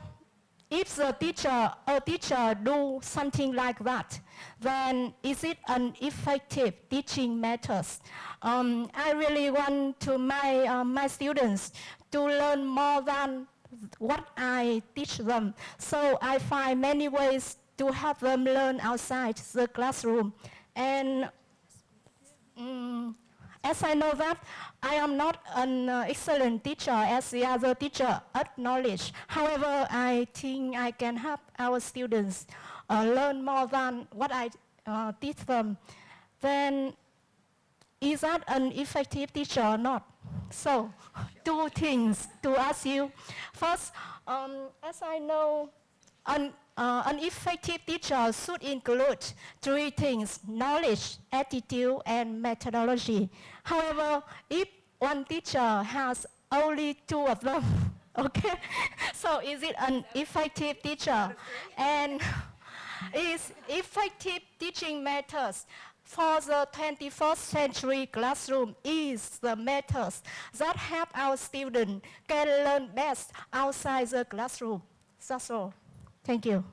Speaker 7: if a teacher do something like that, then is it an effective teaching method? I really want to my students to learn more than what I teach them. So I find many ways to help them learn outside the classroom. And as I know that, I am not an excellent teacher as the other teacher acknowledge. However, I think I can help our students learn more than what I teach them. Then, is that an effective teacher or not? So, two things to ask you. First, as I know, an effective teacher should include three things: knowledge, attitude, and methodology. However, if one teacher has only two of them, okay, so is it an effective teacher? And is effective teaching methods for the 21st century classroom is the methods that help our students can learn best outside the classroom. That's all. Thank you.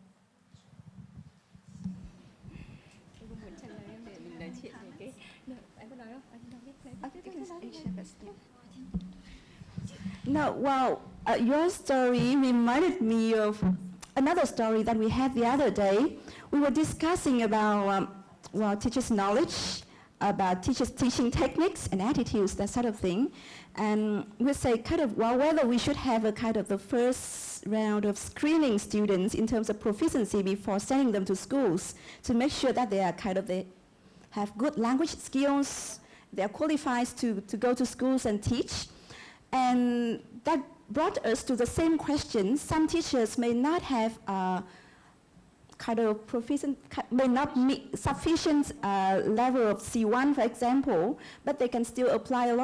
Speaker 5: No, well, your story reminded me of another story that we had the other day. We were discussing about, well, teachers' knowledge, about teachers' teaching techniques and attitudes, that sort of thing. And we say kind of, well, whether we should have a kind of the first round of screening students in terms of proficiency before sending them to schools to make sure that they are kind of, they have good language skills, they are qualified to go to schools and teach. And that brought us to the same question. Some teachers may not have kind of may not meet sufficient level of C1, for example, but they can still apply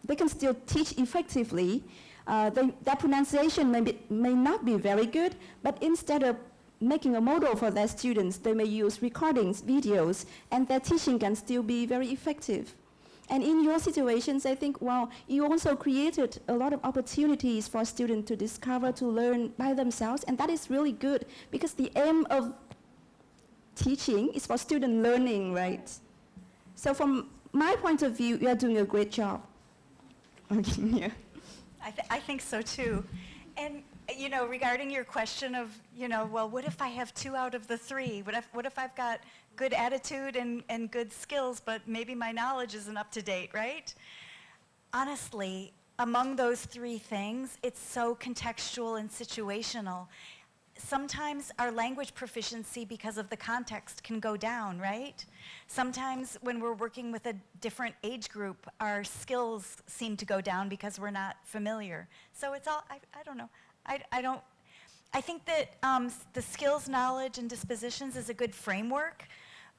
Speaker 5: they can still teach effectively. Their pronunciation may not be very good, but instead of making a model for their students, they may use recordings, videos, and their teaching can still be very effective. And in your situations, I think, well, you also created a lot of opportunities for students to discover, to learn by themselves, and that is really good, because the aim of teaching, it's for student learning, right? So from my point of view, you are doing a great job. Yeah.
Speaker 8: I think so too. And, you know, regarding your question of, you know, well, what if I have 2 out of the 3? What if I've got good attitude and good skills, but maybe my knowledge isn't up to date, right? Honestly, among those 3 things, it's so contextual and situational. Sometimes our language proficiency, because of the context, can go down, right? Sometimes when we're working with a different age group, our skills seem to go down because we're not familiar. So it's all, I don't know. I think that the skills, knowledge, and dispositions is a good framework,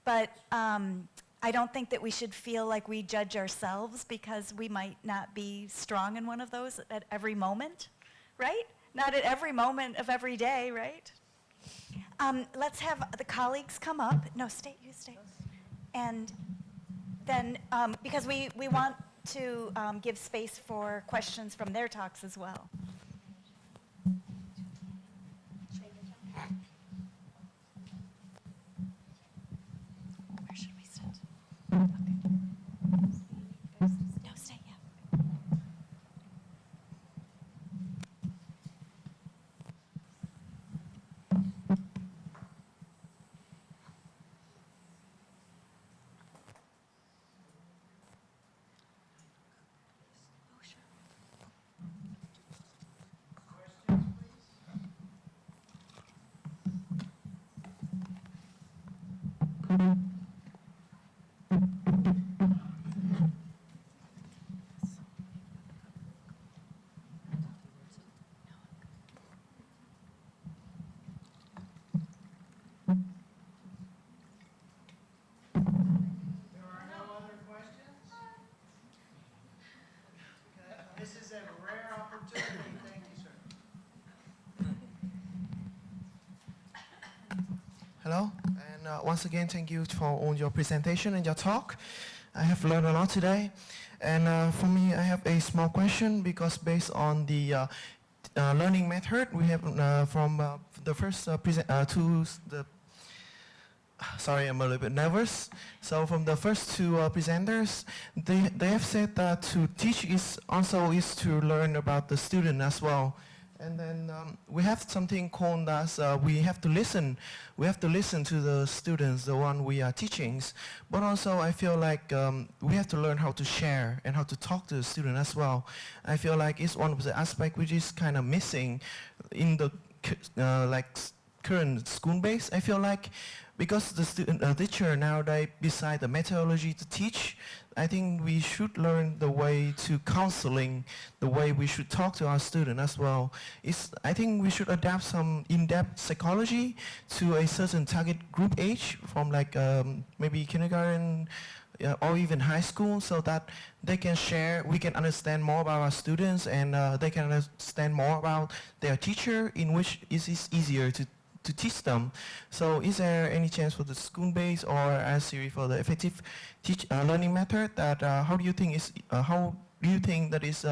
Speaker 8: but I don't think that we should feel like we judge ourselves because we might not be strong in one of those at every moment, right? Not at every moment of every day, right? Let's have the colleagues come up. No, you stay. And then, because we want to give space for questions from their talks as well. Where should we sit? Okay. No, stay, yeah.
Speaker 1: This is a rare opportunity. Thank you, sir.
Speaker 10: Hello, and once again, thank you for all your presentation and your talk. I have learned a lot today. And for me, I have a small question because based on the learning method we have from the first sorry, I'm a little bit nervous. So from the first 2 presenters, they have said that to teach is to learn about the student as well. And then we have something called as we have to listen. We have to listen to the students, the one we are teaching. But also I feel like we have to learn how to share and how to talk to the student as well. I feel like it's one of the aspects which is kind of missing in the current school base. I feel like because the teacher nowadays, beside the methodology to teach, I think we should learn the way to counseling, the way we should talk to our student as well. I think we should adapt some in-depth psychology to a certain target group age from like maybe kindergarten or even high school, so that they can share, we can understand more about our students, and they can understand more about their teacher, in which it is easier to teach them. So is there any chance for the school-based or as series for the effective learning method that how do you think that is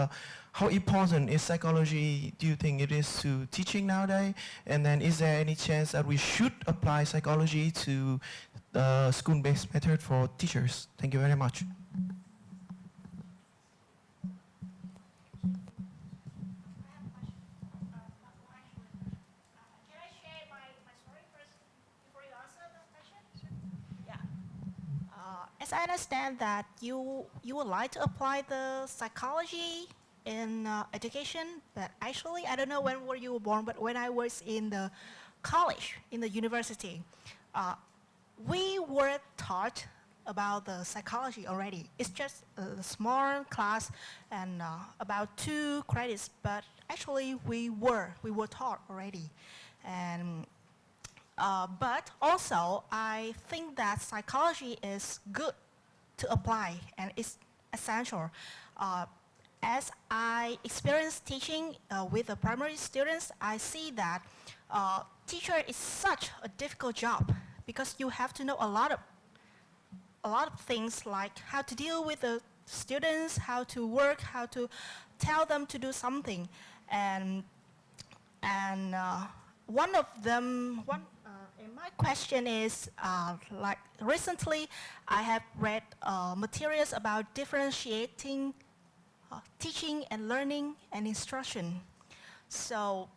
Speaker 10: how important is psychology, do you think it is to teaching nowadays? And then is there any chance that we should apply psychology to the school-based method for teachers? Thank you very much.
Speaker 7: As I understand that you would like to apply the psychology in education, but actually I don't know when were you born, but when I was in the college, in the university, we were taught about the psychology already. It's just a small class and about 2 credits, but actually we were taught already. And but also, I think that psychology is good to apply and it's essential. As I experience teaching with the primary students, I see that teacher is such a difficult job because you have to know a lot of things, like how to deal with the students, how to work, how to tell them to do something, and one of them,
Speaker 11: And my question is, like recently I have read materials about differentiating teaching and learning and instruction. So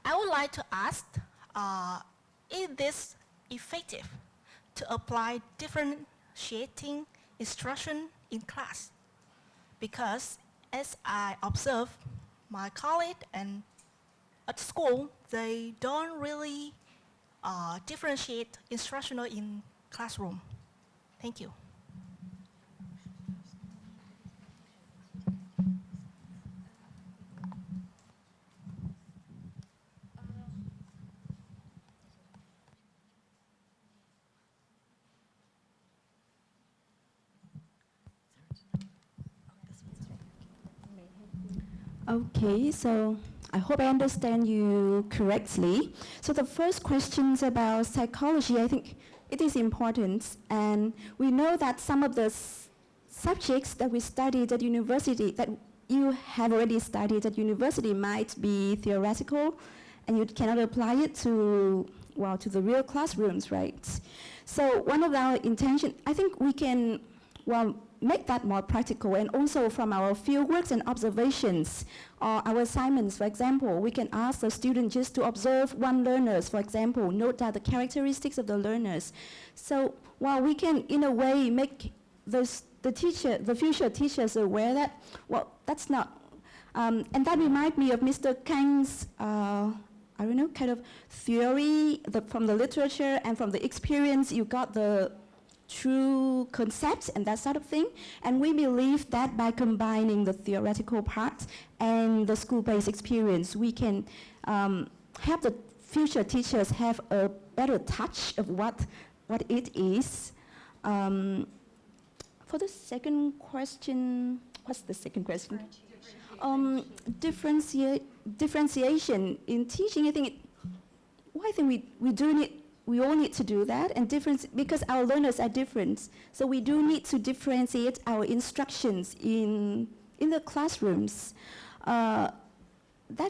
Speaker 11: I would like to ask, is this effective to apply differentiating instruction in class? Because as I observe my colleagues and at school, they don't really differentiate instructional in classroom. Thank you.
Speaker 5: Okay, so I hope I understand you correctly. So the first question is about psychology. I think it is important, and we know that some of the subjects that we studied at university, that you have already studied at university, might be theoretical, and you cannot apply it to, well, to the real classrooms, right? So one of our intentions, I think we can, well, make that more practical, and also from our field works and observations or our assignments, for example, we can ask the student just to observe one learners, for example, note down the characteristics of the learners. So while we can, in a way, make the future teachers aware that, well, that's not, and that reminds me of Mr. Kêng's, I don't know, kind of theory from the literature and from the experience. You got the true concepts and that sort of thing. And we believe that by combining the theoretical part and the school-based experience, we can help the future teachers have a better touch of what it is. For the second question, what's the second question? Differentiation in teaching. I think we all need to do that, and because our learners are different, so we do need to differentiate our instructions in the classrooms. That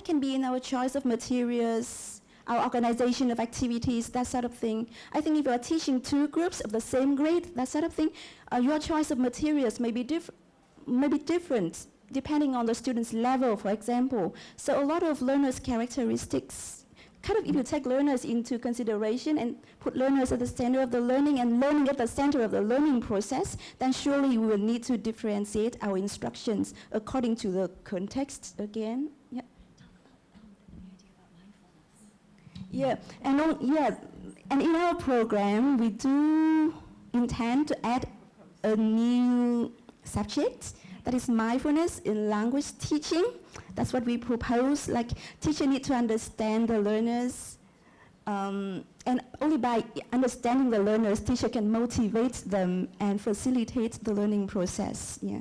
Speaker 5: can be in our choice of materials, our organization of activities, that sort of thing. I think if you are teaching two groups of the same grade, that sort of thing, your choice of materials may be different depending on the student's level, for example. So a lot of learners' characteristics, kind of if you take learners into consideration and put learners at the center of the learning and learning at the center of the learning process, then surely we will need to differentiate our instructions according to the context again. Yeah. Yeah, and in our program, we do intend to add a new subject, that is mindfulness in language teaching. That's what we propose. Like, teacher need to understand the learners, and only by understanding the learners, teacher can motivate them and facilitate the learning process. Yeah.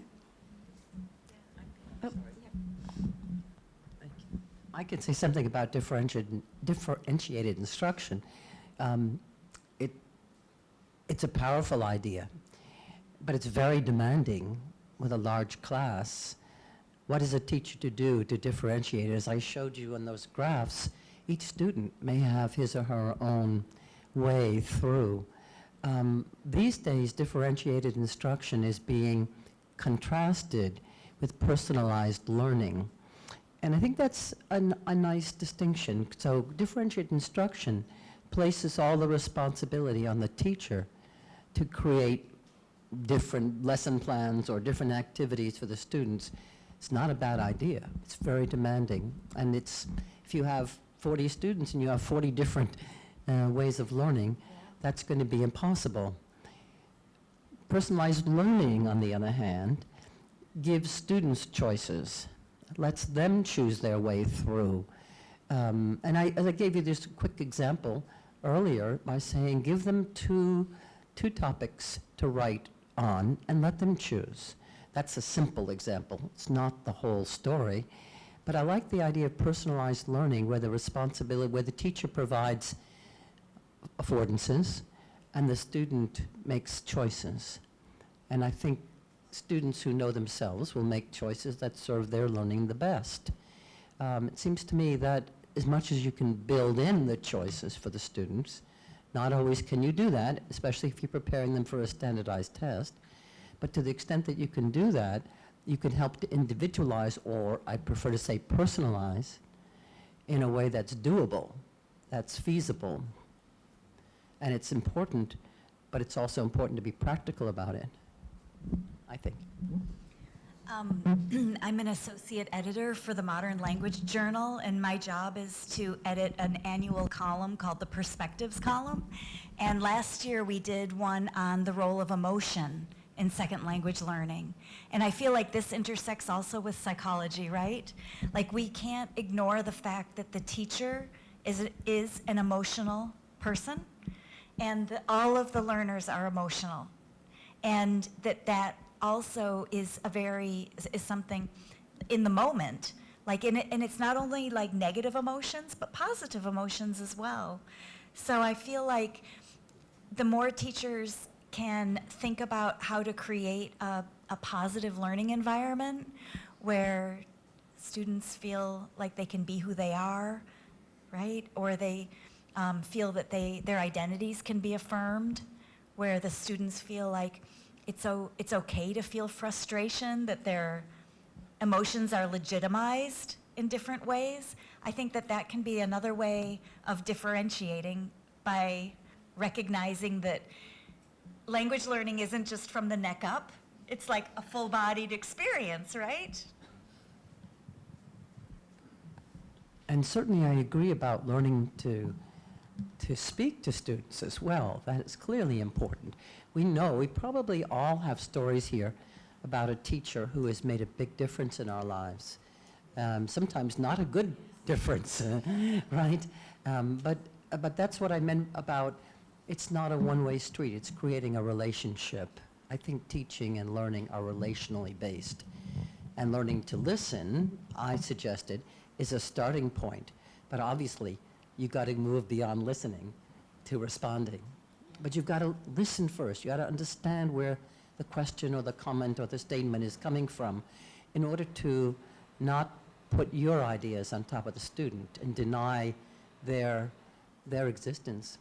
Speaker 2: I can say something about differentiated instruction. It's a powerful idea, but it's very demanding with a large class. What is a teacher to do to differentiate? As I showed you in those graphs, each student may have his or her own way through. These days, differentiated instruction is being contrasted with personalized learning. And I think that's a nice distinction. So differentiated instruction places all the responsibility on the teacher to create different lesson plans or different activities for the students. It's not a bad idea. It's very demanding. And it's, if you have 40 students and you have 40 different ways of learning, that's going to be impossible. Personalized learning, on the other hand, gives students choices, lets them choose their way through. And I gave you this quick example earlier by saying, give them two topics to write on and let them choose. That's a simple example. It's not the whole story. But I like the idea of personalized learning where the teacher provides affordances and the student makes choices. And I think students who know themselves will make choices that serve their learning the best. It seems to me that as much as you can build in the choices for the students, Not always can you do that, especially if you're preparing them for a standardized test. But to the extent that you can do that, you can help to individualize, or I prefer to say personalize, in a way that's doable, that's feasible. And it's important, but it's also important to be practical about it, I think.
Speaker 8: I'm an associate editor for the Modern Language Journal, and my job is to edit an annual column called the Perspectives column. And last year we did one on the role of emotion in second language learning. And I feel like this intersects also with psychology, right? Like, we can't ignore the fact that the teacher is an emotional person, and all of the learners are emotional. And that also is something in the moment. Like, and it's not only like negative emotions, but positive emotions as well. So I feel like the more teachers can think about how to create a positive learning environment where students feel like they can be who they are, right? Or they feel that their identities can be affirmed, where the students feel like it's okay to feel frustration, that their emotions are legitimized in different ways. I think that can be another way of differentiating, by recognizing that language learning isn't just from the neck up. It's like a full-bodied experience, right?
Speaker 2: And certainly I agree about learning to speak to students as well. That is clearly important. We know, we probably all have stories here about a teacher who has made a big difference in our lives. Sometimes not a good difference, right? But that's what I meant about, it's not a one-way street, it's creating a relationship. I think teaching and learning are relationally based. And learning to listen, I suggested, is a starting point. But obviously, you've got to move beyond listening to responding. But you've got to listen first. You've got to understand where the question or the comment or the statement is coming from in order to not put your ideas on top of the student and deny their existence.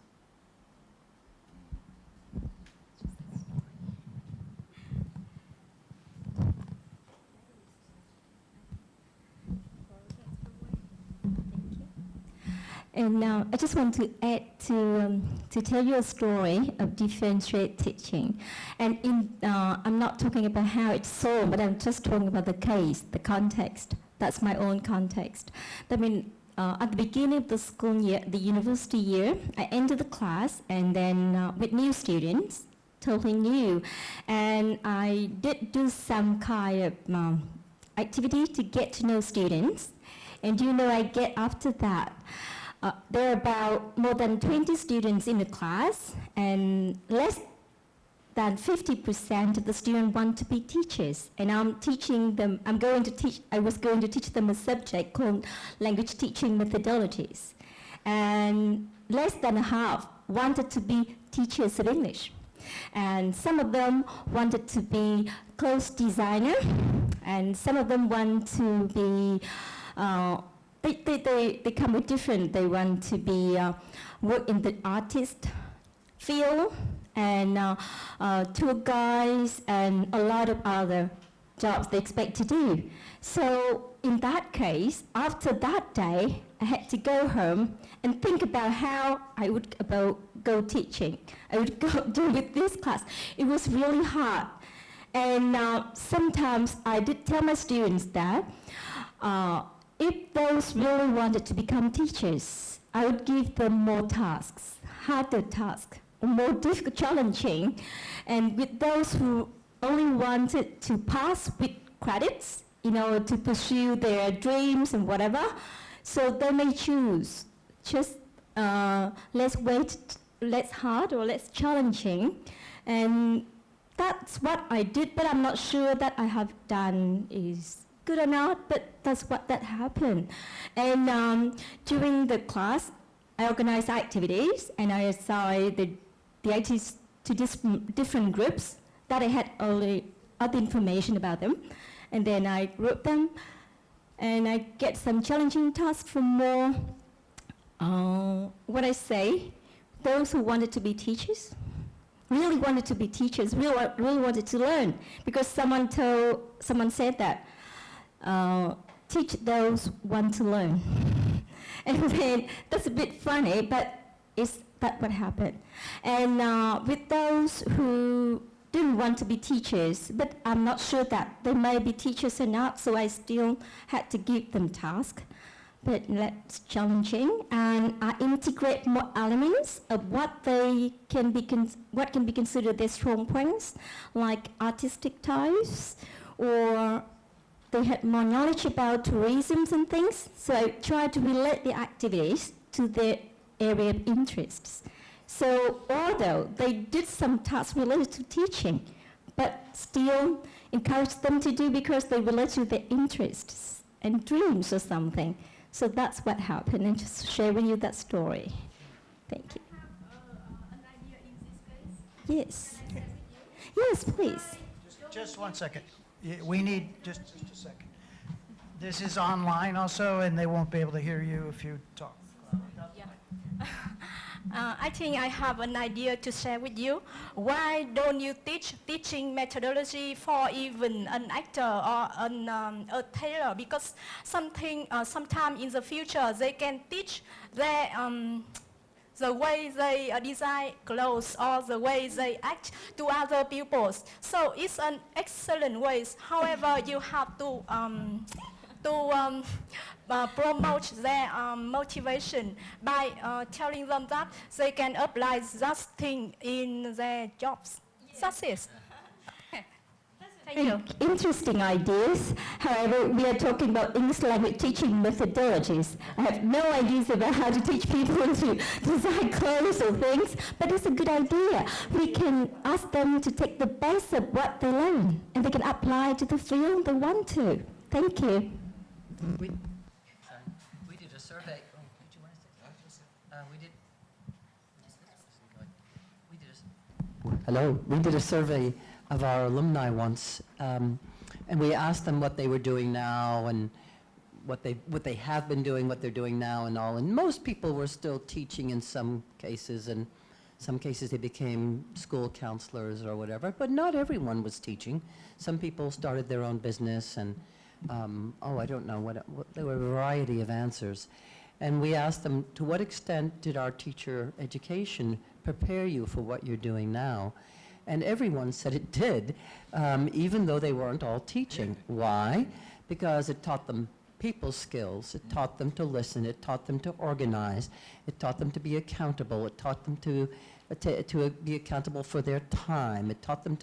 Speaker 6: And now I just want to add to tell you a story of differentiate teaching. And I'm not talking about how it's solved, but I'm just talking about the case, the context. That's my own context. I mean, at the beginning of the school year, the university year, I entered the class, and then with new students, totally new, and I did do some kind of activity to get to know students. And I get after that, there are about more than 20 students in the class, and less than 50% of the students want to be teachers. And I'm teaching them, I was going to teach them a subject called language teaching methodologies. And less than half wanted to be teachers of English. And some of them wanted to be clothes designer, and some of them want to be they come with different. They want to be work in the artist field, and tour guides, and a lot of other jobs they expect to do. So in that case, after that day, I had to go home and think about how I would go teaching. I would go do with this class. It was really hard. And sometimes I did tell my students that if those really wanted to become teachers, I would give them more tasks, harder tasks, more difficult, challenging. And with those who only wanted to pass with credits, to pursue their dreams and whatever, so they may choose just less weight, less hard or less challenging. And that's what I did, but I'm not sure that I have done is good or not, but that's what that happened. And during the class, I organized activities, and I assigned the activities to different groups that I had already other information about them. And then I group them, and I get some challenging tasks for more, those who wanted to be teachers, really wanted to be teachers, really wanted to learn, because someone said that, teach those who want to learn. And then that's a bit funny, but is that what happened? And with those who didn't want to be teachers, but I'm not sure that they may be teachers or not, so I still had to give them tasks. But that's challenging, and I integrate more elements of what can be considered their strong points, like artistic ties, or they had more knowledge about tourism and things. So I try to relate the activities to their area of interests. So although they did some tasks related to teaching, but still encourage them to do because they relate to their interests and dreams or something. So that's what happened, and just share with you that story. Thank you.
Speaker 11: An idea in this case?
Speaker 6: Yes. Yes, please.
Speaker 1: Just 1 second. We need just a second. This is online also, and they won't be able to hear you if you talk.
Speaker 7: Yeah. I think I have an idea to share with you. Why don't you teach teaching methodology for even an actor or a tailor? Because sometime in the future they can teach their the way they design clothes or the way they act to other pupils. So it's an excellent way. However, you have to promote their motivation by telling them that they can apply that thing in their jobs. That's it. Thank you.
Speaker 6: Interesting ideas. However, we are talking about English language teaching methodologies. I have no ideas about how to teach people to design clothes or things, but it's a good idea. We can ask them to take the best of what they learn, and they can apply to the field they want to. Thank you.
Speaker 2: We did a survey. Oh, did you want to say? Hello. We did a survey of our alumni once, and we asked them what they were doing now and what they have been doing, what they're doing now, and all. And most people were still teaching in some cases, and some cases they became school counselors or whatever. But not everyone was teaching. Some people started their own business, and I don't know what there were a variety of answers. And we asked them, to what extent did our teacher education prepare you for what you're doing now? And everyone said it did, even though they weren't all teaching. Why? Because it taught them people skills, it taught them to listen, it taught them to organize, it taught them to be accountable, it taught them to be accountable for their time, it taught them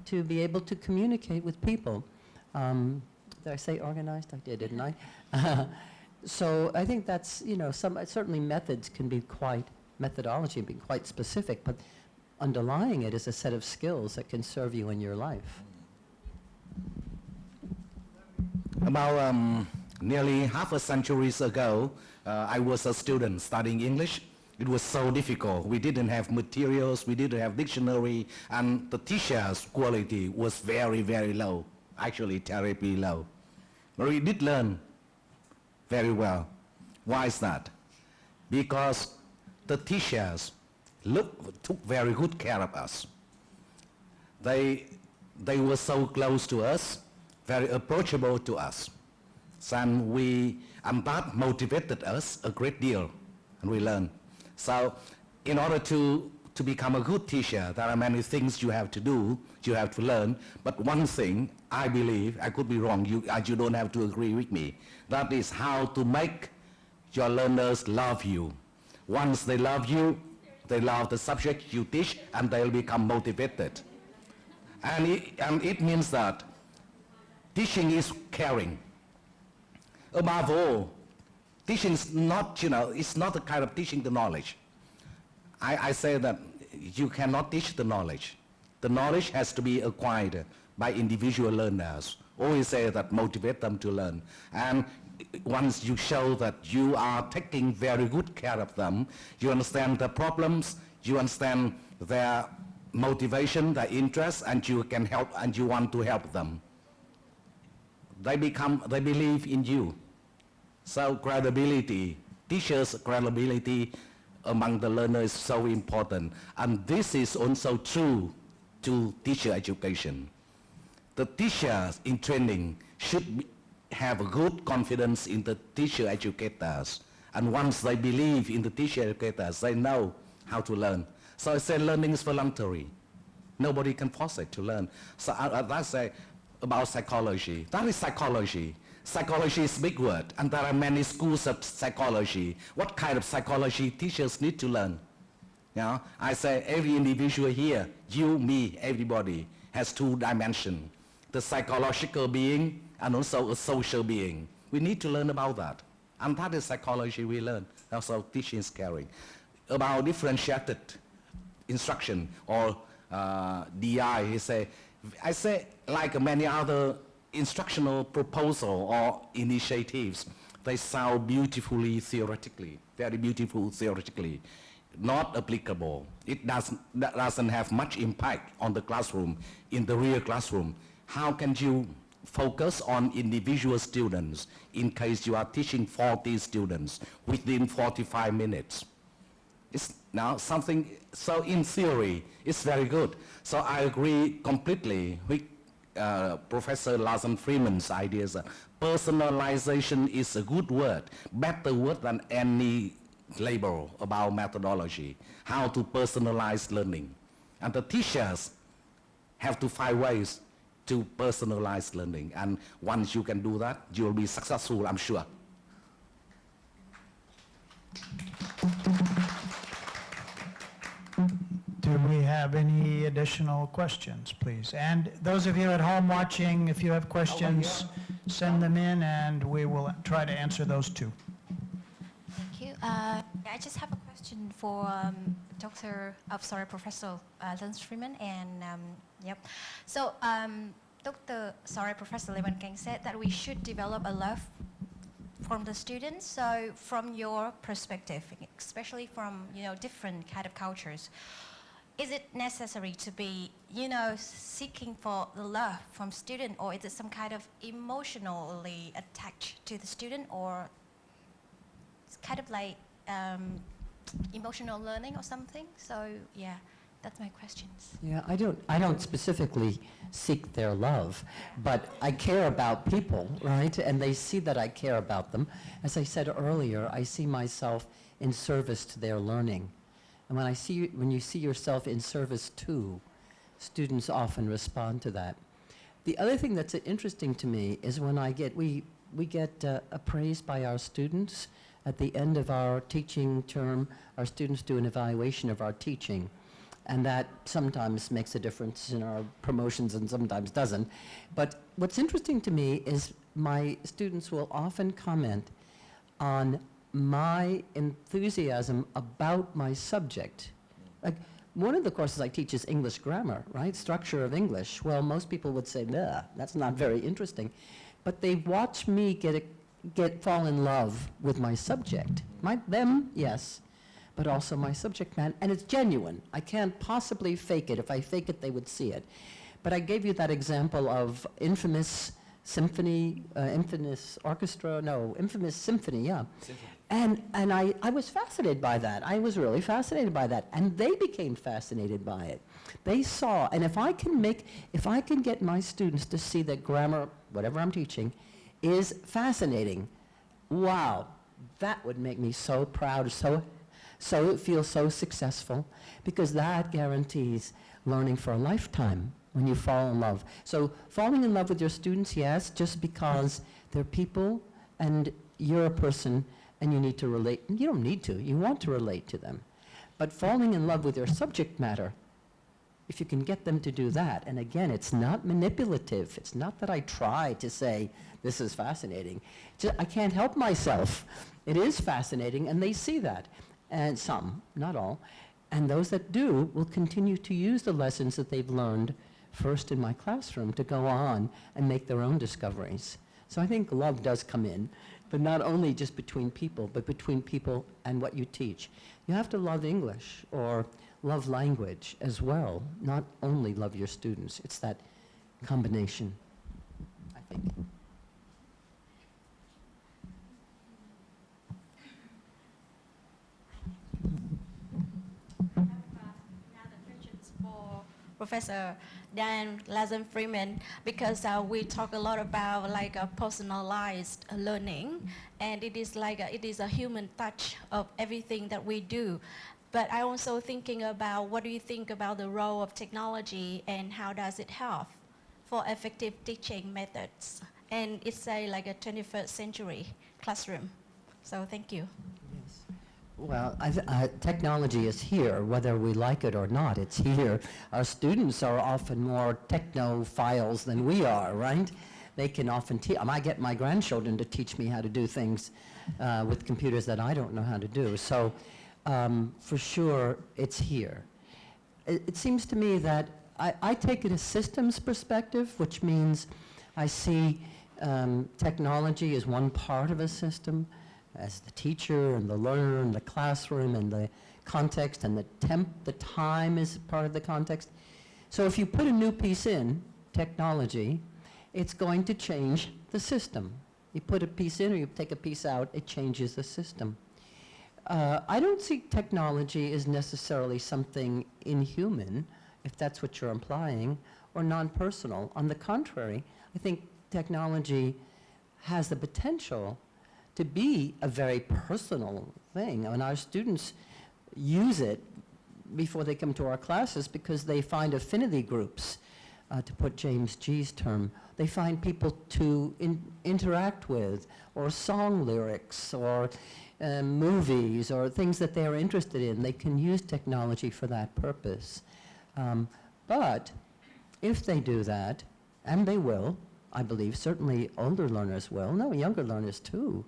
Speaker 2: to be able to communicate with people. Did I say organized? I did, didn't I? So I think that's, certainly methods can be methodology can be quite specific, but underlying it is a set of skills that can serve you in your life.
Speaker 4: About nearly half a century ago, I was a student studying English. It was so difficult. We didn't have materials, we didn't have dictionary, and the teacher's quality was very, very low, actually terribly low. But we did learn very well. Why is that? Because the teachers took very good care of us. They were so close to us, very approachable to us. And that motivated us a great deal, and we learned. So in order to become a good teacher, there are many things you have to do, you have to learn. But one thing, I believe, I could be wrong, you don't have to agree with me, that is how to make your learners love you. Once they love you, they love the subject you teach, and they'll become motivated. And it means that teaching is caring. Above all, teaching is not, it's not the kind of teaching the knowledge. I say that you cannot teach the knowledge. The knowledge has to be acquired by individual learners. Always say that motivate them to learn. And once you show that you are taking very good care of them, you understand the problems, you understand their motivation, their interests, and you can help, and you want to help them. They believe in you. So credibility, teachers' credibility among the learners is so important. And this is also true to teacher education. The teachers in training should have a good confidence in the teacher educators. And once they believe in the teacher educators, they know how to learn. So I say learning is voluntary. Nobody can force it to learn. So that's about psychology. That is psychology. Psychology is a big word, and there are many schools of psychology. What kind of psychology teachers need to learn? You know, I say every individual here, you, me, everybody, has two dimensions. The psychological being and also a social being. We need to learn about that. And that is psychology we learn. Also teaching is caring. About differentiated instruction or DI, I say like many other instructional proposal or initiatives, they sound beautifully theoretically, very beautiful theoretically, not applicable. It doesn't have much impact on the classroom, in the real classroom. How can you focus on individual students in case you are teaching 40 students within 45 minutes? It's now something, so in theory, it's very good. So I agree completely with Professor Larson Freeman's ideas that personalization is a good word, better word than any label about methodology, how to personalize learning. And the teachers have to find ways to personalize learning. And once you can do that, you'll be successful, I'm sure.
Speaker 1: Do we have any additional questions, please? And those of you at home watching, if you have questions, send them in and we will try to answer those too.
Speaker 12: Thank you. I just have a question for Professor Lance Freeman and yep. So Professor Lehman Kang said that we should develop a love from the students. So from your perspective, especially from different kind of cultures, is it necessary to be seeking for the love from student, or is it some kind of emotionally attached to the student, or it's kind of like emotional learning or something? So yeah, that's my questions.
Speaker 2: Yeah, I don't specifically seek their love, but I care about people, right? And they see that I care about them. As I said earlier, I see myself in service to their learning. And when you see yourself in service to, students often respond to that. The other thing that's interesting to me is when we get appraised by our students at the end of our teaching term. Our students do an evaluation of our teaching, and that sometimes makes a difference in our promotions and sometimes doesn't. But what's interesting to me is my students will often comment on my enthusiasm about my subject. Like, one of the courses I teach is English grammar, right? Structure of English. Well, most people would say, nah, that's not very interesting. But they watch me fall in love with my subject. Them, yes, but also my subject matter. And it's genuine. I can't possibly fake it. If I fake it, they would see it. But I gave you that example of infamous symphony, infamous symphony, yeah. Symphony. And I was fascinated by that. I was really fascinated by that. And they became fascinated by it. They saw, and if I can get my students to see that grammar, whatever I'm teaching, is fascinating, wow, that would make me so proud, so feel so successful, because that guarantees learning for a lifetime when you fall in love. So falling in love with your students, yes, just because they're people and you're a person and you need to relate. You don't need to, you want to relate to them. But falling in love with your subject matter, if you can get them to do that, and again, it's not manipulative. It's not that I try to say, this is fascinating. I can't help myself. It is fascinating, and they see that. And some, not all. And those that do will continue to use the lessons that they've learned first in my classroom to go on and make their own discoveries. So I think love does come in, but not only just between people, but between people and what you teach. You have to love English or love language as well, not only love your students. It's that combination, I think.
Speaker 7: Professor Dan Lazan Freeman, because we talk a lot about like a personalized learning, and it is like it is a human touch of everything that we do. But I also thinking about what do you think about the role of technology and how does it help for effective teaching methods? And it's like a 21st century classroom. So thank you.
Speaker 2: Well, technology is here, whether we like it or not, it's here. Our students are often more technophiles than we are, right? They can often teach. I get my grandchildren to teach me how to do things with computers that I don't know how to do. So for sure, it's here. It seems to me that I take it a systems perspective, which means I see technology as one part of a system, as the teacher and the learner and the classroom and the context and the time is part of the context. So if you put a new piece in, technology, it's going to change the system. You put a piece in or you take a piece out, it changes the system. I don't see technology as necessarily something inhuman, if that's what you're implying, or non-personal. On the contrary, I think technology has the potential to be a very personal thing. I mean, our students use it before they come to our classes because they find affinity groups, to put James G's term. They find people to interact with, or song lyrics, or movies, or things that they're interested in. They can use technology for that purpose. But if they do that, and they will, I believe, certainly older learners will, no, younger learners too.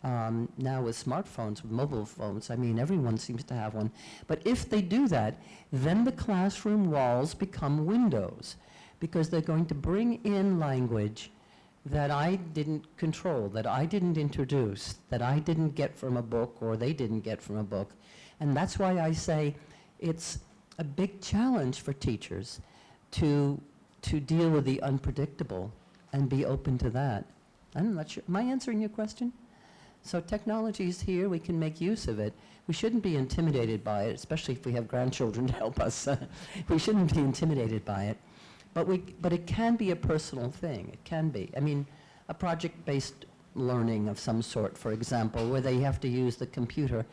Speaker 2: Now with smartphones, with mobile phones, I mean, everyone seems to have one. But if they do that, then the classroom walls become windows, because they're going to bring in language that I didn't control, that I didn't introduce, that I didn't get from a book, or they didn't get from a book. And that's why I say it's a big challenge for teachers to deal with the unpredictable and be open to that. I'm not sure, am I answering your question? So technology is here, we can make use of it. We shouldn't be intimidated by it, especially if we have grandchildren to help us. We shouldn't be intimidated by it. But it can be a personal thing, it can be. I mean, a project-based learning of some sort, for example, where they have to use the computer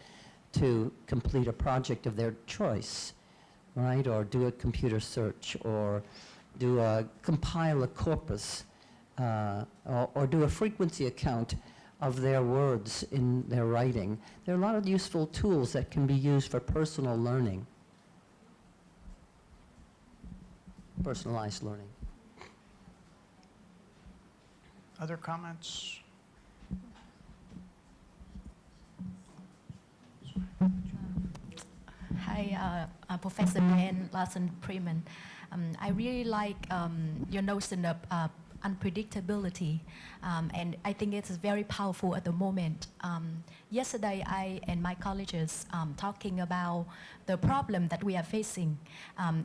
Speaker 2: to complete a project of their choice, right? Or do a computer search, or compile a corpus, or do a frequency account of their words in their writing. There are a lot of useful tools that can be used for personal learning. Personalized learning.
Speaker 1: Other comments?
Speaker 13: Hi, Professor Dan Larson Freeman. I really like your notion of unpredictability, and I think it's very powerful at the moment. Yesterday, I and my colleagues talking about the problem that we are facing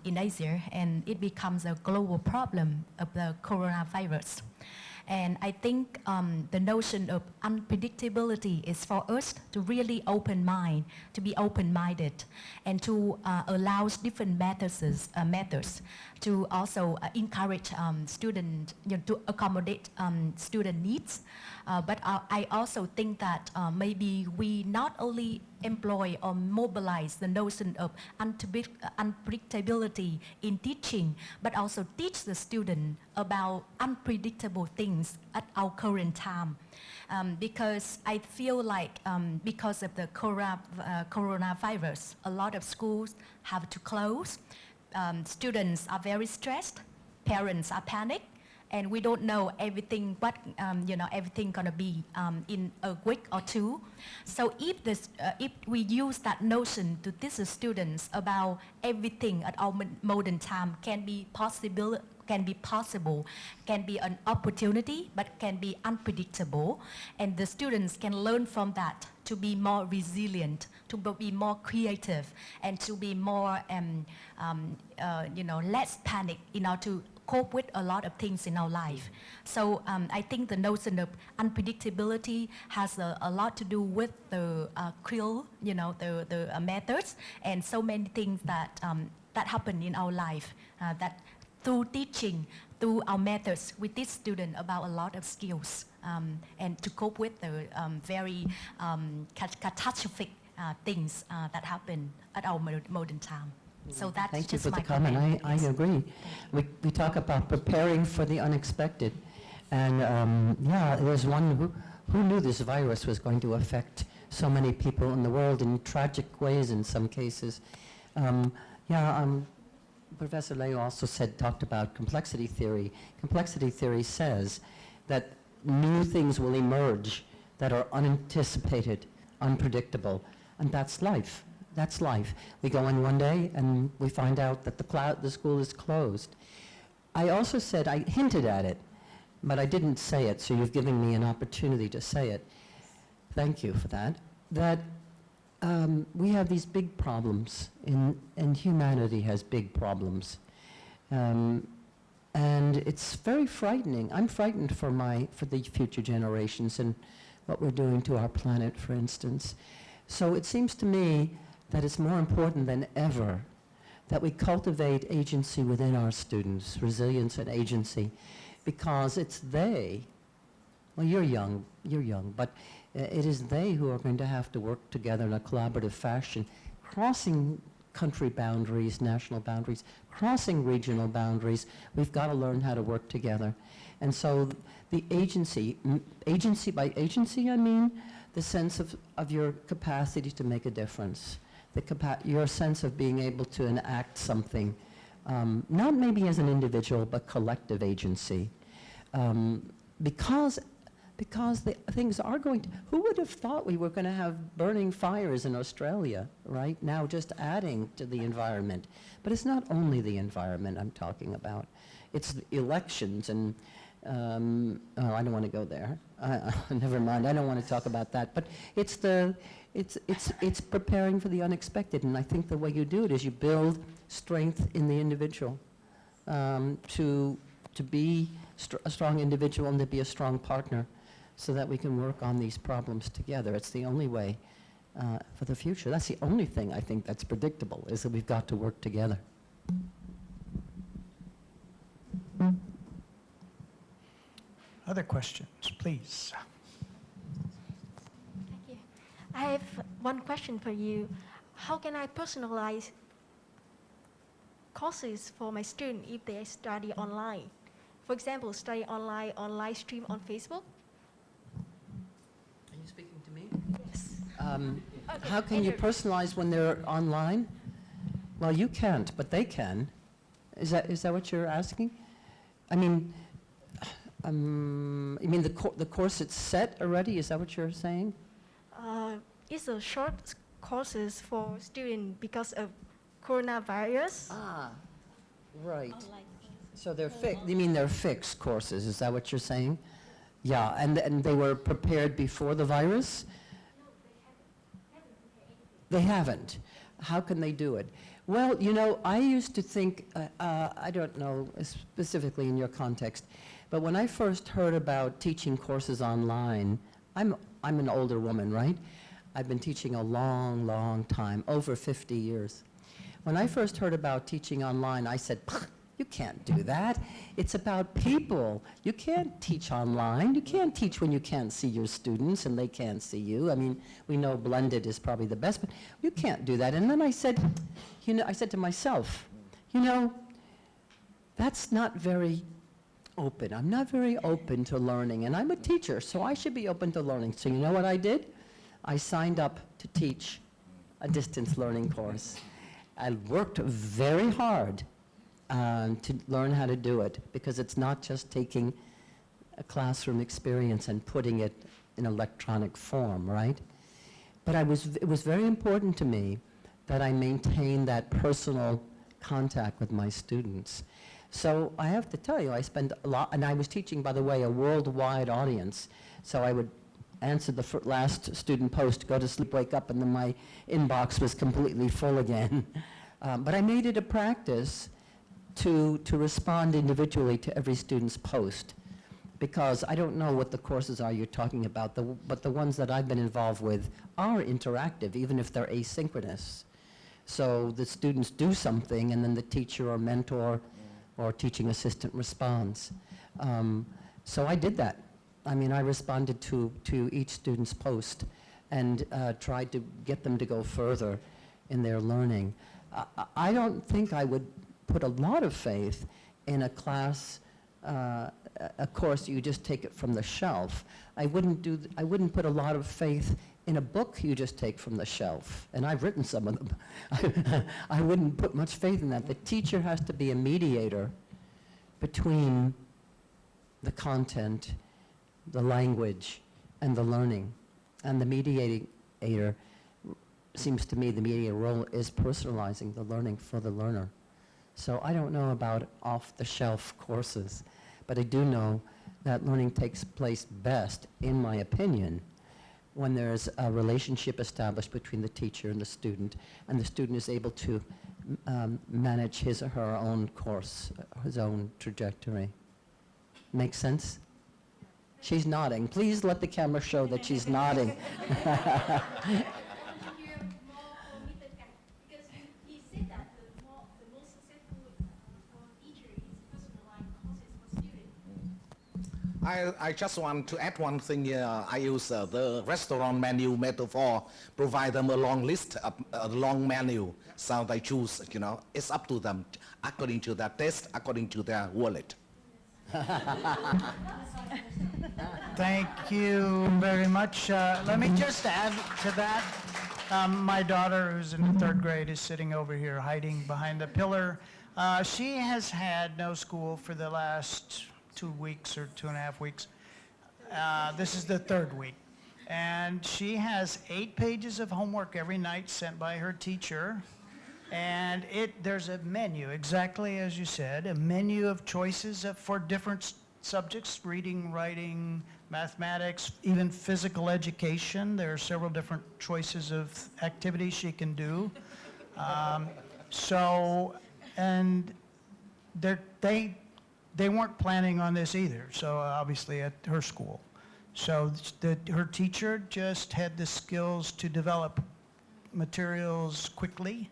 Speaker 13: in Asia, and it becomes a global problem of the coronavirus. And I think the notion of unpredictability is for us to really open mind, to be open-minded, and to allow different methods to also encourage students, to accommodate student needs. But I also think that maybe we not only employ or mobilize the notion of unpredictability in teaching, but also teach the student about unpredictable things at our current time. Because I feel like because of the coronavirus, a lot of schools have to close. Students are very stressed, parents are panicked, and we don't know everything, everything gonna be in a week or two. So if we use that notion to teach the students about everything at our modern time can be possible, can be an opportunity, but can be unpredictable, and the students can learn from that to be more resilient, to be more creative, and to be more, less panic in order to cope with a lot of things in our life. So I think the notion of unpredictability has a lot to do with the the methods, and so many things that that happen in our life, that through teaching, through our methods, we teach students about a lot of skills and to cope with the very catastrophic things that happen at our modern time. So that's
Speaker 2: Thank you
Speaker 13: just
Speaker 2: for
Speaker 13: my
Speaker 2: the comment. I agree. We talk about preparing for the unexpected. And yeah, there's one who knew this virus was going to affect so many people in the world in tragic ways in some cases. Professor Leo also talked about complexity theory. Complexity theory says that new things will emerge that are unanticipated, unpredictable, and that's life. That's life. We go in one day and we find out that the school is closed. I also said, I hinted at it, but I didn't say it, so you've given me an opportunity to say it. Thank you for that. That we have these big problems, and humanity has big problems. And it's very frightening. I'm frightened for the future generations and what we're doing to our planet, for instance. So it seems to me that it's more important than ever that we cultivate agency within our students, resilience and agency, because it's they, well, you're young, but it is they who are going to have to work together in a collaborative fashion, crossing country boundaries, national boundaries, crossing regional boundaries. We've got to learn how to work together. And so the agency by agency, I mean the sense of your capacity to make a difference, your sense of being able to enact something, not maybe as an individual, but collective agency. Because the things are going to, who would have thought we were going to have burning fires in Australia, right? Now just adding to the environment. But it's not only the environment I'm talking about. It's the elections and, oh, I don't want to go there. Never mind, I don't want to talk about that. But it's preparing for the unexpected. And I think the way you do it is you build strength in the individual to be a strong individual and to be a strong partner, so that we can work on these problems together. It's the only way for the future. That's the only thing I think that's predictable, is that we've got to work together.
Speaker 1: Other questions, please.
Speaker 11: Thank you. I have one question for you. How can I personalize courses for my students if they study online? For example, study online on live stream on Facebook?
Speaker 2: Are you speaking to me?
Speaker 11: Yes.
Speaker 2: Okay. How can you personalize when they're online? Well, you can't, but they can. Is that what you're asking? I mean, you mean the course it's set already? Is that what you're saying?
Speaker 11: It's a short courses for students because of coronavirus.
Speaker 2: Ah, right. So they're fixed. You mean they're fixed courses? Is that what you're saying? Yeah, and they were prepared before the virus? They haven't. How can they do it? Well, you know, I used to think, I don't know specifically in your context, but when I first heard about teaching courses online, I'm an older woman, right? I've been teaching a long, long time, over 50 years. When I first heard about teaching online, I said, you can't do that. It's about people. You can't teach online. You can't teach when you can't see your students and they can't see you. I mean, we know blended is probably the best, but you can't do that. And then I said, you know, I said to myself, you know, that's not very open. I'm not very open to learning, and I'm a teacher, so I should be open to learning. So you know what I did? I signed up to teach a distance learning course. I worked very hard to learn how to do it, because it's not just taking a classroom experience and putting it in electronic form, right? But it was very important to me that I maintain that personal contact with my students. So I have to tell you, I spend a lot, and I was teaching, by the way, a worldwide audience. So I would answer the last student post, go to sleep, wake up, and then my inbox was completely full again. But I made it a practice to respond individually to every student's post, because I don't know what the courses are you're talking about, but the ones that I've been involved with are interactive, even if they're asynchronous. So the students do something, and then the teacher or mentor or teaching assistant responds. So I did that. I mean, I responded to each student's post and tried to get them to go further in their learning. I don't think I would put a lot of faith in a class, a course you just take it from the shelf. I wouldn't put a lot of faith in a book you just take from the shelf, and I've written some of them. I wouldn't put much faith in that. The teacher has to be a mediator between the content, the language, and the learning. And the mediator, seems to me, the mediator role is personalizing the learning for the learner. So I don't know about off-the-shelf courses, but I do know that learning takes place best, in my opinion, when there's a relationship established between the teacher and the student is able to manage his or her own course, his own trajectory. Make sense? She's nodding. Please let the camera show that she's nodding.
Speaker 4: I just want to add one thing here. I use the restaurant menu metaphor, provide them a long list, a long menu, so they choose, you know, it's up to them, according to their taste, according to their wallet.
Speaker 1: Thank you very much. Let me just add to that. My daughter, who's in the 3rd grade, is sitting over here hiding behind the pillar. She has had no school for the last 2 weeks or 2.5 weeks. This is the 3rd week. And she has 8 pages of homework every night sent by her teacher. And there's a menu, exactly as you said, a menu of choices for different subjects, reading, writing, mathematics, even physical education. There are several different choices of activities she can do. And they weren't planning on this either, so obviously at her school. So her teacher just had the skills to develop materials quickly.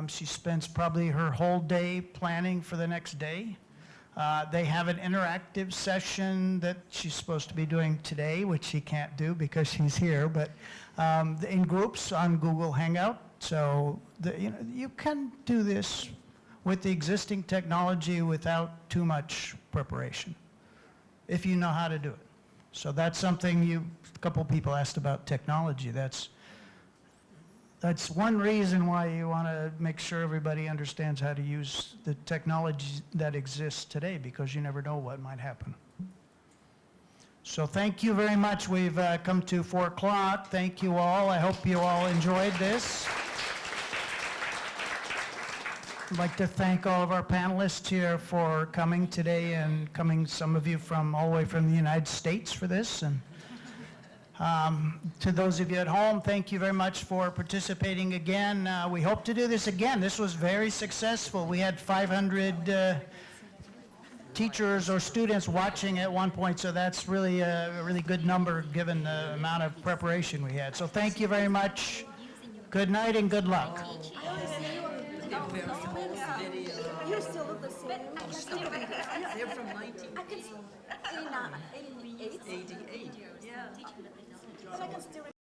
Speaker 1: She spends probably her whole day planning for the next day. They have an interactive session that she's supposed to be doing today, which she can't do because she's here, but in groups on Google Hangout. So you can do this with the existing technology without too much preparation, if you know how to do it. So that's something a couple people asked about technology. That's one reason why you want to make sure everybody understands how to use the technology that exists today, because you never know what might happen. So thank you very much. We've come to 4 o'clock. Thank you all. I hope you all enjoyed this. I'd like to thank all of our panelists here for coming today, and some of you all the way from the United States for this. And to those of you at home, thank you very much for participating again. We hope to do this again. This was very successful. We had 500 teachers or students watching at one point, so that's really a really good number given the amount of preparation we had. So thank you very much. Good night and good luck.
Speaker 14: You still look the same. They're from 1988. 88. Yeah. But I can still